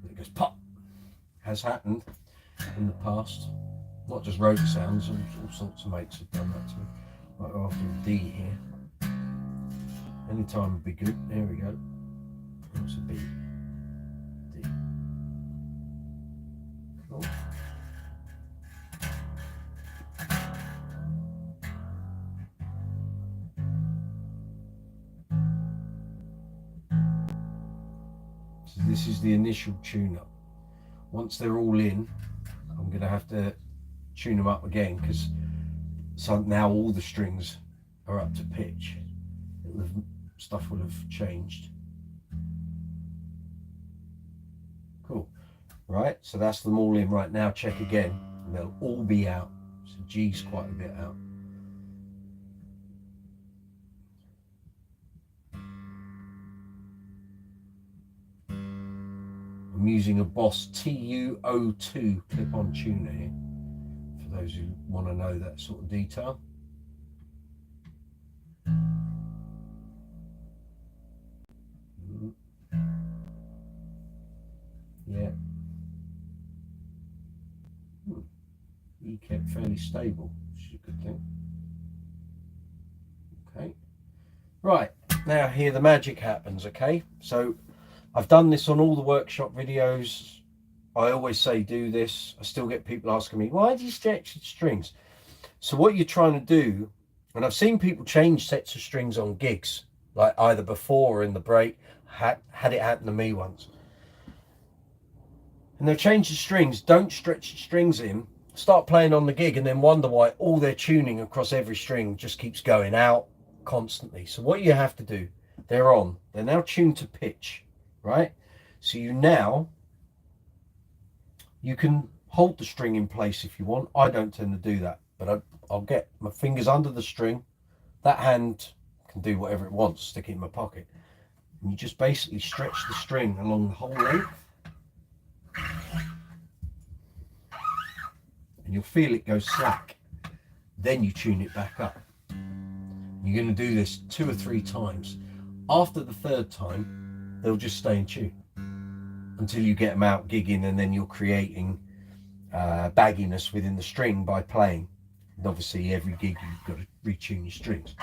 And it goes pop. Has happened in the past. Not just rotor sounds, all sorts of mates have done that to me. Right, after a D here. Any time would be good. There we go. That's a B. D. Cool. So this is the initial tune-up. Once they're all in, I'm going to have to tune them up again because now all the strings are up to pitch. Stuff will have changed. Cool. Right, so that's them all in right now. Check again, and they'll all be out. So G's quite a bit out. I'm using a Boss TU02 clip-on tuner here, for those who want to know that sort of detail. be kept fairly stable, which is a good thing. Okay, right, now here the magic happens. Okay, so I've done this on all the workshop videos. I always say do this. I still get people asking me, why do you stretch the strings? So what you're trying to do, and I've seen people change sets of strings on gigs, like either before or in the break. Had it happen to me once. And they'll change the strings, don't stretch the strings in, start playing on the gig, and then wonder why all their tuning across every string just keeps going out constantly. So what you have to do, they're now tuned to pitch, right? So you can hold the string in place if you want. I don't tend to do that, but I'll get my fingers under the string. That hand can do whatever it wants, stick it in my pocket. And you just basically stretch the string along the whole length. And you'll feel it go slack. Then you tune it back up. You're going to do this 2 or 3 times. After the 3rd time, they'll just stay in tune until you get them out gigging, and then you're creating bagginess within the string by playing. And obviously every gig you've got to retune your strings.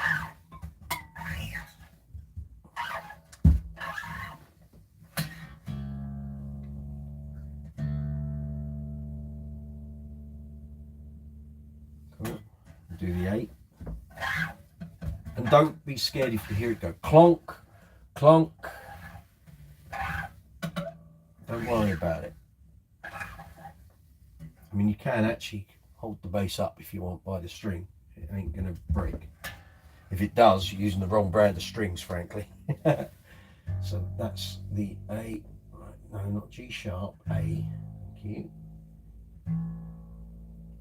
Cool. Do the 8. And don't be scared if you hear it go clonk, clonk. Don't worry about it. I mean, you can actually hold the bass up if you want by the string. It ain't going to break. If it does, you're using the wrong brand of strings, frankly. So that's the A. Right, no, not G sharp. A. Thank you.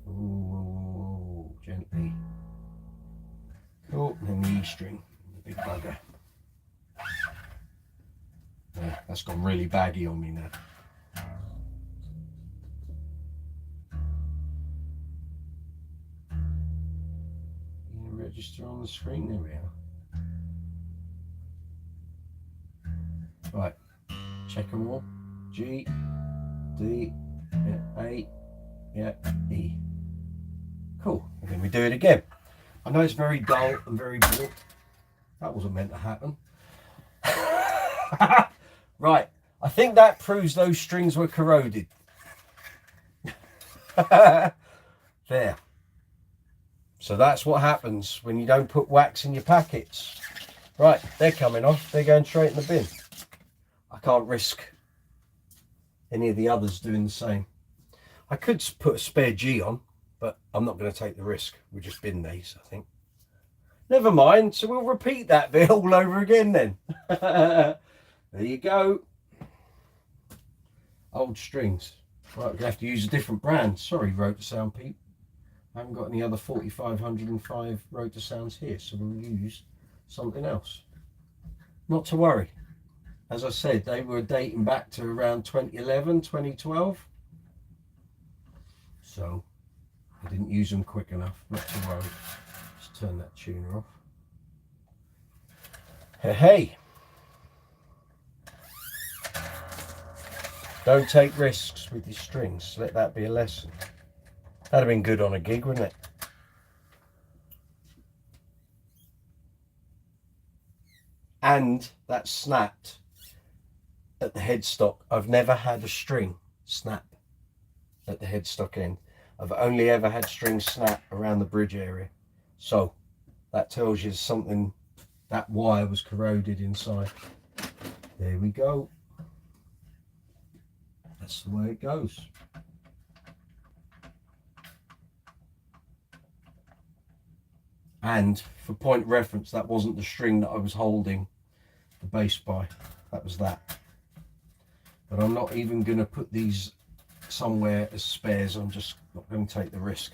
Ooh, gently. Cool. And then the E string, the big bugger. Yeah, that's gone really baggy on me now. Register on the screen. There we are. Right, check them all. G, D, yeah, A, yeah, E. Cool. And then we do it again. I know it's very dull and very bored. That wasn't meant to happen. Right, I think that proves those strings were corroded. There. So that's what happens when you don't put wax in your packets. Right, they're coming off. They're going straight in the bin. I can't risk any of the others doing the same. I could put a spare G on, but I'm not going to take the risk. We'll just bin these, I think. Never mind. So we'll repeat that bit all over again then. There you go. Old strings. Right, we're going to have to use a different brand. Sorry, Rotor Sound Pete. I haven't got any other 4505 Rotor Sounds here, so we'll use something else. Not to worry. As I said, they were dating back to around 2011, 2012. So I didn't use them quick enough. Not to worry. Let's turn that tuner off. Hey, hey. Don't take risks with your strings. Let that be a lesson. That'd have been good on a gig, wouldn't it? And that snapped at the headstock. I've never had a string snap at the headstock end. I've only ever had strings snap around the bridge area. So that tells you something, that wire was corroded inside. There we go. That's the way it goes. And for point of reference, that wasn't the string that I was holding the bass by. That was that. But I'm not even going to put these somewhere as spares. I'm just not going to take the risk.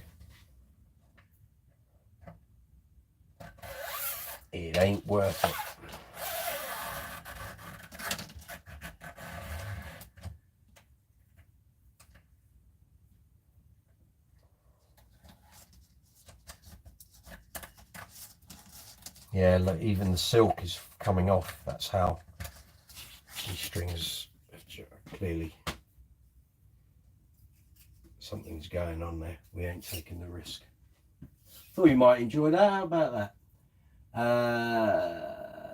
It ain't worth it. Yeah, look, even the silk is coming off. That's how these strings are clearly something's going on there. We ain't taking the risk. Thought you might enjoy that. How about that?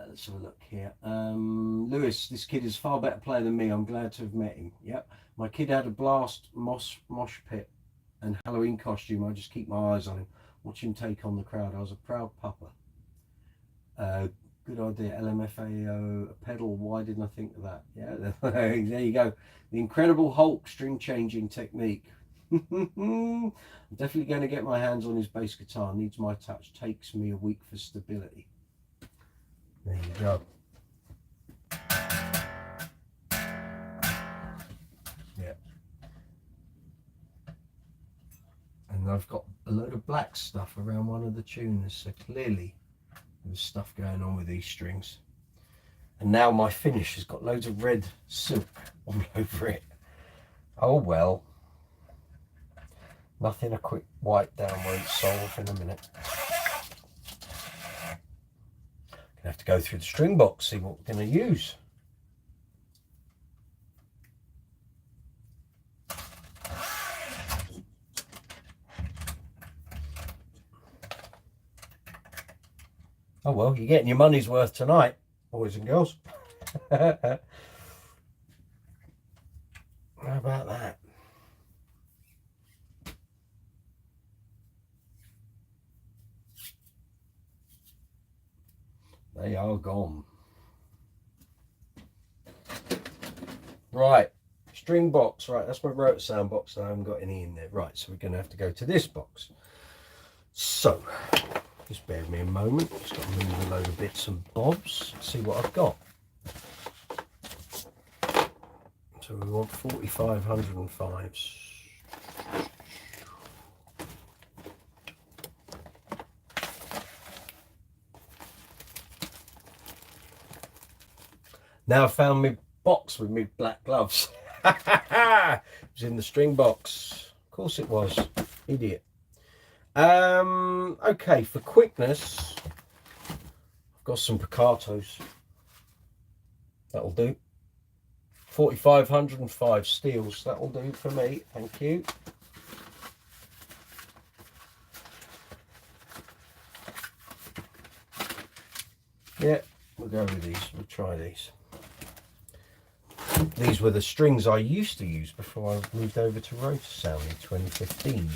Let's have a look here. Lewis, this kid is a far better player than me. I'm glad to have met him. Yep. My kid had a blast mosh pit and Halloween costume. I just keep my eyes on him. Watch him take on the crowd. I was a proud papa. Good idea. LMFAO, a pedal. Why didn't I think of that? Yeah, there you go. The Incredible Hulk string changing technique. I'm definitely going to get my hands on his bass guitar. Needs my touch. Takes me a week for stability. There you go. Yeah. And I've got a load of black stuff around one of the tuners, so clearly there's stuff going on with these strings. And now my finish has got loads of red silk all over it. Oh well. Nothing a quick wipe down won't solve in a minute. Gonna have to go through the string box, see what we're gonna use. Oh well, you're getting your money's worth tonight, boys and girls. How about that? They are gone. Right, string box. Right, that's my rotor sound box. I haven't got any in there. Right, so we're going to have to go to this box. So, just bear with me a moment. Just got to move a load of bits and bobs. See what I've got. So we want 4505s. Now I found my box with my black gloves. It was in the string box. Of course it was. Idiot. Okay, for quickness, I've got some piccatos. That'll do. 4505 steels. That'll do for me. Thank you. Yeah, we'll go with these. We'll try these. These were the strings I used to use before I moved over to rotor sound in 2015.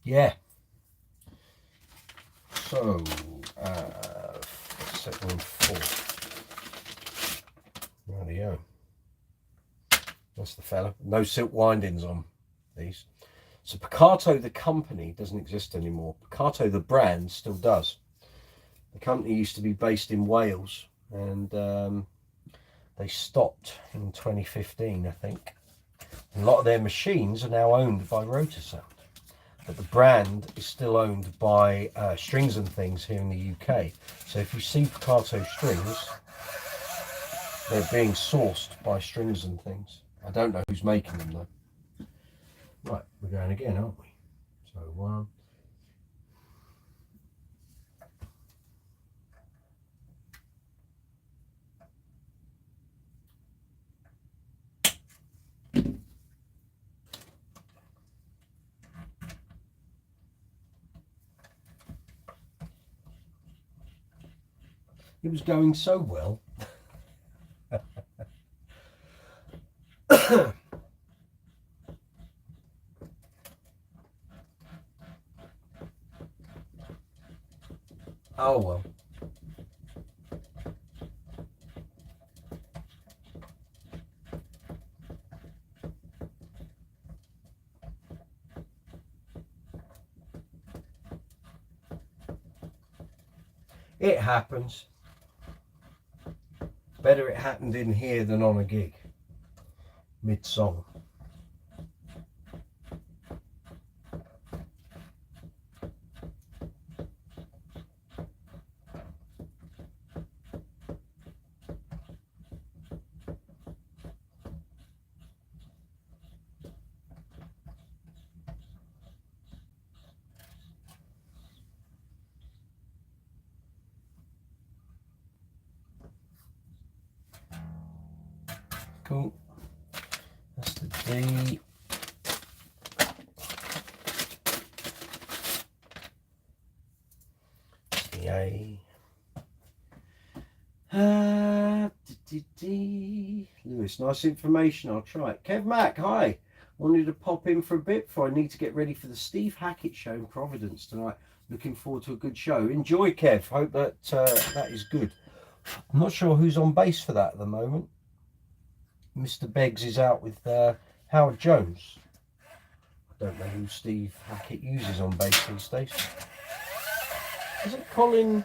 Yeah. So, second and fourth. Rightio. That's the fella. No silk windings on these. So Piccato, the company, doesn't exist anymore. Piccato, the brand, still does. The company used to be based in Wales, and they stopped in 2015, I think. And a lot of their machines are now owned by Rotor Sound, but the brand is still owned by Strings and Things here in the UK. So if you see Piccato strings, they're being sourced by Strings and Things. I don't know who's making them though. Right, we're going again, aren't we? So one. It was going so well. Oh well. It happens. Better it happened in here than on a gig, mid-song. Cool. D. The A. Lewis, nice information. I'll try it. Kev Mack, hi. Wanted to pop in for a bit before I need to get ready for the Steve Hackett show in Providence tonight. Looking forward to a good show. Enjoy, Kev. Hope that that is good. I'm not sure who's on bass for that at the moment. Mr. Beggs is out with Howard Jones. I don't know who Steve Hackett uses on bass these days. Is it Colin?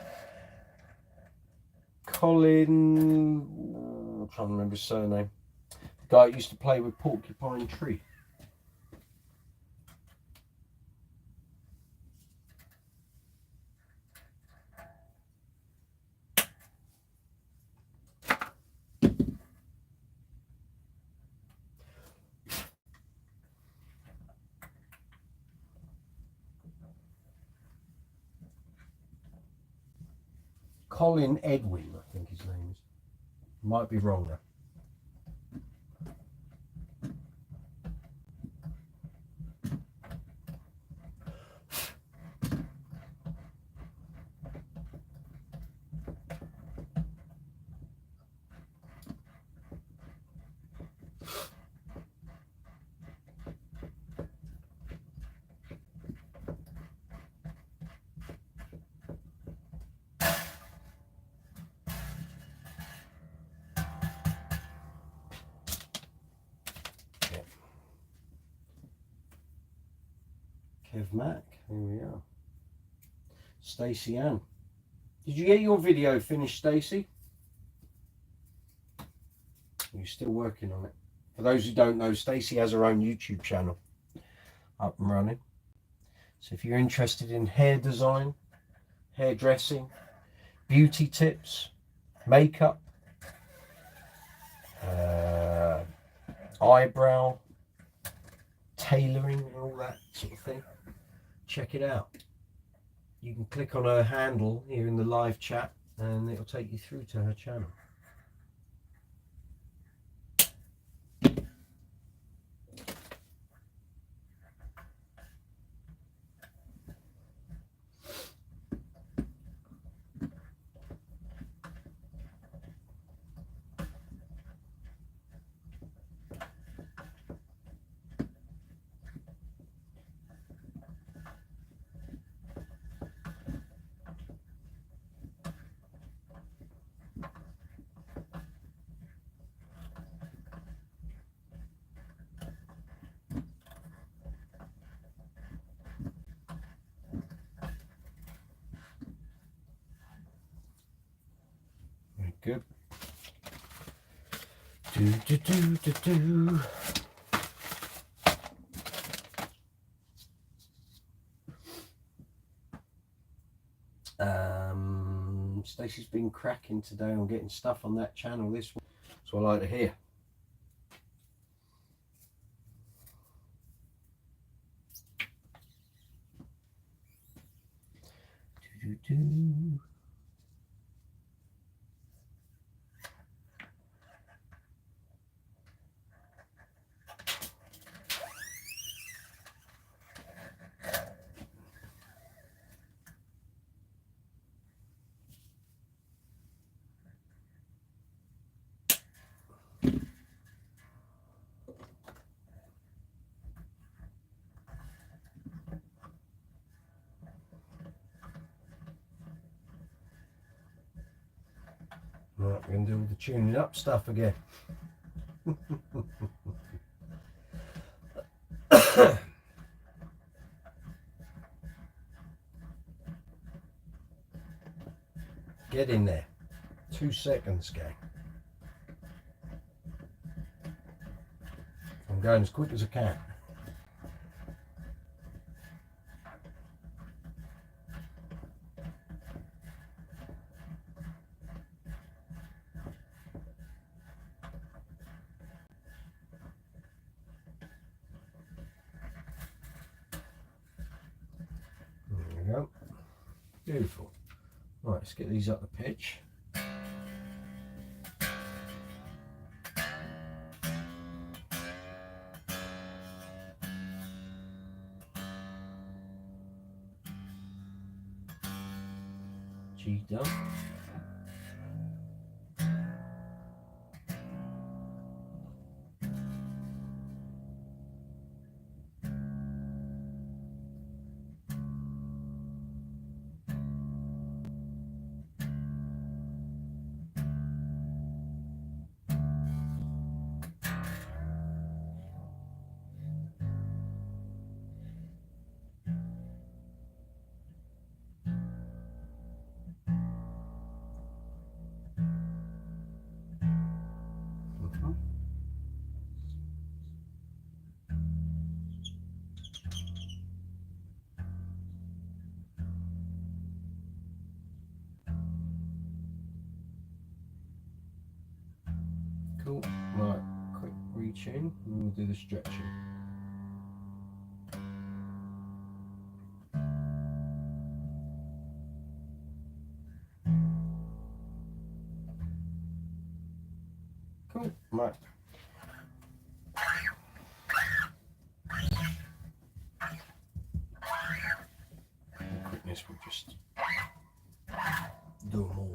I'm trying to remember his surname. The guy who used to play with Porcupine Tree. Colin Edwin, I think his name is. Might be wrong there. Kev Mack, here we are. Stacey Ann. Did you get your video finished, Stacey? Are you still working on it? For those who don't know, Stacey has her own YouTube channel up and running. So if you're interested in hair design, hairdressing, beauty tips, makeup, eyebrow, tailoring and all that sort of thing, check it out. You can click on her handle here in the live chat and it'll take you through to her channel. Good. Stacey's been cracking today on getting stuff on that channel this week. That's what I like to hear. Right, we're going to do all the tuning up stuff again. Get in there. 2 seconds, gang. I'm going as quick as I can. There we go. Beautiful. Right, let's get these up the pitch. G done. Cool. Right, quick retune, and we'll do the stretching. Cool. Right. Quickness, we'll just do them all.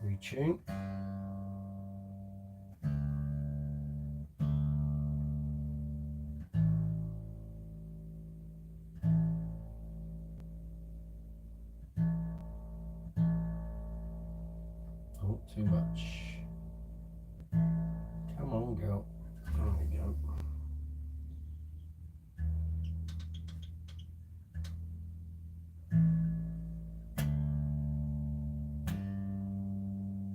Retune. Not too much. Come on, girl. There we go.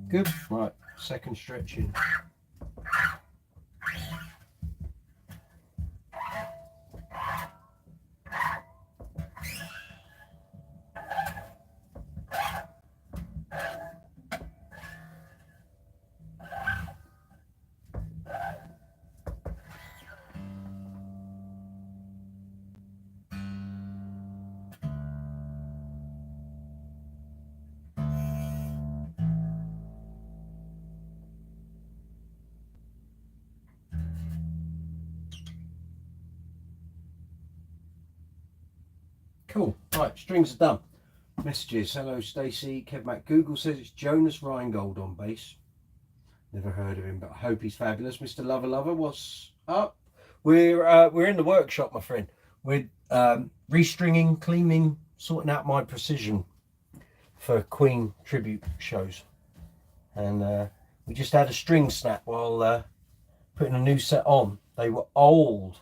Good. Right, second stretching. Cool. Right, strings are done. Messages. Hello, Stacey. Kev Mac. Google says it's Jonas Reingold on bass. Never heard of him, but I hope he's fabulous. Mr. Lover Lover, what's up? We're in the workshop, my friend. We're restringing, cleaning, sorting out my precision for Queen tribute shows, and we just had a string snap while putting a new set on. They were old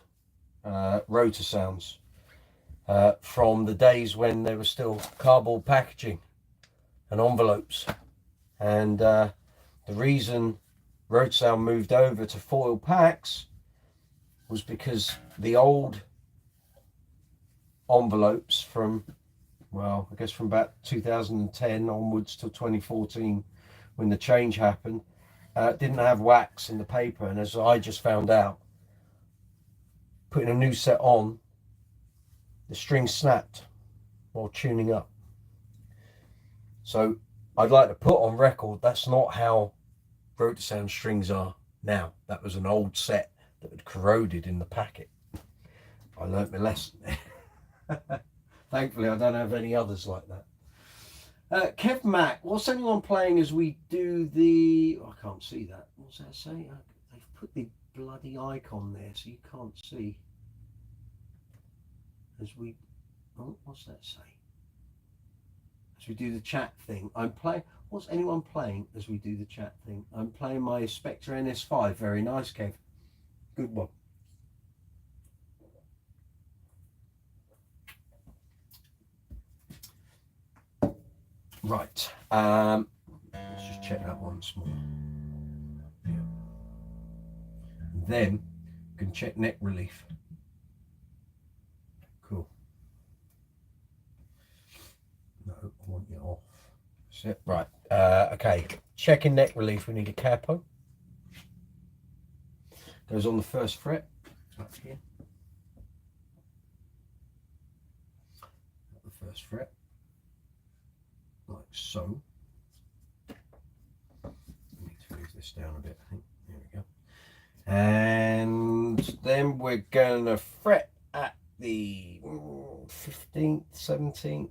rotor sounds. From the days when there was still cardboard packaging and envelopes, and the reason rotor sound moved over to foil packs was because the old envelopes from, well, I guess from about 2010 onwards till 2014 when the change happened, didn't have wax in the paper, and as I just found out, putting a new set on, the string snapped while tuning up. So I'd like to put on record that's not how rotor sound strings are now. That was an old set that had corroded in the packet. I learnt my lesson there. Thankfully I don't have any others like that. Kev Mac, what's anyone playing as we do the... Oh, I can't see that. What's that say? They've put the bloody icon there so you can't see. As we, oh, what's that say? As we do the chat thing, I'm playing. What's anyone playing as we do the chat thing? I'm playing my Spectre NS5. Very nice, Kev. Good one. Right. Let's just check that once more. Yeah. Then you can check neck relief. Cool. No, I want you off. That's it. Right. Okay. Checking neck relief. We need a capo. Goes on the first fret. Up here. The first fret. Like so. I need to move this down a bit, I think. There we go. And then we're going to fret at the 15th, 17th.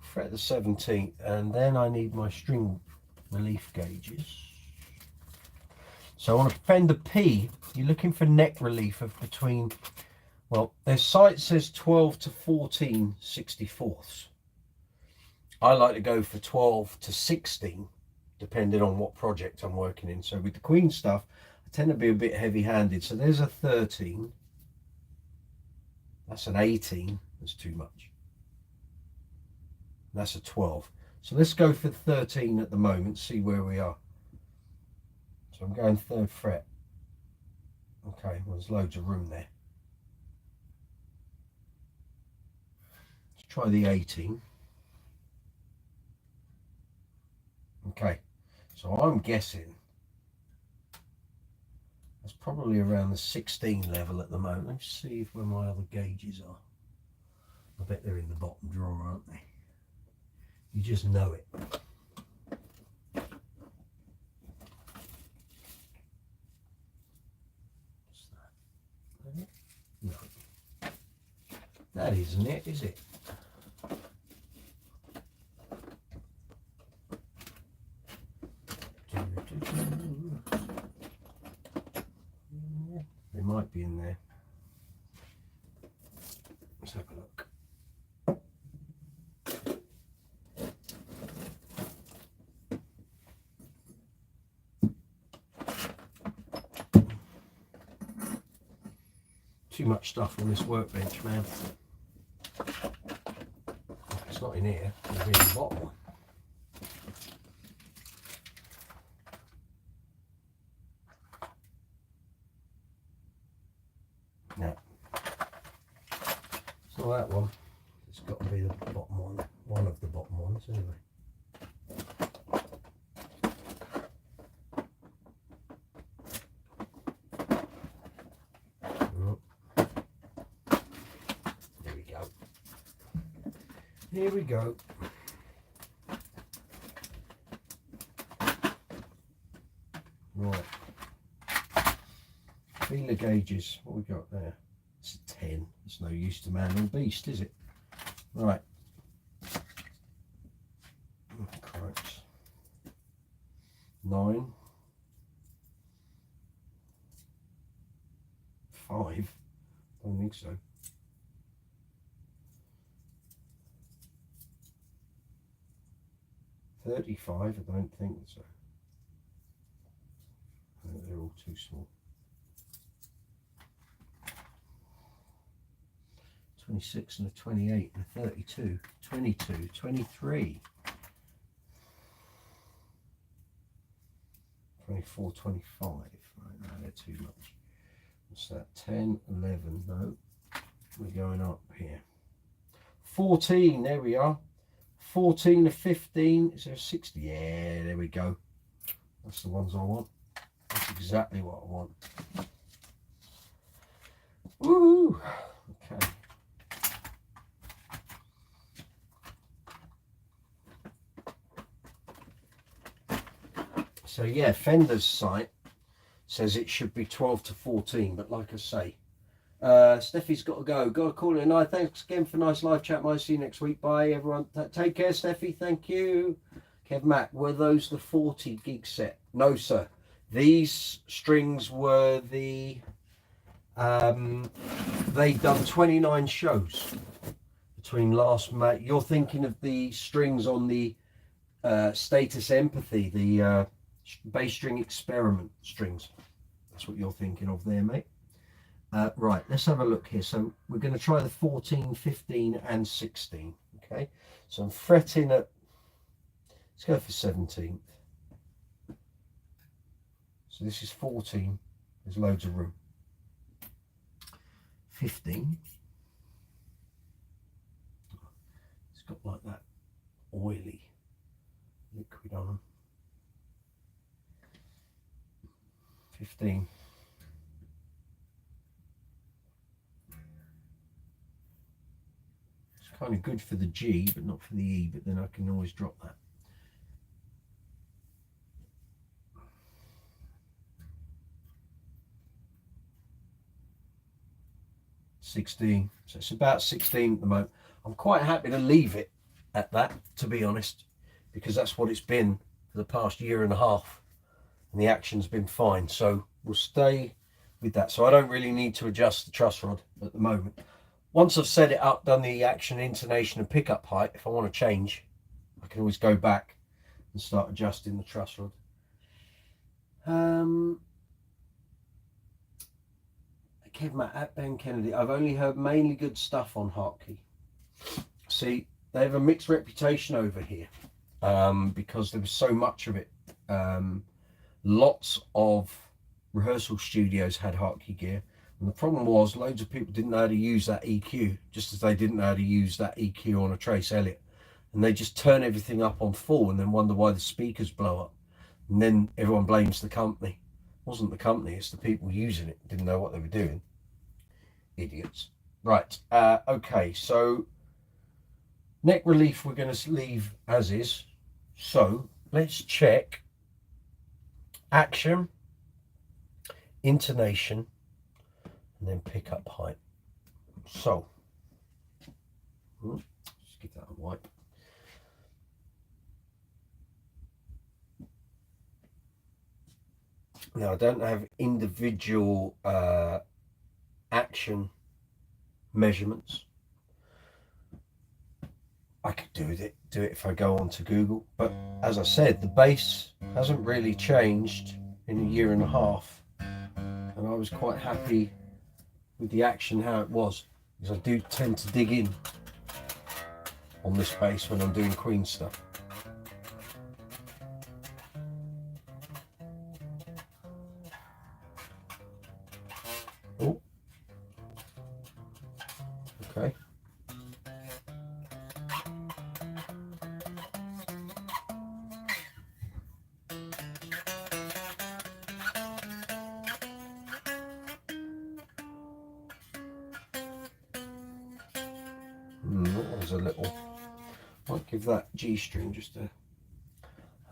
Fret the 17th, and then I need my string relief gauges. So on a Fender P, you're looking for neck relief of between, well, their site says 12 to 14 64ths. I like to go for 12 to 16, depending on what project I'm working in. So with the Queen stuff, I tend to be a bit heavy-handed. So there's a 13. That's an 18. That's too much. That's a 12. So let's go for 13 at the moment, see where we are. So I'm going 3rd fret. Okay, well, there's loads of room there. Let's try the 18. Okay, so I'm guessing that's probably around the 16 level at the moment. Let's see where my other gauges are. I bet they're in the bottom drawer, aren't they? You just know it. What's that? No. That isn't it, is it? They might be in there. Let's have a look. Too much stuff on this workbench, man. It's not in here, it'll be in the bottom one. No. It's not that one. It's got to be the bottom one. One of the bottom ones, anyway. Here we go. Right. Feeler gauges. What we got there? It's a 10. It's no use to man or beast, is it? Right. Oh, Christ. 9. 5. Don't think so. 35, I don't think so. I think they're all too small. 26 and a 28 and a 32, 22, 23, 24, 25. Right, no, they're too much. What's that? 10, 11, no. We're going up here. 14, there we are. 14 to 15, is there a 60? Yeah, there we go. That's the ones I want. That's exactly what I want. Woohoo! Okay. So yeah, Fender's site says it should be 12 to 14, but like I say, Steffi's got to go. Got to call it a night. Thanks again for a nice live chat. Might see you next week. Bye, everyone. Take care, Steffi. Thank you. Kev Mac, were those the 40 gig set? No, sir. These strings were the... they'd done 29 shows between last May. You're thinking of the strings on the Status Empathy, the bass string experiment strings. That's what you're thinking of there, mate. Right, let's have a look here. So we're going to try the 14, 15 and 16. Okay, so I'm fretting at, let's go for 17th. So this is 14, there's loads of room. 15, it's got like that oily liquid on them. 15. kind of good for the G, but not for the E, but then I can always drop that. 16, so it's about 16 at the moment. I'm quite happy to leave it at that, to be honest, because that's what it's been for the past year and a half, and the action's been fine. So we'll stay with that. So I don't really need to adjust the truss rod at the moment. Once I've set it up, done the action, intonation and pickup height, if I want to change, I can always go back and start adjusting the truss rod. Kev Matt at Ben Kennedy. I've only heard mainly good stuff on Hartkey. See, they have a mixed reputation over here because there was so much of it. Lots of rehearsal studios had Hartkey gear, and the problem was loads of people didn't know how to use that EQ, just as they didn't know how to use that EQ on a Trace Elliott, and they just turn everything up on full and then wonder why the speakers blow up, and then everyone blames the company. It wasn't the company, it's the people using it didn't know what they were doing. Idiots. Right, okay, so neck relief we're going to leave as is. So let's check action, intonation, and then pickup height. So just give that a wipe. Now I don't have individual action measurements. I could do it if I go on to Google, but as I said, the bass hasn't really changed in a year and a half, and I was quite happy with the action how it was, because I do tend to dig in on this bass when I'm doing Queen stuff. Oh, okay. That was a little, might give that G string just a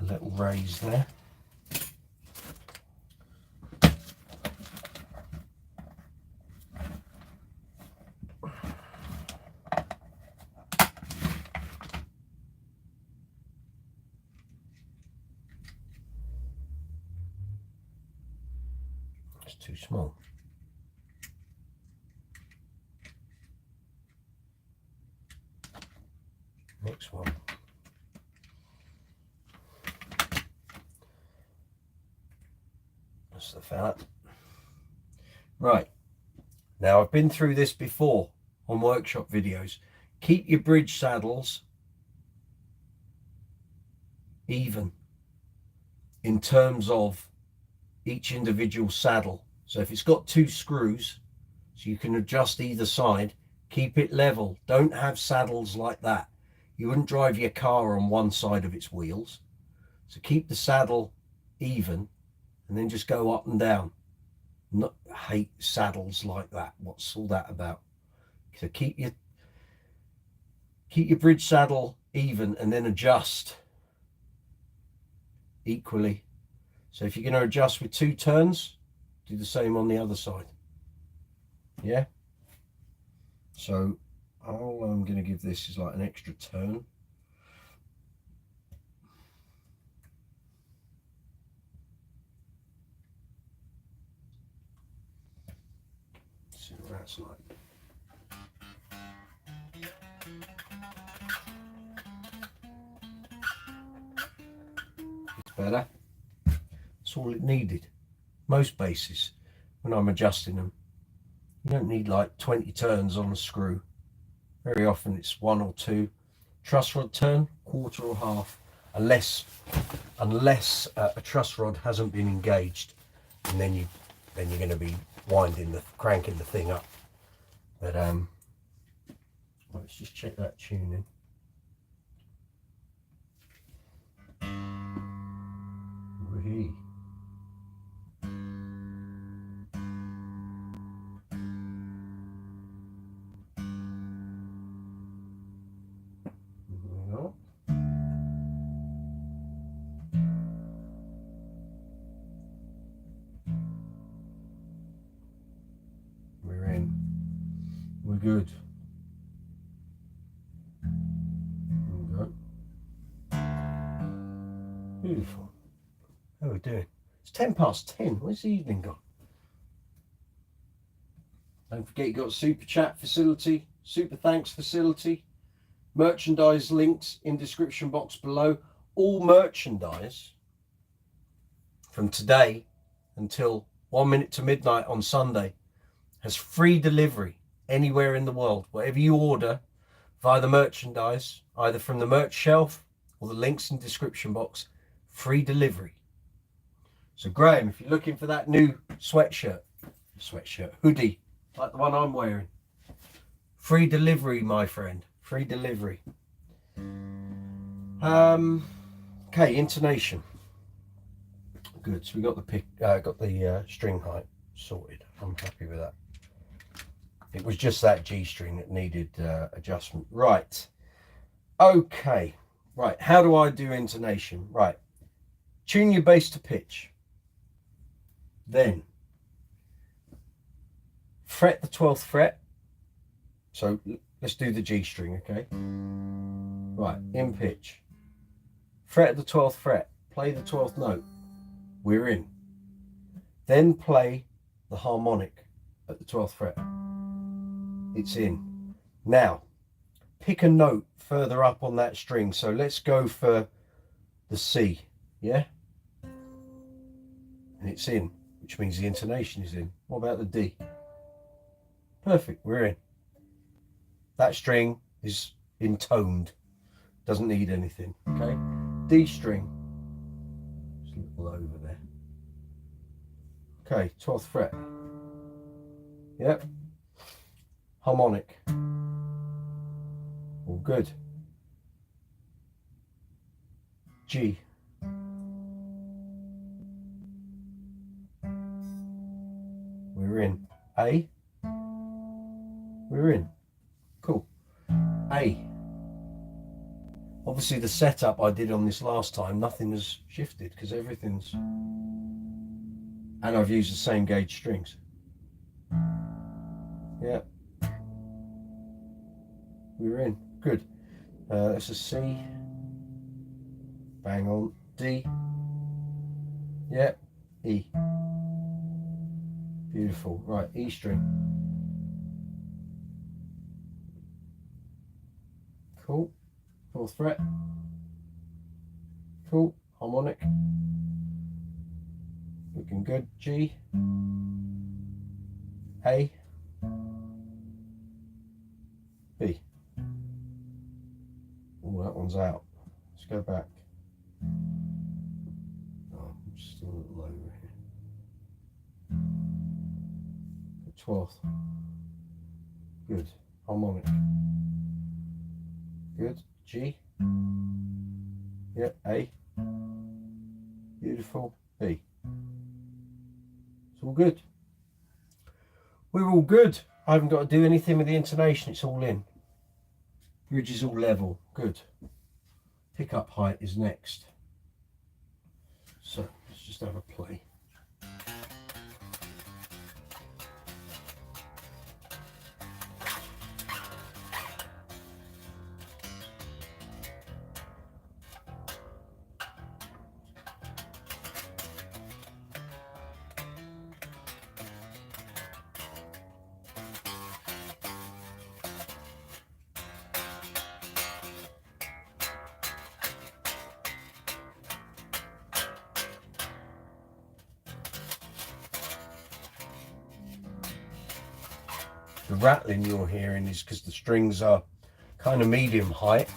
little raise there. It's too small. Next one. That's the fella. Right, now I've been through this before on workshop videos. Keep your bridge saddles even in terms of each individual saddle. So if it's got 2 screws, so you can adjust either side, keep it level. Don't have saddles like that. You wouldn't drive your car on one side of its wheels. So keep the saddle even and then just go up and down. Not hate saddles like that. What's all that about? So keep your bridge saddle even and then adjust equally. So if you're going to adjust with 2 turns, do the same on the other side. Yeah. So all I'm going to give this is like an extra turn. Let's see what that's like. It's better. That's all it needed. Most basses, when I'm adjusting them, you don't need like 20 turns on a screw. Very often it's 1 or 2. Truss rod turn, quarter or half, unless a truss rod hasn't been engaged, and then you're going to be cranking the thing up. But let's just check that tuning. Wee. good. There we go. Beautiful. How are we doing? It's 10 past 10. Where's the evening gone? Don't forget you've got a super chat facility, super thanks facility, merchandise links in description box below. All merchandise from today until 1 minute to midnight on Sunday has free delivery anywhere in the world. Whatever you order via the merchandise, either from the merch shelf or the links in description box, free delivery. So Graham, if you're looking for that new hoodie, like the one I'm wearing, free delivery, my friend, free delivery. Okay, intonation. Good. So we got the string height sorted. I'm happy with that. It was just that G string that needed adjustment. Right. Okay. Right. How do I do intonation? Right. Tune your bass to pitch. Then fret the 12th fret. So let's do the G string, okay? Right, in pitch. Fret at the 12th fret. Play the 12th note. We're in. Then play the harmonic at the 12th fret. It's in. Now, pick a note further up on that string. So let's go for the C, yeah? And it's in, which means the intonation is in. What about the D? Perfect, we're in. That string is intoned, doesn't need anything, okay? D string, just a little over there. Okay, 12th fret. Yep. Harmonic. All good. G. We're in. A. We're in. Cool. A. Obviously the setup I did on this last time, nothing has shifted because everything's... And I've used the same gauge strings. Yeah. We're in. Good. That's a C. Bang on. D. Yeah. E. Beautiful. Right, E string. Cool. 4th fret. Cool. Harmonic. Looking good. G. A. B. Oh, that one's out. Let's go back. Oh, I'm just a little over here. The 12th. Good. Harmonic. Good. G. Yep. A. Beautiful. B. It's all good. We're all good. I haven't got to do anything with the intonation. It's all in. Bridge is all level. Good. Pickup height is next. So let's just have a play. The rattling you're hearing is because the strings are kind of medium height.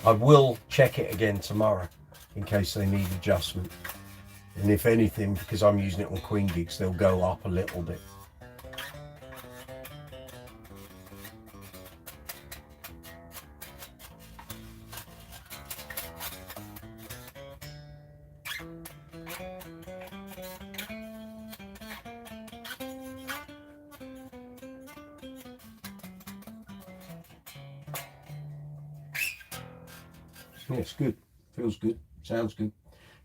I will check it again tomorrow in case they need adjustment. And if anything, because I'm using it on Queen gigs, they'll go up a little bit. Yeah, it's good. Feels good. Sounds good.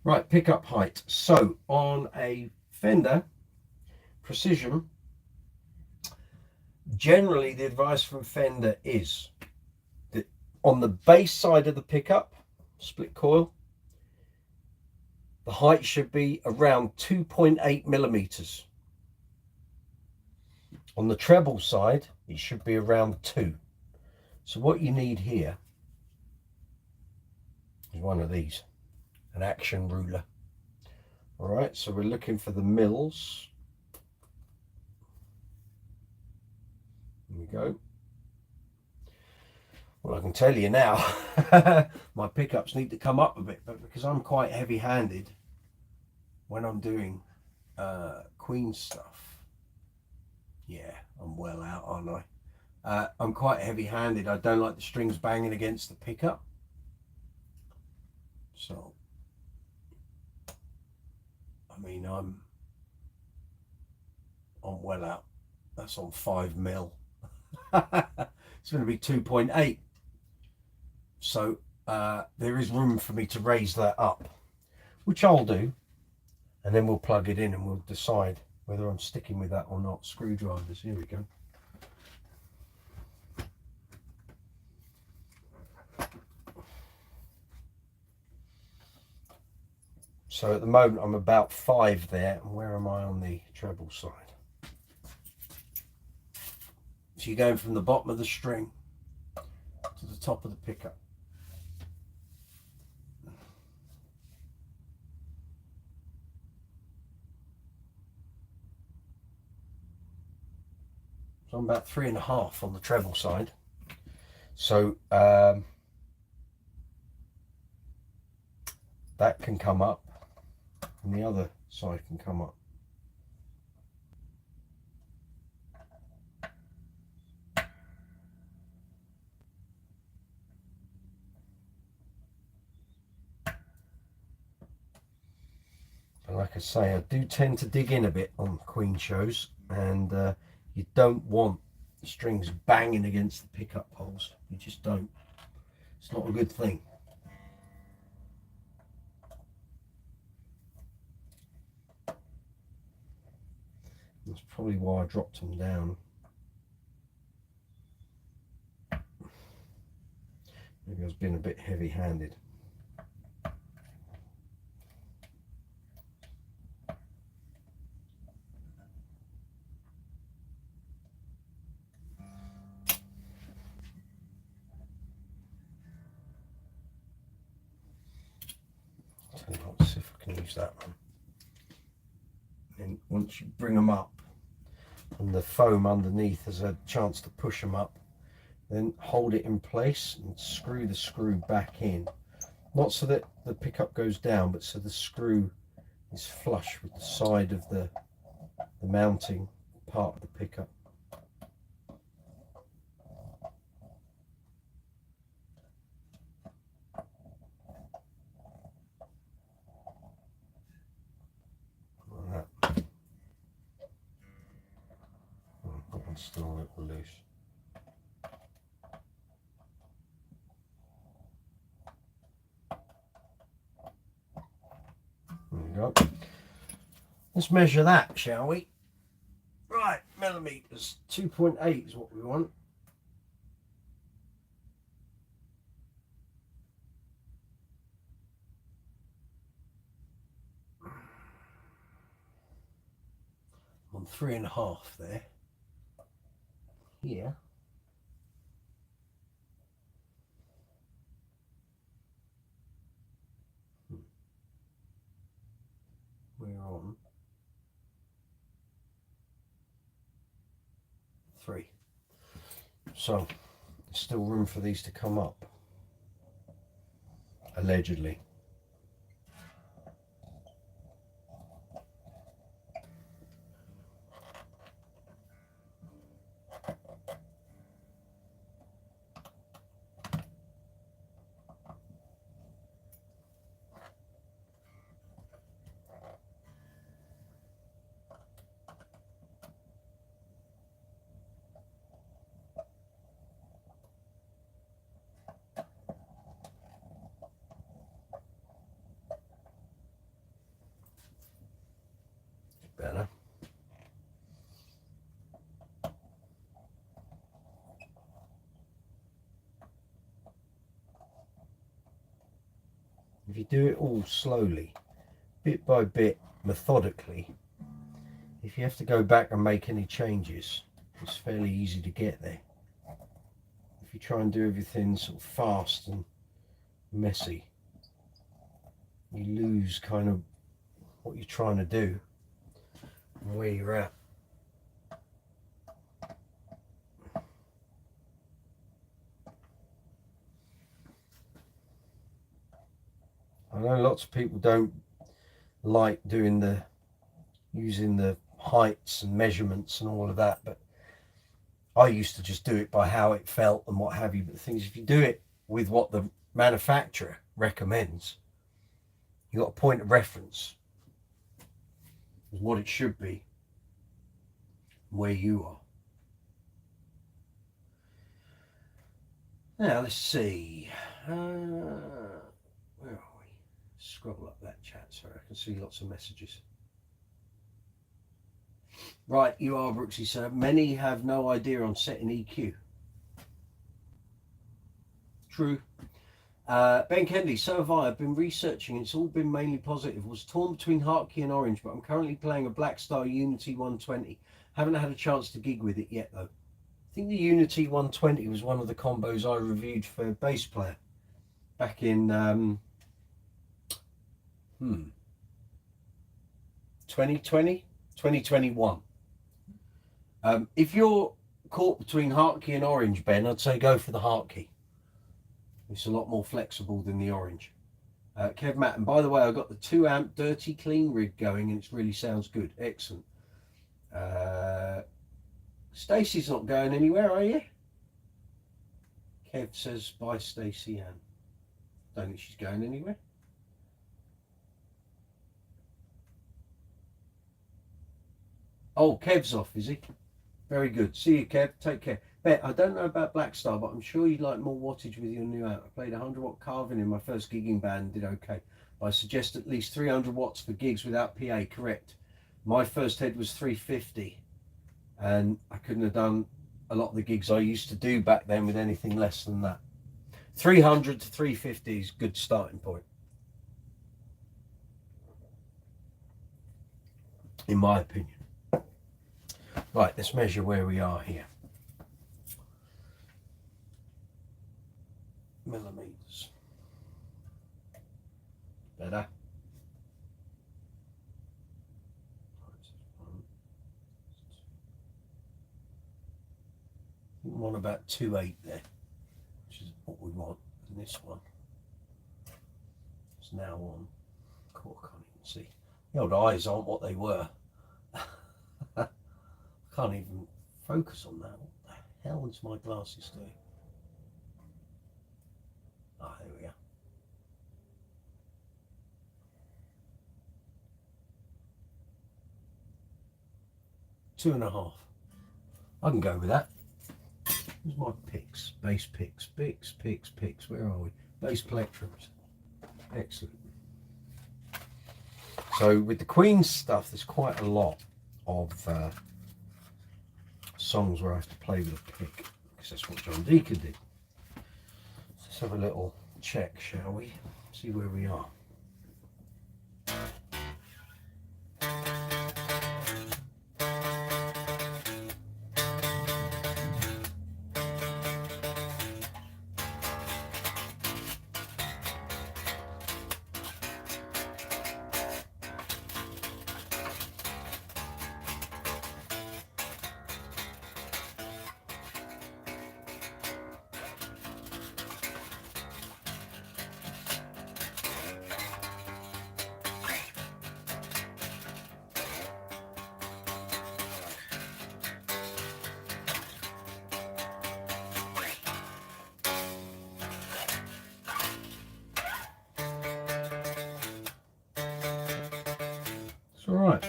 Right, pickup height. So on a Fender Precision, generally the advice from Fender is that on the bass side of the pickup, split coil, the height should be around 2.8 millimeters. On the treble side, it should be around 2. So what you need here is one of these, an action ruler. All right, so we're looking for the mils. There we go. Well, I can tell you now, my pickups need to come up a bit, but because I'm quite heavy-handed when I'm doing Queen stuff, yeah, I'm well out, aren't I? I'm quite heavy-handed. I don't like the strings banging against the pickup. So, I mean, I'm well out. That's on 5 mil. It's going to be 2.8. So there is room for me to raise that up, which I'll do, and then we'll plug it in and we'll decide whether I'm sticking with that or not. Screwdrivers, here we go. So at the moment I'm about 5 there, and where am I on the treble side? So you're going from the bottom of the string to the top of the pickup. So I'm about 3.5 on the treble side. So that can come up, and the other side can come up. And like I say, I do tend to dig in a bit on Queen shows, and you don't want the strings banging against the pickup holes. You just don't. It's not a good thing. That's probably why I dropped them down. Maybe I was being a bit heavy-handed. Tell you what, let's see if I can use that one. And once you bring them up and the foam underneath has a chance to push them up, then hold it in place and screw the screw back in. Not so that the pickup goes down, but so the screw is flush with the side of the mounting part of the pickup. Like that. Oh, that one's still a little loose. There we go. Let's measure that, shall we? Right, millimeters. 2.8 is what we want. I'm on 3.5 there. Here. We're on 3. So there's still room for these to come up, allegedly. better. If you do it all slowly, bit by bit, methodically, if you have to go back and make any changes, it's fairly easy to get there. If you try and do everything sort of fast and messy, you lose kind of what you're trying to do and where you're at. I know lots of people don't like using the heights and measurements and all of that, but I used to just do it by how it felt and what have you. But the thing is, if you do it with what the manufacturer recommends, you've got a point of reference of what it should be, where you are. Now let's see. Where are we? Scroll up that chat. Sorry, I can see lots of messages. Right, you are Brooksy, sir. Many have no idea on setting EQ. True. Ben Kennedy, so have I. I've been researching. It's all been mainly positive. Was torn between Hartkey and Orange, but I'm currently playing a Black Star Unity 120. Haven't had a chance to gig with it yet, though. I think the Unity 120 was one of the combos I reviewed for Bass Player back in 2020, 2021. If you're caught between Hartkey and Orange, Ben, I'd say go for the Hartkey. It's a lot more flexible than the Orange. Kev Matt, and by the way, I got the 2 amp dirty clean rig going and it really sounds good. Excellent. Stacey's not going anywhere, are you? Kev says bye, Stacey Ann. Don't think she's going anywhere. Oh, Kev's off, is he? Very good. See you, Kev. Take care. Bet, I don't know about Black Star, but I'm sure you'd like more wattage with your new amp. I played 100 watt Carvin in my first gigging band and did okay. But I suggest at least 300 watts for gigs without PA, correct? My first head was 350 and I couldn't have done a lot of the gigs I used to do back then with anything less than that. 300 to 350 is a good starting point, in my opinion. Right, let's measure where we are here. Millimeters. Better. We want about 2.8 there, which is what we want. And this one is now on. Cool, I can't even see. The old eyes aren't what they were. I can't even focus on that. What the hell is my glasses doing? Ah, there we are. Two and a half. I can go with that. Where's my picks? Bass picks. Picks. Where are we? Bass plectrums. Excellent. So with the Queen's stuff, there's quite a lot of songs where I have to play with a pick, because that's what John Deacon did. Let's have a little check, shall we? See where we are. It's all right.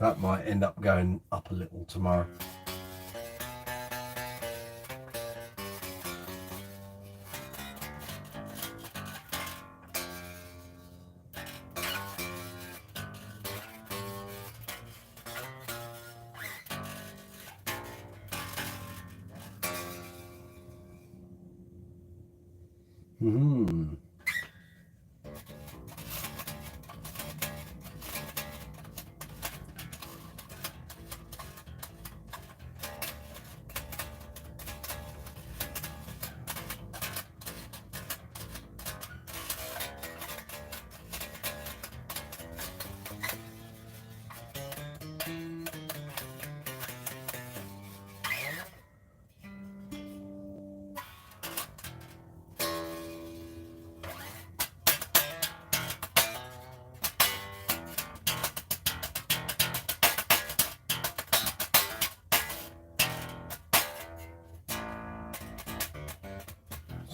That might end up going up a little tomorrow.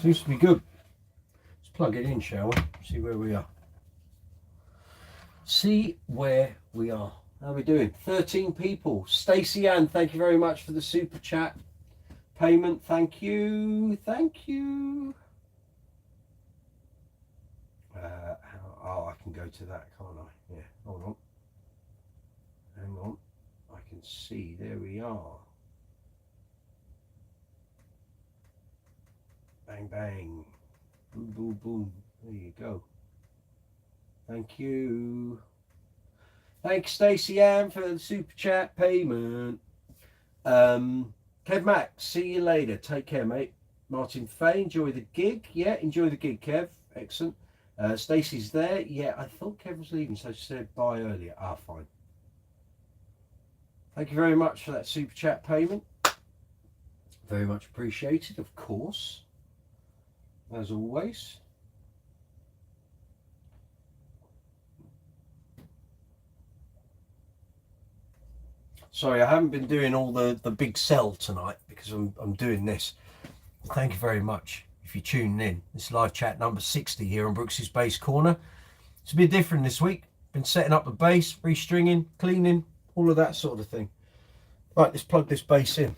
Seems to be good. Let's plug it in, shall we? See where we are. See where we are. How are we doing? 13 people. Stacey Ann, thank you very much for the super chat payment. Thank you. Thank you. Oh, I can go to that, can't I? Yeah, hold on. Hang on. I can see. There we are. Bang, bang. Boom, boom, boom. There you go. Thank you. Thanks, Stacey Ann, for the super chat payment. Kev Max, see you later. Take care, mate. Martin Fay, enjoy the gig. Yeah, enjoy the gig, Kev. Excellent. Stacey's there. Yeah, I thought Kev was leaving, so she said bye earlier. Ah, fine. Thank you very much for that super chat payment. Very much appreciated, of course. As always. Sorry, I haven't been doing all the big sell tonight because I'm doing this. Thank you very much if you're tuning in. This is live chat number 60 here on Brooks's Bass Corner. It's a bit different this week. Been setting up the bass, restringing, cleaning, all of that sort of thing. Right, let's plug this bass in.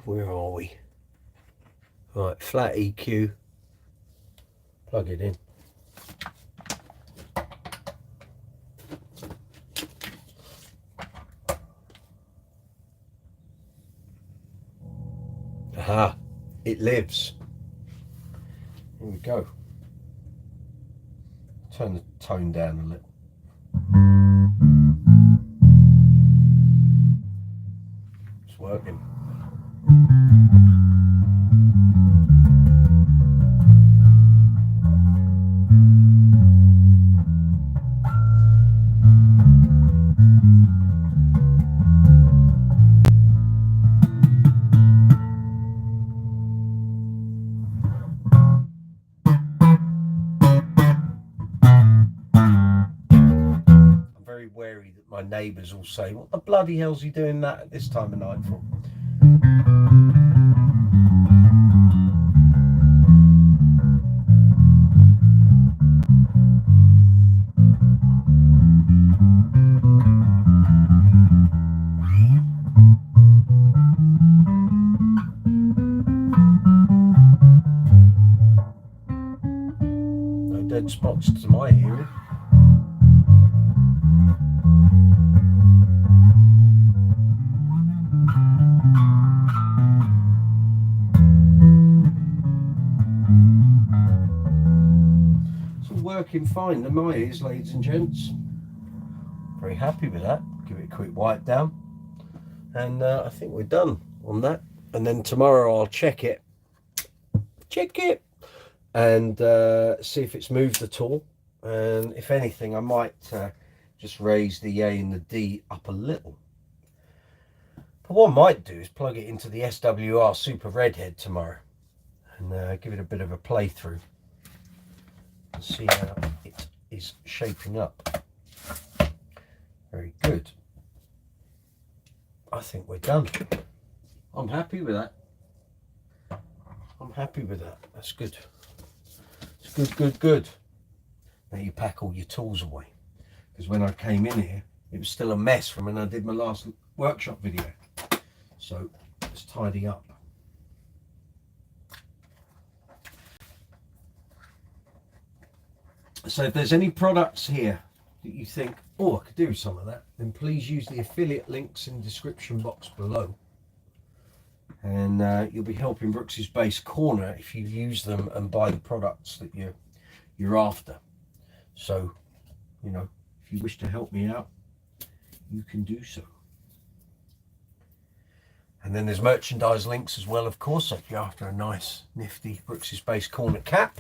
Where are we? Right, flat EQ. Plug it in. Aha, it lives. Here we go. Turn the tone down a little. It's working. Wary that my neighbours will say, what the bloody hell's he doing that at this time of night for? No dead spots to my hearing. Working fine in my ears, ladies and gents. Very happy with that. Give it a quick wipe down, and I think we're done on that. And then tomorrow I'll check it, and see if it's moved at all. And if anything, I might just raise the A and the D up a little. But what I might do is plug it into the SWR Super Redhead tomorrow, and give it a bit of a playthrough. See how it is shaping up. Very good. I think we're done. I'm happy with that. I'm happy with that. That's good. It's good. Now you pack all your tools away, because when I came in here it was still a mess from when I did my last workshop video. So let's tidy up. So if there's any products here that you think, oh, I could do some of that, then please use the affiliate links in the description box below. and you'll be helping Brooks's Bass Corner if you use them and buy the products that you're after. So, you know, if you wish to help me out, you can do so. And then there's merchandise links as well, of course. So if you're after a nice, nifty Brooks's Bass Corner cap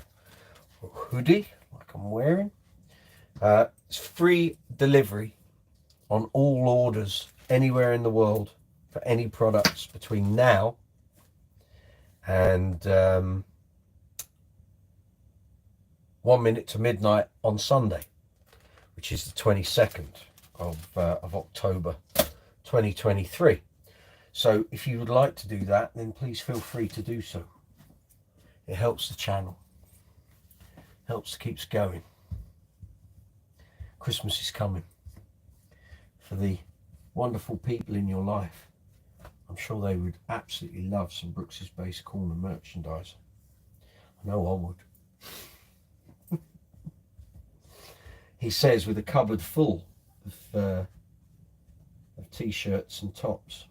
or hoodie, like I'm wearing, it's free delivery on all orders anywhere in the world for any products between now and 1 minute to midnight on Sunday, which is the 22nd of October 2023. So if you would like to do that, then please feel free to do so. It helps the channel, helps to keep us going. Christmas is coming. For the wonderful people in your life, I'm sure they would absolutely love some Brooks's Bass Corner merchandise. I know I would. He says, with a cupboard full of t-shirts and tops.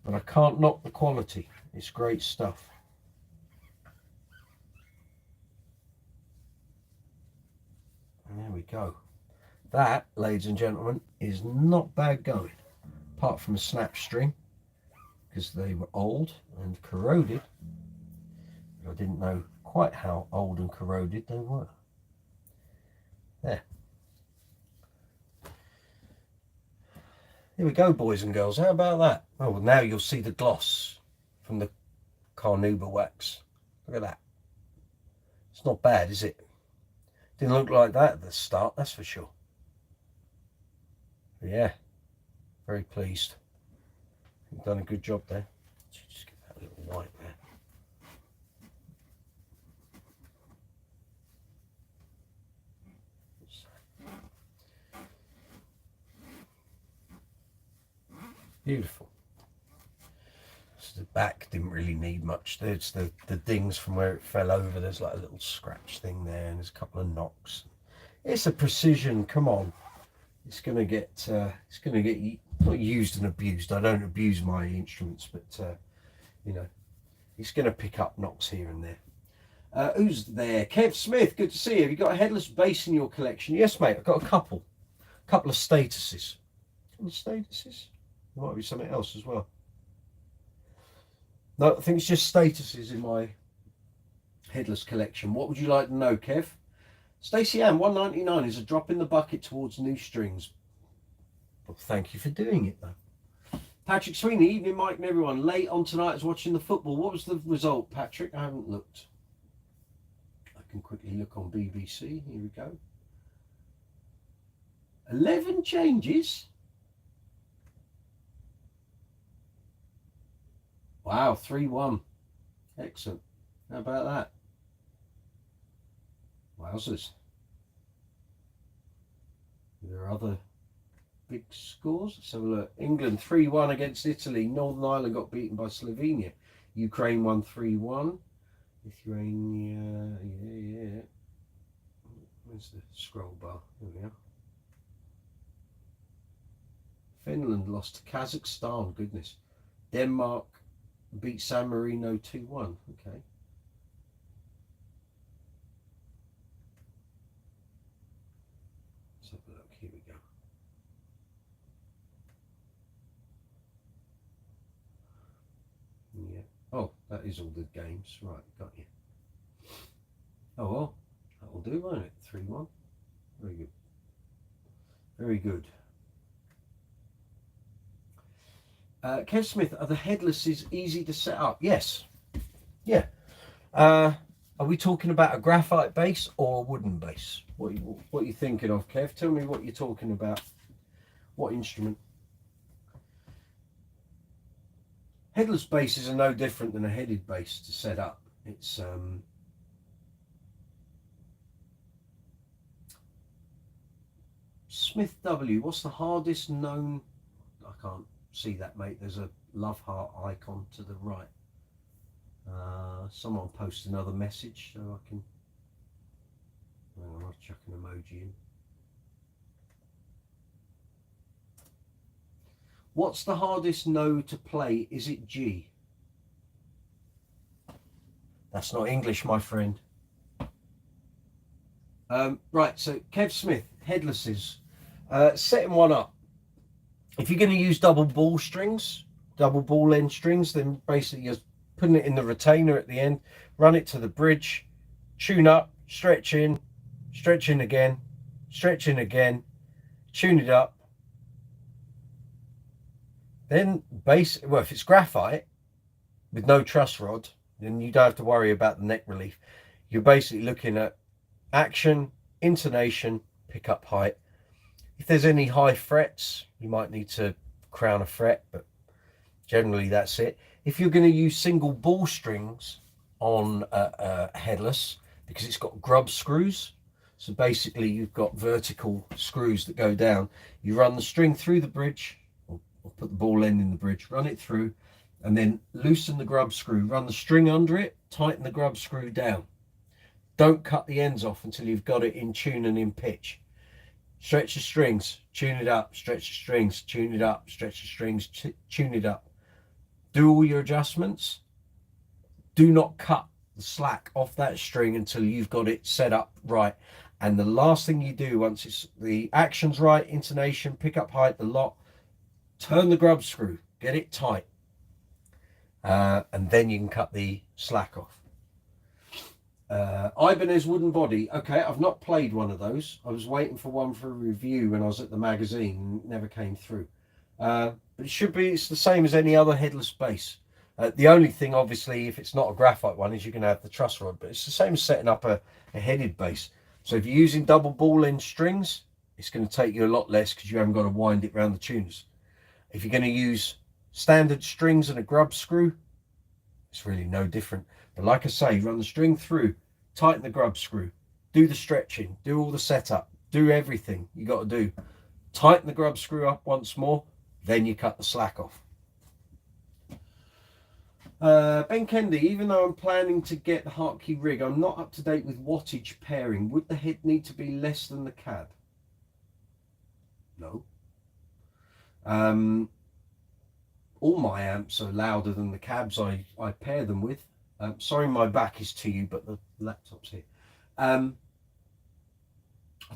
But I can't knock the quality. It's great stuff. And there we go. That, ladies and gentlemen, is not bad going, apart from a snap string, because they were old and corroded. I didn't know quite how old and corroded they were. There. Here we go, boys and girls. How about that? Oh, well, now you'll see the gloss from the carnauba wax. Look at that. It's not bad, is it? Didn't look like that at the start, that's for sure. Yeah, very pleased. You've done a good job there. Just give that a little wipe there. Beautiful. So the back didn't really need much. There's the dings from where it fell over. There's like a little scratch thing there, and there's a couple of knocks. It's a precision. Come on. It's gonna get not used and abused. I don't abuse my instruments, but you know, it's gonna pick up knocks here and there. Who's there? Kev Smith, good to see you. Have you got a headless bass in your collection? Yes, mate. I've got a couple of statuses. Statuses? There might be something else as well. No, I think it's just statuses in my headless collection. What would you like to know, Kev? Stacey Ann, $1.99 is a drop in the bucket towards new strings. Well, thank you for doing it, though. Patrick Sweeney, evening, Mike and everyone. Late on tonight is watching the football. What was the result, Patrick? I haven't looked. I can quickly look on BBC. Here we go. 11 changes. Wow, 3-1. Excellent. How about that? Wowzers. There are other big scores. Let's have a look. England 3-1 against Italy. Northern Ireland got beaten by Slovenia. Ukraine won 3-1. Lithuania, yeah. Where's the scroll bar? There we are. Finland lost to Kazakhstan. Goodness. Denmark beat San Marino 2-1. Okay. Let's have a look. Here we go. Yeah. Oh, that is all the games. Right, got you. Oh well, that'll do, won't it? 3-1. Very good. Very good. Kev Smith, are the headlesses easy to set up? Yes. Yeah. Are we talking about a graphite bass or a wooden bass? What are you thinking of, Kev? Tell me what you're talking about. What instrument? Headless basses are no different than a headed bass to set up. It's Smith W. What's the hardest known? I can't see that, mate. There's a love heart icon to the right. Someone post another message so I can. I'll chuck an emoji in. What's the hardest note to play? Is it G? That's not English, my friend. Right, so Kev Smith, headlesses. Setting one up. If you're going to use double ball strings, double ball end strings, then basically you're putting it in the retainer at the end, run it to the bridge, tune up, stretch in again, stretch in again, tune it up. Then well, if it's graphite with no truss rod, then you don't have to worry about the neck relief. You're basically looking at action, intonation, pickup height. If there's any high frets, you might need to crown a fret, but generally that's it. If you're going to use single ball strings on a headless, because it's got grub screws, so basically you've got vertical screws that go down, you run the string through the bridge, or put the ball end in the bridge, run it through, and then loosen the grub screw, run the string under it, tighten the grub screw down. Don't cut the ends off until you've got it in tune and in pitch. Stretch the strings, tune it up, stretch the strings, tune it up, stretch the strings, tune it up. Do all your adjustments. Do not cut the slack off that string until you've got it set up right. And the last thing you do, once it's the action's right, intonation, pickup height, the lot, turn the grub screw, get it tight. And then you can cut the slack off. Ibanez wooden body. Okay, I've not played one of those. I was waiting for one for a review when I was at the magazine and it never came through. But it should be, it's the same as any other headless bass. The only thing, obviously, if it's not a graphite one, is you can have the truss rod, but it's the same as setting up a headed bass. So if you're using double ball end strings, it's going to take you a lot less because you haven't got to wind it around the tuners. If you're going to use standard strings and a grub screw, it's really no different. But like I say, run the string through, tighten the grub screw, do the stretching, do all the setup, do everything you got to do. Tighten the grub screw up once more, then you cut the slack off. Ben Kennedy, even though I'm planning to get the Hartkey rig, I'm not up to date with wattage pairing. Would the head need to be less than the cab? No. All my amps are louder than the cabs I pair them with. Sorry my back is to you, but the laptop's here. I'll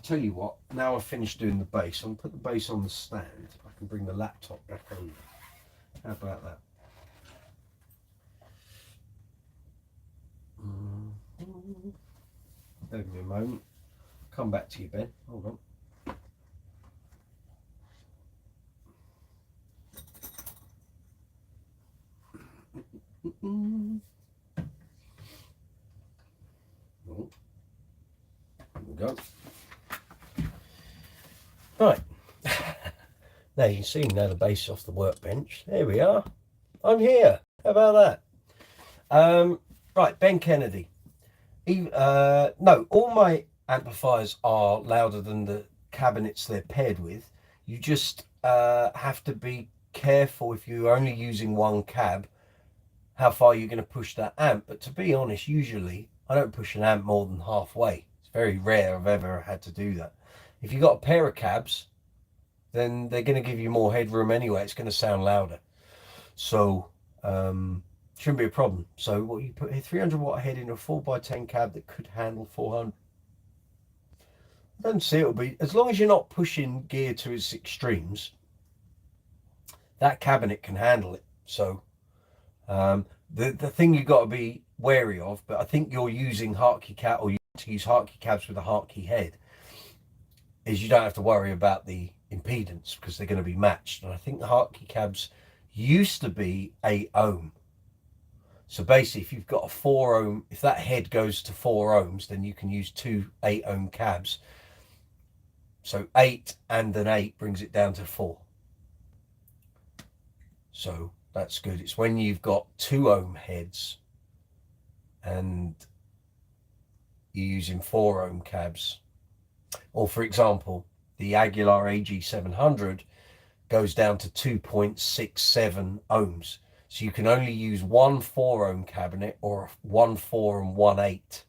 tell you what, now I've finished doing the bass, I'm going to put the bass on the stand. I can bring the laptop back over. How about that? Give me a moment. Come back to you, Ben. Hold on. Oh, there we go. Right. Now you can see now the bass off the workbench. There we are. I'm here. How about that? Right, Ben Kennedy. No, all my amplifiers are louder than the cabinets they're paired with. You just have to be careful if you're only using one cab, how far you're going to push that amp. But to be honest, usually I don't push an amp more than halfway. It's very rare I've ever had to do that. If you've got a pair of cabs, then they're going to give you more headroom anyway. It's going to sound louder. So, shouldn't be a problem. So what you put here, 300 watt head in a 4x10 cab that could handle 400. I don't see it'll be, as long as you're not pushing gear to its extremes, that cabinet can handle it. So the thing you've got to be wary of, but I think you're using Hartkey cab, or you to use Hartkey cabs with a Hartkey head, is you don't have to worry about the impedance because they're going to be matched. And I think the Hartkey cabs used to be 8 ohm. So basically, if you've got a 4 ohm, if that head goes to 4 ohms, then you can use 2 8 ohm cabs. So 8 and an 8 brings it down to 4. So that's good. It's when you've got 2 ohm heads and you're using 4 ohm cabs. Or for example, the Aguilar AG700 goes down to 2.67 ohms. So you can only use one 4 ohm cabinet or 1 4 and 1 8.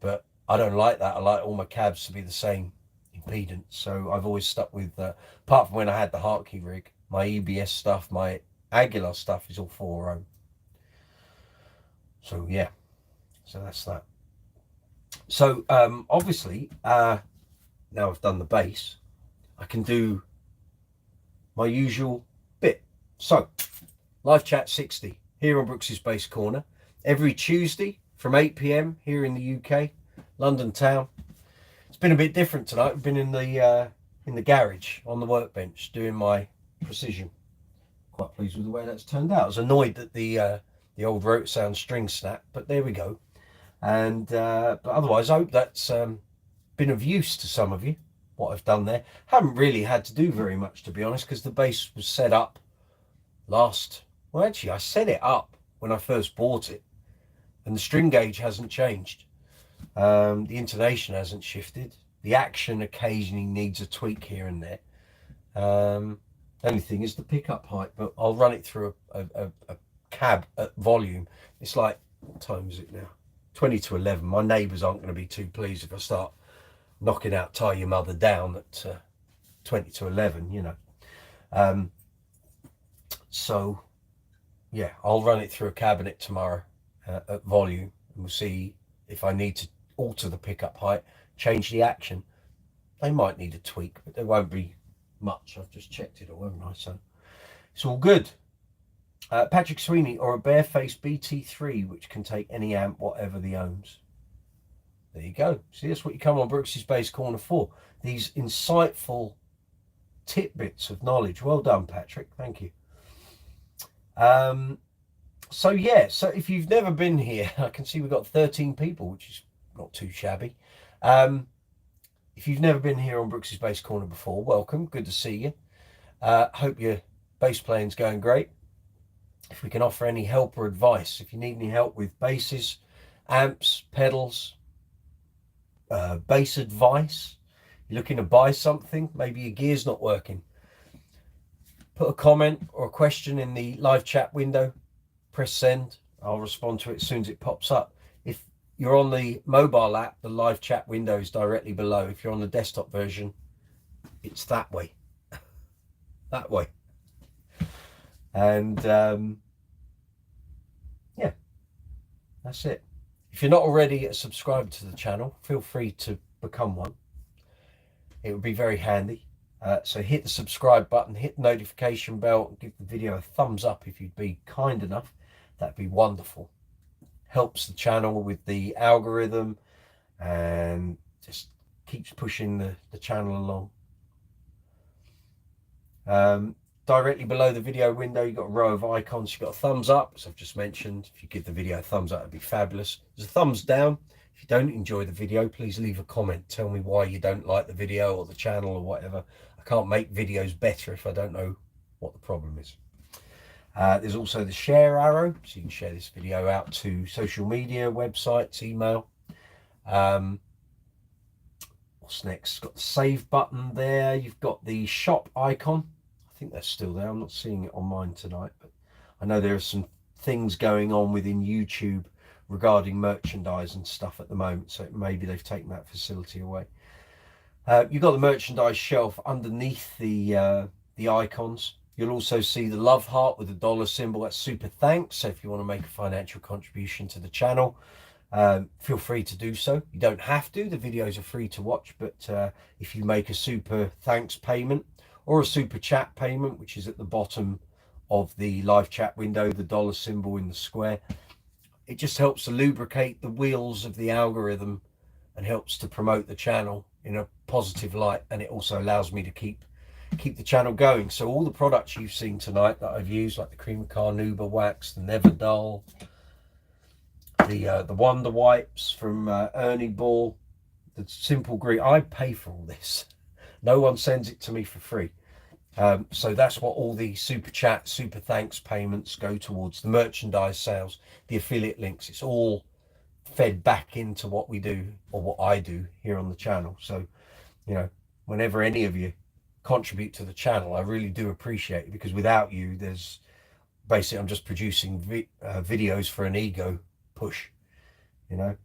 But I don't like that. I like all my cabs to be the same pedant. So I've always stuck with, apart from when I had the Hartkey rig, my EBS stuff, my Aguilar stuff is all 4 ohm. So yeah, so that's that. So obviously, now I've done the bass, I can do my usual bit. So live chat 60 here on Brooks's Bass Corner every Tuesday from 8 p.m. here in the UK, London town. It's been a bit different tonight. We've been in the garage on the workbench doing my precision. Quite pleased with the way that's turned out. I was annoyed that the old rote sound string snapped, but there we go. And but otherwise, I hope that's been of use to some of you, what I've done there. Haven't really had to do very much, to be honest, because the bass was set up well, actually I set it up when I first bought it, and the string gauge hasn't changed. The intonation hasn't shifted. The action occasionally needs a tweak here and there. Only thing is the pickup height, but I'll run it through a cab at volume. It's like, what time is it now? 20 to 11. My neighbours aren't going to be too pleased if I start knocking out Tie Your Mother Down at 20 to 11, you know. So yeah, I'll run it through a cabinet tomorrow at volume, and we'll see if I need to alter the pickup height, change the action. They might need a tweak, but there won't be much. I've just checked it all, haven't I? So it's all good. Patrick Sweeney, or a barefaced BT3 which can take any amp, whatever the ohms. There you go. See, that's what you come on Brooks's Bass Corner for. These insightful tidbits of knowledge. Well done, Patrick. Thank you. So yeah, so if you've never been here, I can see we've got 13 people, which is not too shabby. If you've never been here on Brooks's Bass Corner before, welcome. Good to see you. Hope your bass playing's going great. If we can offer any help or advice, if you need any help with basses, amps, pedals, bass advice, you're looking to buy something, maybe your gear's not working, put a comment or a question in the live chat window, press send. I'll respond to it as soon as it pops up. If you're on the mobile app, the live chat window is directly below. If you're on the desktop version, it's that way. That way. And yeah, that's it. If you're not already a subscriber to the channel, feel free to become one. It would be very handy. So hit the subscribe button, hit the notification bell, and give the video a thumbs up if you'd be kind enough. That'd be wonderful. Helps the channel with the algorithm and just keeps pushing the channel along. Directly below the video window, you've got a row of icons. You've got a thumbs up, as I've just mentioned. If you give the video a thumbs up, it'd be fabulous. There's a thumbs down. If you don't enjoy the video, please leave a comment. Tell me why you don't like the video or the channel or whatever. I can't make videos better if I don't know what the problem is. There's also the share arrow, so you can share this video out to social media, websites, email. What's next? Got the save button there. You've got the shop icon. I think that's still there. I'm not seeing it on mine tonight, but I know there are some things going on within YouTube regarding merchandise and stuff at the moment, so maybe they've taken that facility away. You've got the merchandise shelf underneath the icons. You'll also see the love heart with the dollar symbol. That's super thanks. So if you want to make a financial contribution to the channel, feel free to do so. You don't have to. The videos are free to watch, but if you make a super thanks payment or a super chat payment, which is at the bottom of the live chat window, the dollar symbol in the square, it just helps to lubricate the wheels of the algorithm and helps to promote the channel in a positive light, and it also allows me to keep the channel going. So all the products you've seen tonight that I've used, like the Cream Carnauba wax, the Never Dull, the Wonder Wipes from Ernie Ball, the Simple Green, I pay for all this. No one sends it to me for free. So that's what all the super chat, super thanks payments go towards, the merchandise sales, the affiliate links. It's all fed back into what we do, or what I do here on the channel. So, you know, whenever any of you contribute to the channel, I really do appreciate it, because without you, there's basically, I'm just producing videos for an ego push, you know.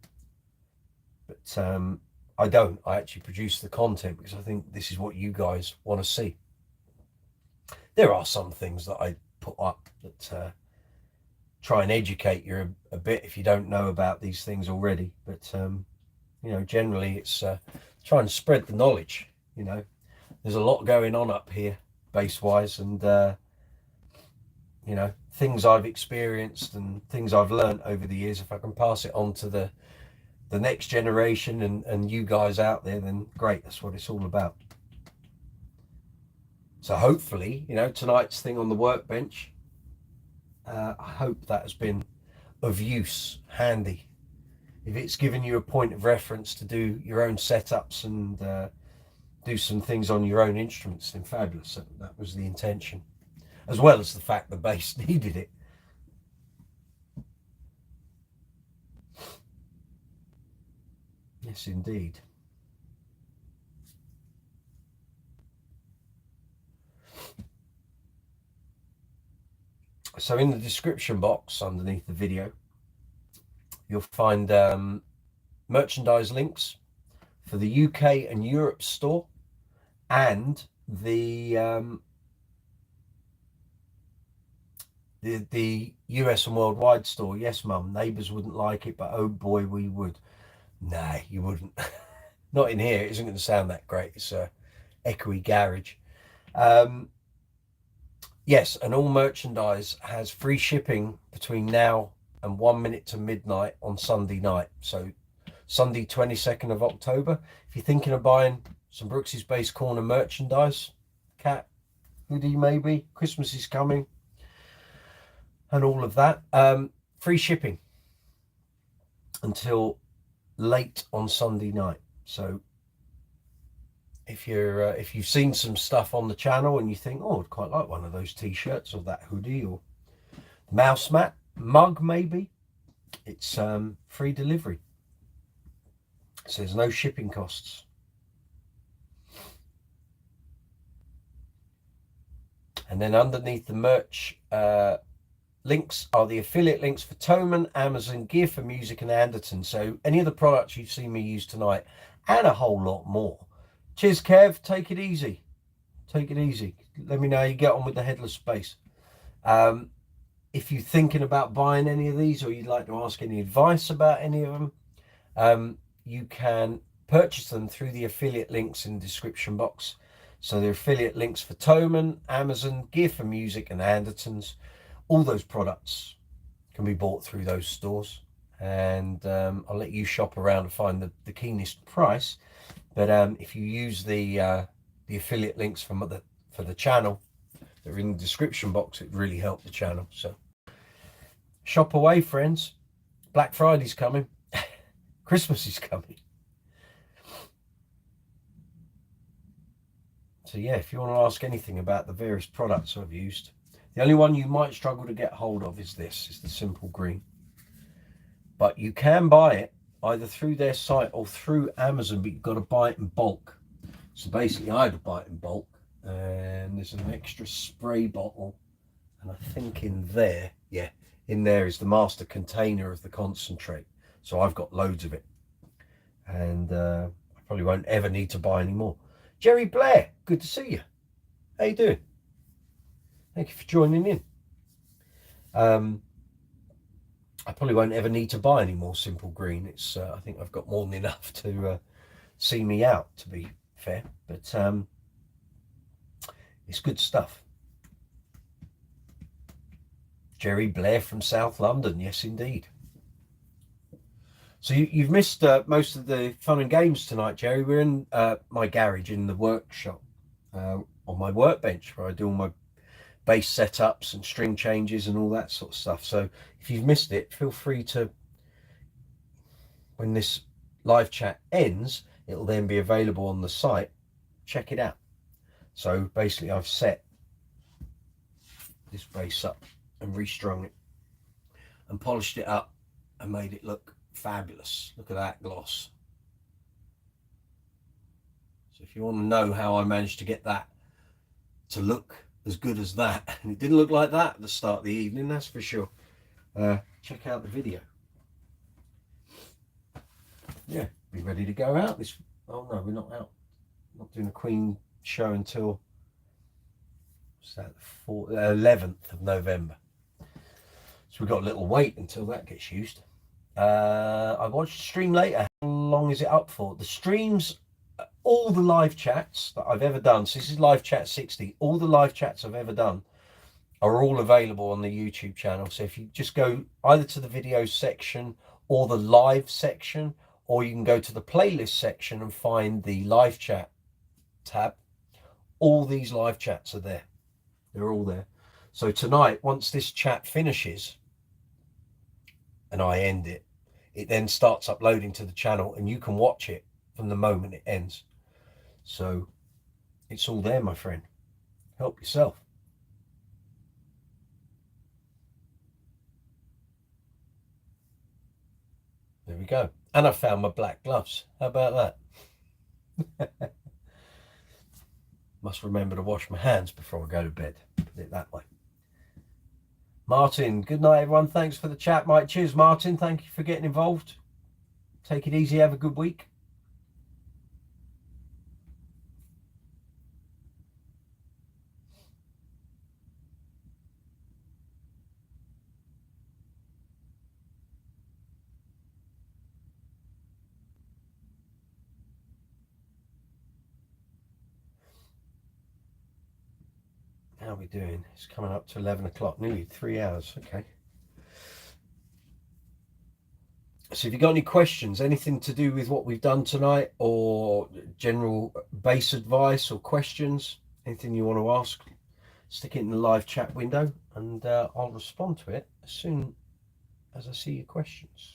But I don't. I actually produce the content because I think this is what you guys want to see. There are some things that I put up that try and educate you a bit if you don't know about these things already. But, you know, generally it's trying to spread the knowledge. You know, there's a lot going on up here bass-wise, and, you know, things I've experienced and things I've learned over the years. If I can pass it on to the next generation and you guys out there, then great. That's what it's all about. So hopefully, you know, tonight's thing on the workbench, I hope that has been of use, handy. If it's given you a point of reference to do your own setups and do some things on your own instruments, then fabulous. That was the intention, as well as the fact the bass needed it. Yes, indeed. So in the description box underneath the video, you'll find merchandise links for the UK and Europe store, and the US and worldwide store. Yes, Mum, neighbours wouldn't like it, but oh boy, we would. Nah, you wouldn't. Not in here. It isn't going to sound that great. It's a echoey garage. Yes, and all merchandise has free shipping between now and 1 minute to midnight on Sunday night. So Sunday 22nd of October. If you're thinking of buying some Brooks's Bass Corner merchandise, cat, hoodie maybe, Christmas is coming, and all of that, free shipping until late on Sunday night. So if you've seen some stuff on the channel and you think, oh, I'd quite like one of those t-shirts or that hoodie or mouse mat, mug maybe, it's free delivery. So there's no shipping costs. And then underneath the merch links are the affiliate links for Thomann, Amazon, Gear for Music, and Andertons. So any of the products you've seen me use tonight, and a whole lot more. Cheers, Kev. Take it easy. Take it easy. Let me know how you get on with the headless bass. If you're thinking about buying any of these, or you'd like to ask any advice about any of them, you can purchase them through the affiliate links in the description box. So the affiliate links for Thomann, Amazon, Gear for Music, and Andertons. All those products can be bought through those stores, and I'll let you shop around and find the keenest price. But if you use the affiliate links for the channel that are in the description box, it really helped the channel. So shop away, friends. Black Friday's coming. Christmas is coming. So yeah, if you want to ask anything about the various products I've used, the only one you might struggle to get hold of is this, is the Simple Green. But you can buy it either through their site or through Amazon, but you've got to buy it in bulk. So basically I had to buy it in bulk, and there's an extra spray bottle, and I think in there, yeah, in there is the master container of the concentrate. So I've got loads of it, and I probably won't ever need to buy any more. Jerry Blair, good to see you. How you doing? Thank you for joining in. I probably won't ever need to buy any more Simple Green. It's I think I've got more than enough to see me out, to be fair. But it's good stuff. Jerry Blair from South London, yes indeed. So you've missed most of the fun and games tonight, Jerry. We're in my garage in the workshop on my workbench, where I do all my bass setups and string changes and all that sort of stuff. So if you've missed it, feel free to, when this live chat ends, it'll then be available on the site. Check it out. So basically I've set this bass up and restrung it and polished it up and made it look fabulous. Look at that gloss. So if you want to know how I managed to get that to look as good as that, and it didn't look like that at the start of the evening, that's for sure, check out the video. Yeah, be ready to go out this Oh no, we're not out. Not doing a Queen show until, what's that, 11th of November. So we've got a little wait until that gets used. I watched the stream later. How long is it up for? The streams, all the live chats that I've ever done, so this is live chat 60, all the live chats I've ever done are all available on the YouTube channel. So if you just go either to the video section or the live section, or you can go to the playlist section and find the live chat tab, all these live chats are there. They're all there. So tonight, once this chat finishes and I end it, it then starts uploading to the channel and you can watch it from the moment it ends. So it's all there, my friend. Help yourself. There we go. And I found my black gloves. How about that? Must remember to wash my hands before I go to bed. Put it that way. Martin, good night, everyone. Thanks for the chat, Mike. Cheers, Martin. Thank you for getting involved. Take it easy. Have a good week. How are we doing? It's coming up to 11 o'clock, nearly 3 hours. Okay. So if you've got any questions, anything to do with what we've done tonight, or general bass advice or questions, anything you want to ask, stick it in the live chat window and I'll respond to it as soon as I see your questions.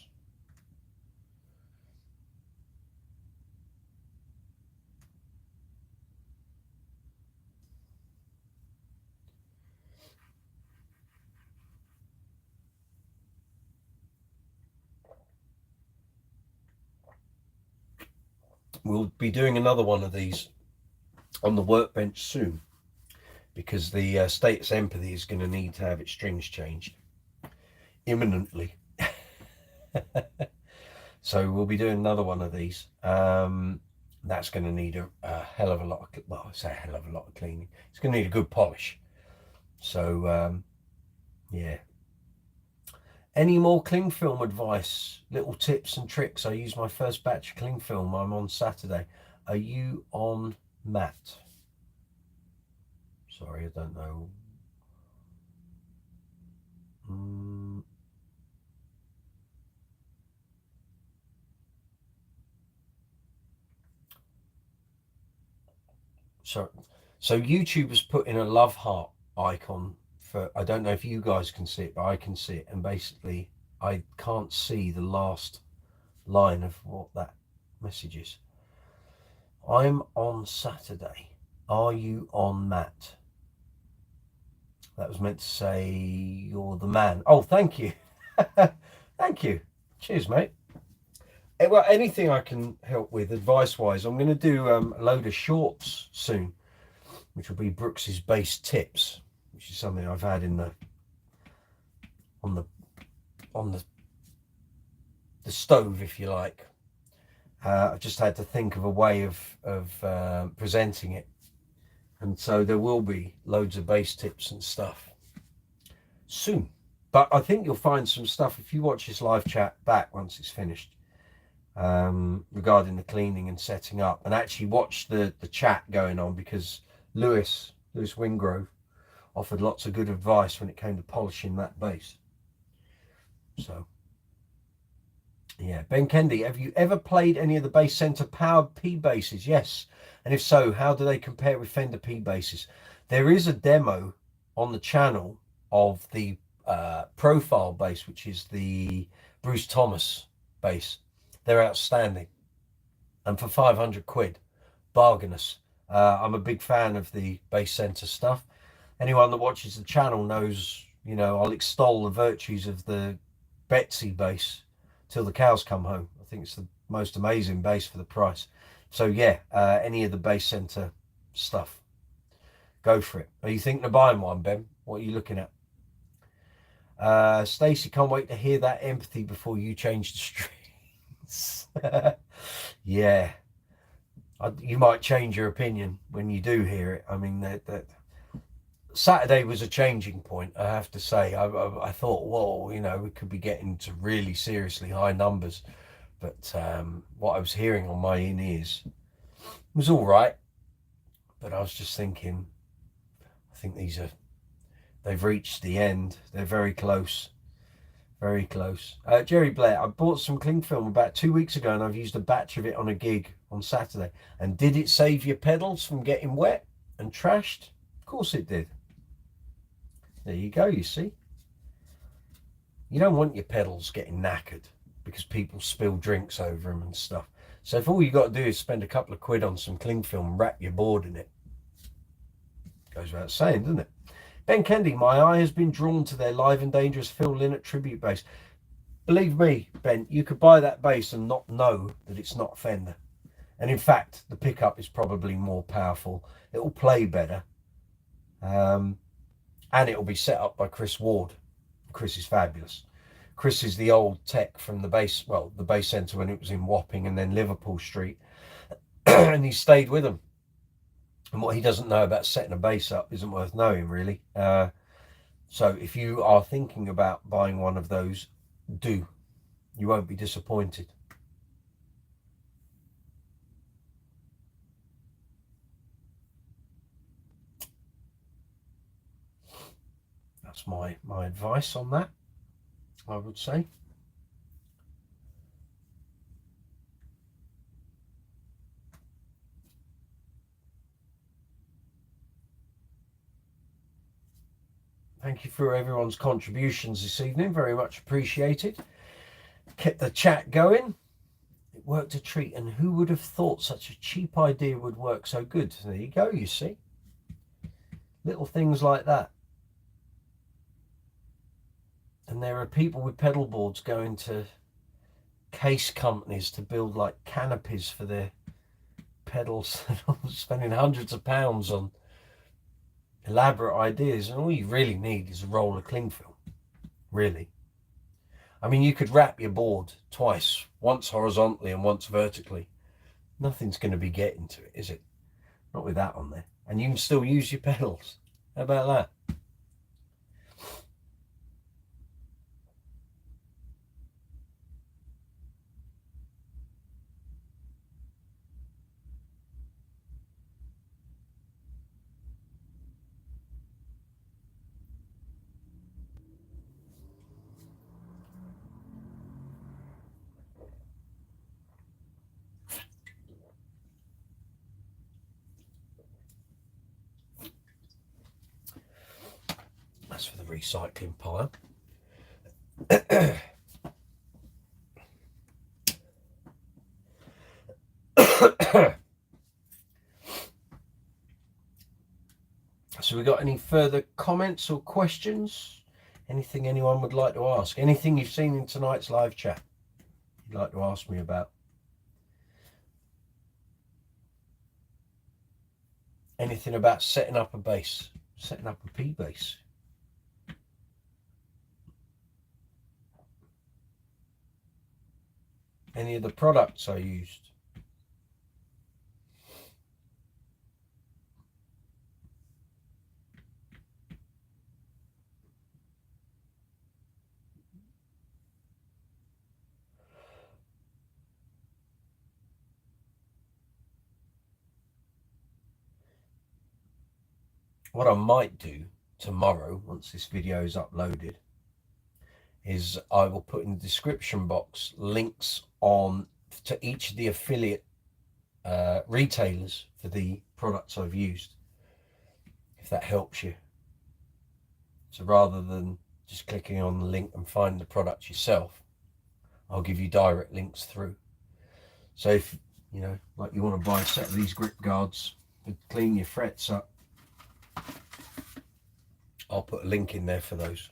We'll be doing another one of these on the Workbench soon, because the Status Empathy is going to need to have its strings changed imminently. So we'll be doing another one of these. That's going to need a hell of a lot of, well, I say a hell of a lot of cleaning. It's going to need a good polish. So yeah. Any more cling film advice, little tips and tricks? I use my first batch of cling film. I'm on Saturday. Are you on matte? Sorry, I don't know. So YouTube has put in a love heart icon for, I don't know if you guys can see it, but I can see it. And basically, I can't see the last line of what that message is. I'm on Saturday. Are you on matte? That was meant to say you're the man. Oh, thank you. Thank you. Cheers, mate. Well, anything I can help with advice-wise. I'm going to do a load of shorts soon, which will be Brooks's bass tips, which is something I've had in the on the stove, if you like. I've just had to think of a way of presenting it, and so there will be loads of bass tips and stuff soon. But I think you'll find some stuff if you watch this live chat back once it's finished, regarding the cleaning and setting up, and actually watch the chat going on, because Lewis Wingrove offered lots of good advice when it came to polishing that bass. So yeah. Ben Kendi, have you ever played any of the Bass Center powered P basses? Yes. And if so, how do they compare with Fender P basses? There is a demo on the channel of the profile bass, which is the Bruce Thomas bass. They're outstanding, and for 500 quid, bargainous. I'm a big fan of the Bass Center stuff. Anyone that watches the channel knows, you know, I'll extol the virtues of the Betsy bass till the cows come home. I think it's the most amazing bass for the price. So yeah, any of the Bass Center stuff, go for it. Are you thinking of buying one, Ben? What are you looking at? Stacey, can't wait to hear that Empathy before you change the strings. Yeah, You might change your opinion when you do hear it. I mean, that Saturday was a changing point, I have to say. I thought, whoa, you know, we could be getting to really seriously high numbers. But what I was hearing on my in-ears was all right. But I was just thinking, I think they've reached the end. They're very close. Very close. Jerry Blair, I bought some cling film about 2 weeks ago and I've used a batch of it on a gig on Saturday. And did it save your pedals from getting wet and trashed? Of course it did. There you go, you see. You don't want your pedals getting knackered because people spill drinks over them and stuff. So if all you got to do is spend a couple of quid on some cling film and wrap your board in it, goes without saying, doesn't it? Ben Kendi, my eye has been drawn to their Live and Dangerous Phil Lynott tribute bass. Believe me, Ben, you could buy that bass and not know that it's not Fender. And in fact, the pickup is probably more powerful. It will play better. And it will be set up by Chris Ward. Chris is fabulous. Chris is the old tech from the bass, well, the bass centre when it was in Wapping and then Liverpool Street. And he stayed with them. And what he doesn't know about setting a bass up isn't worth knowing, really. So if you are thinking about buying one of those, do. You won't be disappointed. That's my advice on that, I would say. Thank you for everyone's contributions this evening. Very much appreciated. Kept the chat going. It worked a treat. And who would have thought such a cheap idea would work so good? There you go, you see. Little things like that. And there are people with pedal boards going to case companies to build like canopies for their pedals, spending hundreds of pounds on elaborate ideas, and all you really need is a roll of cling film, really. I mean, you could wrap your board twice, once horizontally and once vertically. Nothing's going to be getting to it, is it? Not with that on there. And you can still use your pedals. How about that? That's for the recycling pile. So we got any further comments or questions? Anything anyone would like to ask? Anything you've seen in tonight's live chat you'd like to ask me about? Anything about setting up a bass? Setting up a P bass? Any of the products I used? What I might do tomorrow, once this video is uploaded, is I will put in the description box links on to each of the affiliate retailers for the products I've used, if that helps you. So rather than just clicking on the link and finding the product yourself, I'll give you direct links through. So if you know, like you want to buy a set of these grip guards to clean your frets up, I'll put a link in there for those.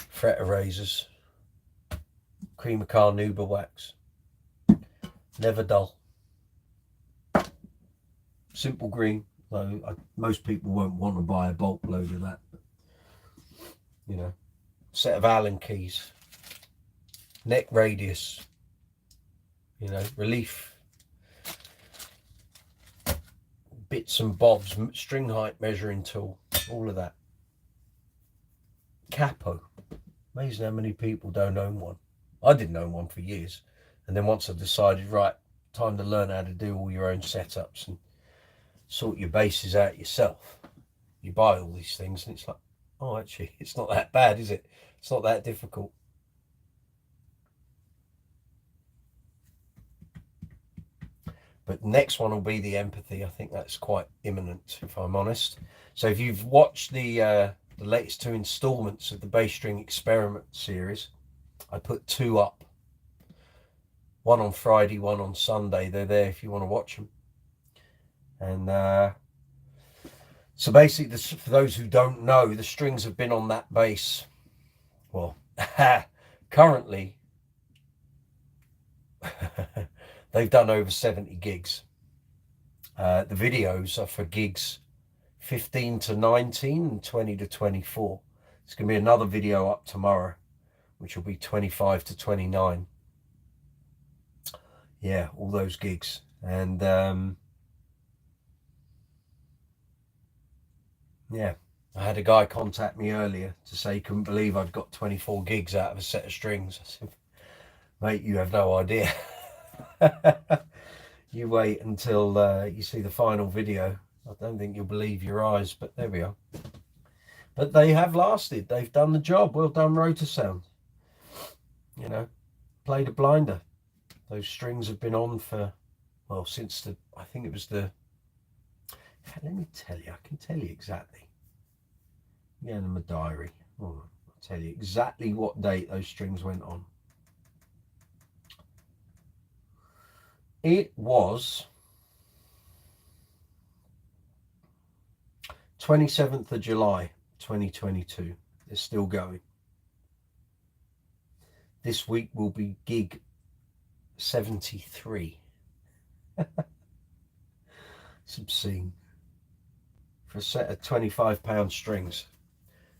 Fret erasers, cream of carnauba wax, never dull, simple green, though most people won't want to buy a bulk load of that, but, you know, set of Allen keys, neck radius, you know, relief, bits and bobs, string height measuring tool, all of that. Capo. Amazing how many people don't own one. I didn't own one for years. And then once I decided, right, time to learn how to do all your own setups and sort your basses out yourself, you buy all these things and it's like, oh, actually, it's not that bad, is it? It's not that difficult. But next one will be the empathy. I think that's quite imminent, if I'm honest. So if you've watched the latest 2 installments of the Bass String Experiment series, I put 2 up. One on Friday, one on Sunday. They're there if you want to watch them. And so basically, for those who don't know, the strings have been on that bass. Well, currently, they've done over 70 gigs. The videos are for gigs 15 to 19 and 20 to 24. There's going to be another video up tomorrow, which will be 25 to 29. Yeah, all those gigs. And yeah, I had a guy contact me earlier to say he couldn't believe I'd got 24 gigs out of a set of strings. I said, mate, you have no idea. You wait until you see the final video. I don't think you'll believe your eyes, but there we are. But they have lasted. They've done the job. Well done, Rotor Sound. You know, played a blinder. Those strings have been on for, well, since I think it was let me tell you, I can tell you exactly. Yeah, in my diary. Oh, I'll tell you exactly what date those strings went on. It was 27th of July, 2022. They're still going. This week will be gig 73. It's obscene. For a set of £25 strings,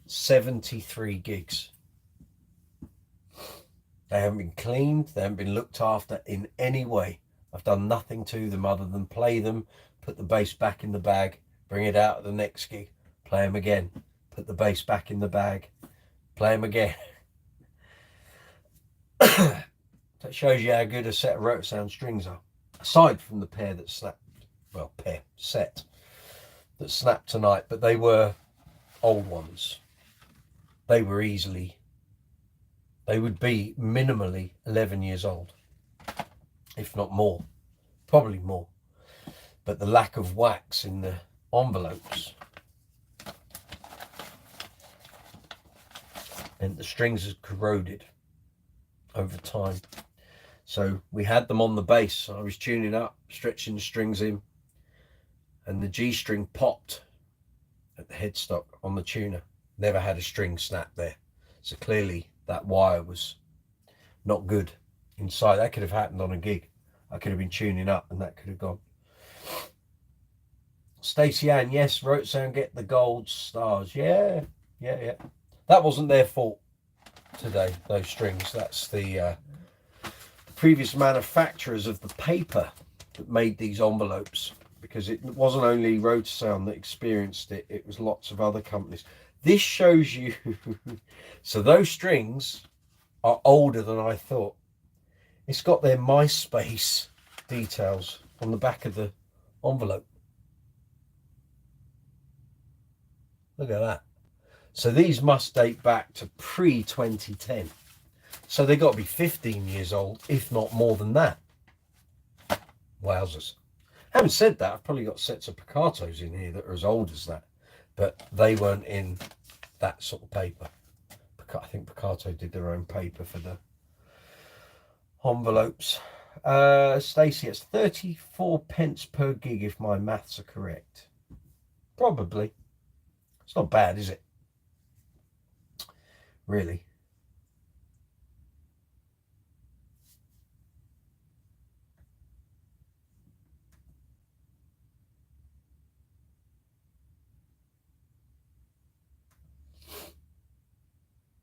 73 gigs. They haven't been cleaned, they haven't been looked after in any way. I've done nothing to them other than play them, put the bass back in the bag, bring it out at the next gig, play them again, put the bass back in the bag, play them again. That shows you how good a set of Rotor Sound strings are. Aside from the pair that snapped, well, set that snapped tonight, but they were old ones. They were they would be minimally 11 years old, if not more, probably more. But the lack of wax in the envelopes and the strings had corroded over time. So we had them on the bass. I was tuning up, stretching the strings in, and the G string popped at the headstock on the tuner. Never had a string snap there. So clearly that wire was not good inside. That could have happened on a gig. I could have been tuning up and that could have gone. Stacey Ann, yes, Rotor Sound get the gold stars. Yeah. That wasn't their fault today, those strings. That's the previous manufacturers of the paper that made these envelopes, because it wasn't only Rotor Sound that experienced it, it was lots of other companies. This shows you, so those strings are older than I thought. It's got their MySpace details on the back of the envelope. Look at that. So these must date back to pre-2010. So they've got to be 15 years old, if not more than that. Wowzers. Having said that, I've probably got sets of Piccatos in here that are as old as that, but they weren't in that sort of paper. I think Piccato did their own paper for the envelopes. Stacey, it's 34 pence per gig if my maths are correct. Probably. It's not bad, is it? Really.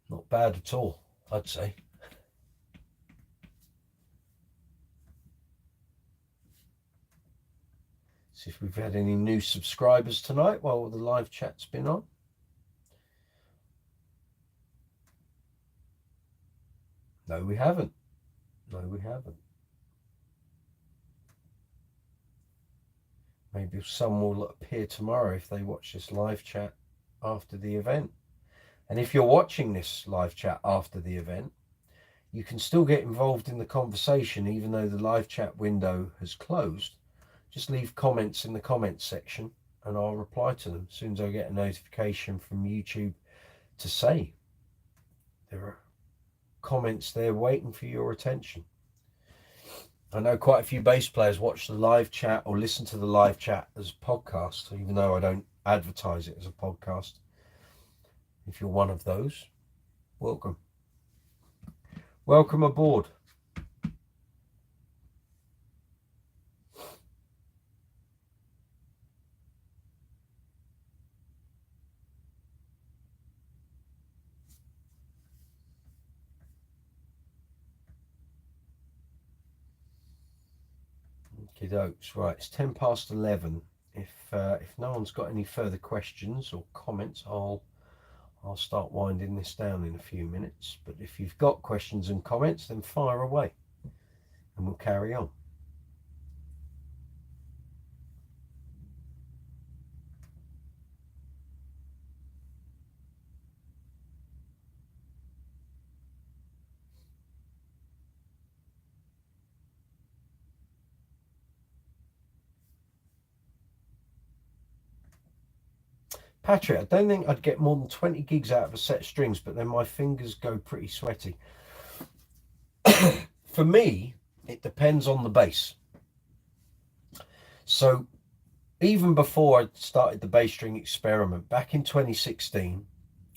Not bad at all, I'd say. See if we've had any new subscribers tonight while the live chat's been on. No, we haven't. No, we haven't. Maybe some will appear tomorrow if they watch this live chat after the event. And if you're watching this live chat after the event, you can still get involved in the conversation even though the live chat window has closed. Just leave comments in the comments section and I'll reply to them as soon as I get a notification from YouTube to say there are comments there waiting for your attention. I know quite a few bass players watch the live chat or listen to the live chat as a podcast, even though I don't advertise it as a podcast. If you're one of those, welcome. Welcome aboard. Okie dokes. Right, it's 10 past 11. If no one's got any further questions or comments, I'll start winding this down in a few minutes. But if you've got questions and comments, then fire away and we'll carry on. Patrick, I don't think I'd get more than 20 gigs out of a set of strings, but then my fingers go pretty sweaty. For me, it depends on the bass. So even before I started the bass string experiment, back in 2016,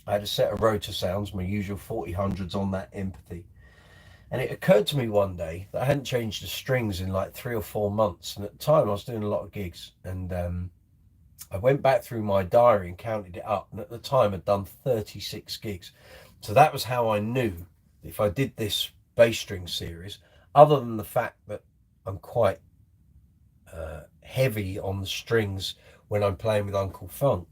I had a set of rotor sounds, my usual 4000s on that Empathy. And it occurred to me one day that I hadn't changed the strings in like 3 or 4 months. And at the time I was doing a lot of gigs, and I went back through my diary and counted it up, and at the time I'd done 36 gigs. So that was how I knew if I did this bass string series, other than the fact that I'm quite heavy on the strings when I'm playing with Uncle Funk,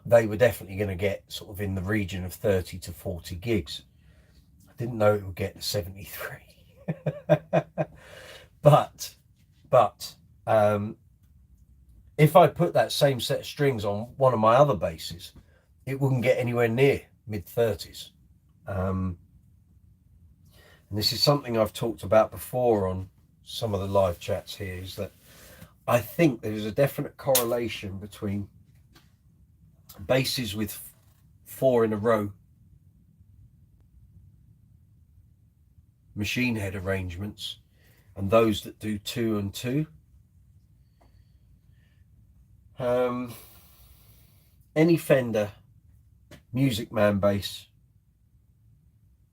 they were definitely going to get sort of in the region of 30 to 40 gigs. I didn't know it would get to 73. but if I put that same set of strings on one of my other basses, it wouldn't get anywhere near mid-30s. And this is something I've talked about before on some of the live chats here, is that I think there's a definite correlation between basses with 4 in a row machine head arrangements and those that do 2 and 2. Any Fender Music Man bass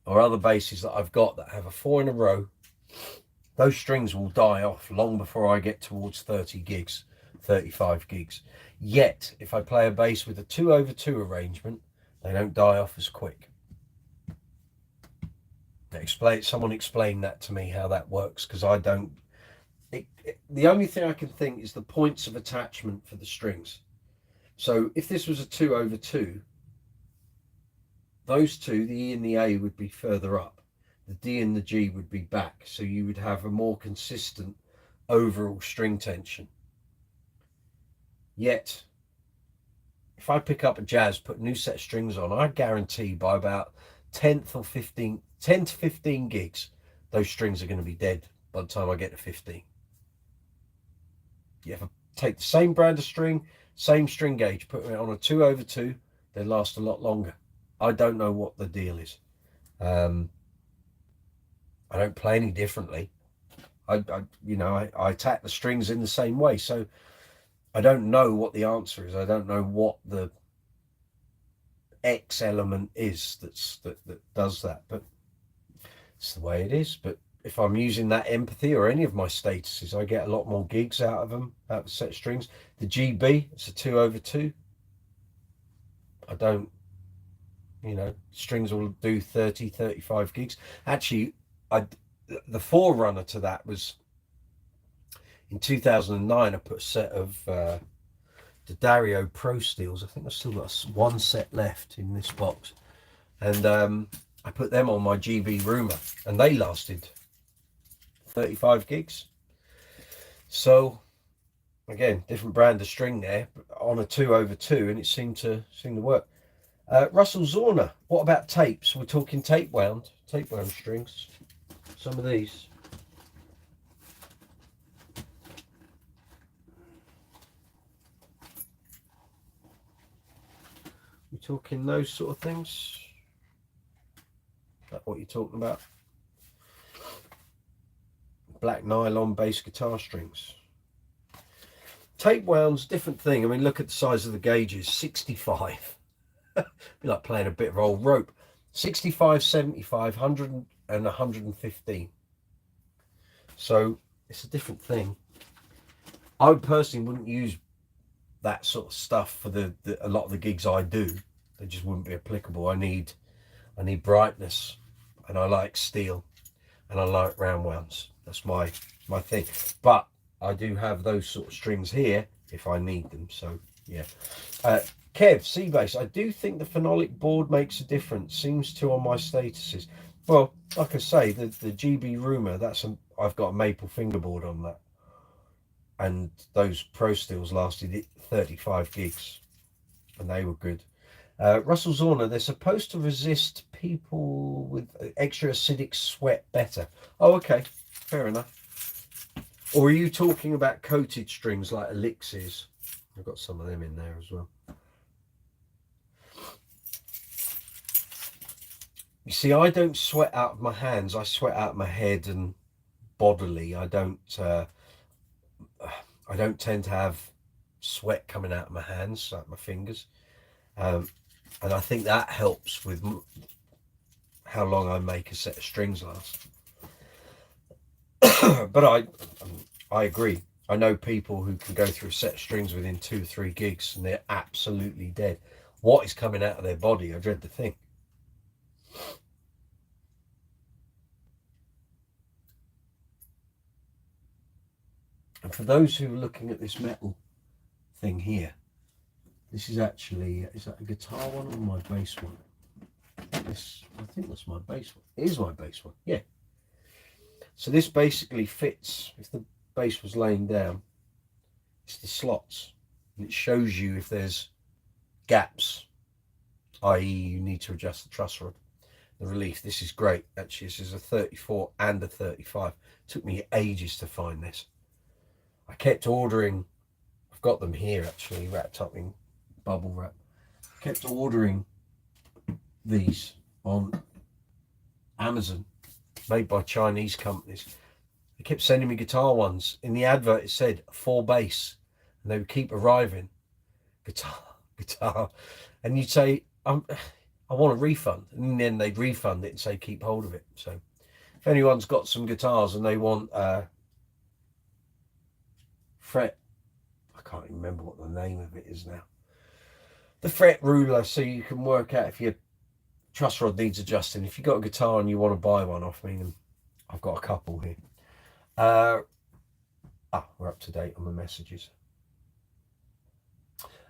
or other basses that I've got that have a 4 in a row, those strings will die off long before I get towards 30 gigs, 35 gigs. Yet, if I play a bass with a 2/2 arrangement, they don't die off as quick. Someone explain that to me, how that works, because I don't. The only thing I can think is the points of attachment for the strings. So if this was a 2/2, those two, the E and the A, would be further up. The D and the G would be back. So you would have a more consistent overall string tension. Yet, if I pick up a jazz, put a new set of strings on, I guarantee by about 10 to 15 gigs, those strings are going to be dead by the time I get to 15. You ever take the same brand of string, same string gauge, put it on a 2/2, they last a lot longer. I don't know what the deal is. I don't play any differently. I attack the strings in the same way. So I don't know what the answer is. I don't know what the X element is that does that, but it's the way it is. But if I'm using that Empathy or any of my statuses, I get a lot more gigs out of them, out of the set strings. The GB, it's a 2/2. I don't, strings will do 30, 35 gigs. Actually, the forerunner to that was In 2009, I put a set of the Dario Pro Steels. I think I've still got one set left in this box. And I put them on my GB Roomer, and they lasted 35 gigs. So again, different brand of string there, but on a 2/2, and it seemed to work. Russell Zorner, what about tapes? We're talking tape wound strings. Some of these. We're talking those sort of things. Is that what you're talking about? Black nylon bass guitar strings. Tape wound's different thing. I mean, look at the size of the gauges. 65. Be like playing a bit of old rope. 65, 75, 100 and 115. So it's a different thing. I personally wouldn't use that sort of stuff for a lot of the gigs I do. They just wouldn't be applicable. I need brightness, and I like steel, and I like round wounds. That's my thing. But I do have those sort of strings here if I need them. So yeah. Kev, C-Bass, I do think the phenolic board makes a difference. Seems to on my statuses. Well, like I say, the GB Roomer, I've got a maple fingerboard on that. And those Pro Steels lasted 35 gigs. And they were good. Russell Zorner, they're supposed to resist people with extra acidic sweat better. Oh, okay. Fair enough. Or are you talking about coated strings like Elixirs? I've got some of them in there as well. You see, I don't sweat out of my hands. I sweat out of my head and bodily. I don't tend to have sweat coming out of my hands, like my fingers. And I think that helps with how long I make a set of strings last. But I agree. I know people who can go through a set of strings within 2 or 3 gigs and they're absolutely dead. What is coming out of their body, I dread to think. And for those who are looking at this metal thing here, this is actually, is that a guitar one or my bass one? I think that's my bass one. It is my bass one, yeah. So this basically fits, if the bass was laying down, it's the slots. And it shows you if there's gaps, i.e. you need to adjust the truss rod. The relief, this is great. Actually, this is a 34 and a 35. It took me ages to find this. I kept ordering, I've got them here actually, wrapped up in bubble wrap. I kept ordering these on Amazon, made by Chinese companies. They kept sending me guitar ones. In the advert it said 4 bass, and they would keep arriving. Guitar. And you'd say, I want a refund. And then they'd refund it and say, keep hold of it. So if anyone's got some guitars and they want fret, I can't even remember what the name of it is now. The fret ruler, so you can work out if your truss rod needs adjusting. If you've got a guitar and you want to buy one off me, then I've got a couple here. We're up to date on the messages.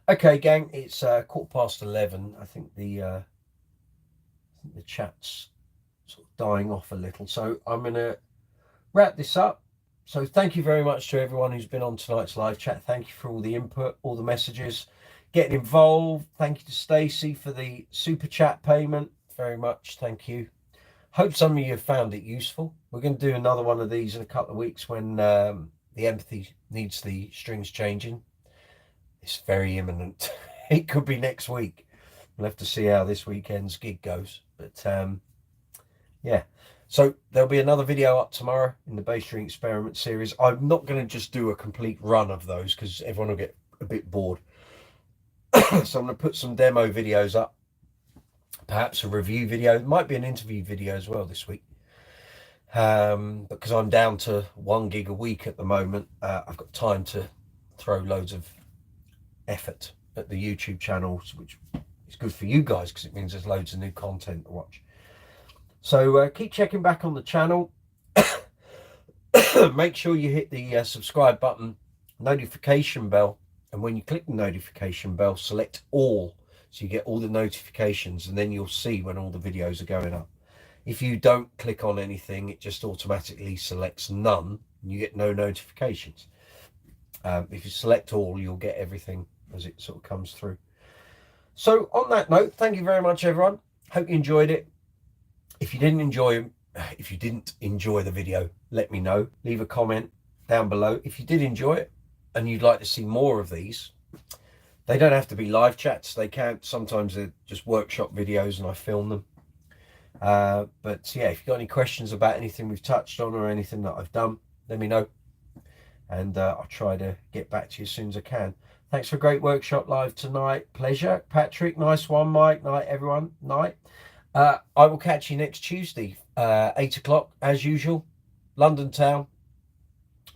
Okay, gang, it's 11:15. I think the chat's sort of dying off a little, so I'm going to wrap this up. So thank you very much to everyone who's been on tonight's live chat. Thank you for all the input, all the messages, getting involved. Thank you to Stacey for the super chat payment. Very much, thank you. Hope some of you have found it useful. We're going to do another one of these in a couple of weeks when the Empathy needs the strings changing. It's very imminent. It could be next week. We'll have to see how this weekend's gig goes. But yeah. So there'll be another video up tomorrow in the bass string experiment series. I'm not going to just do a complete run of those because everyone will get a bit bored. So I'm going to put some demo videos up, perhaps a review video. It might be an interview video as well this week, because I'm down to 1 gig a week at the moment. I've got time to throw loads of effort at the YouTube channels, which is good for you guys because it means there's loads of new content to watch. So keep checking back on the channel. make sure you hit the subscribe button, notification bell, and when you click the notification bell, select all, so you get all the notifications, and then you'll see when all the videos are going up. If you don't click on anything, it just automatically selects none and you get no notifications. If you select all, you'll get everything as it sort of comes through. So on that note, thank you very much, everyone. Hope you enjoyed it. If you didn't enjoy the video, let me know. Leave a comment down below. If you did enjoy it and you'd like to see more of these, they don't have to be live chats. They can. Sometimes they're just workshop videos and I film them. But yeah, if you've got any questions about anything we've touched on or anything that I've done, let me know. And I'll try to get back to you as soon as I can. Thanks for a great workshop live tonight. Pleasure. Patrick, nice one. Mike, night, everyone. Night. I will catch you next Tuesday, 8 o'clock, as usual. London town.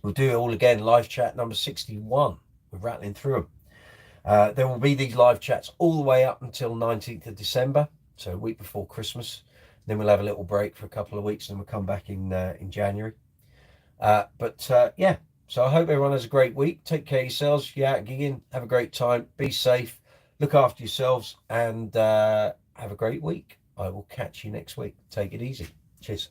We'll do it all again. Live chat number 61. We're rattling through them. There will be these live chats all the way up until 19th of December, so a week before Christmas. Then we'll have a little break for a couple of weeks and we'll come back in January. Yeah. So I hope everyone has a great week. Take care of yourselves. If you're out gigging, have a great time. Be safe. Look after yourselves and have a great week. I will catch you next week. Take it easy. Cheers.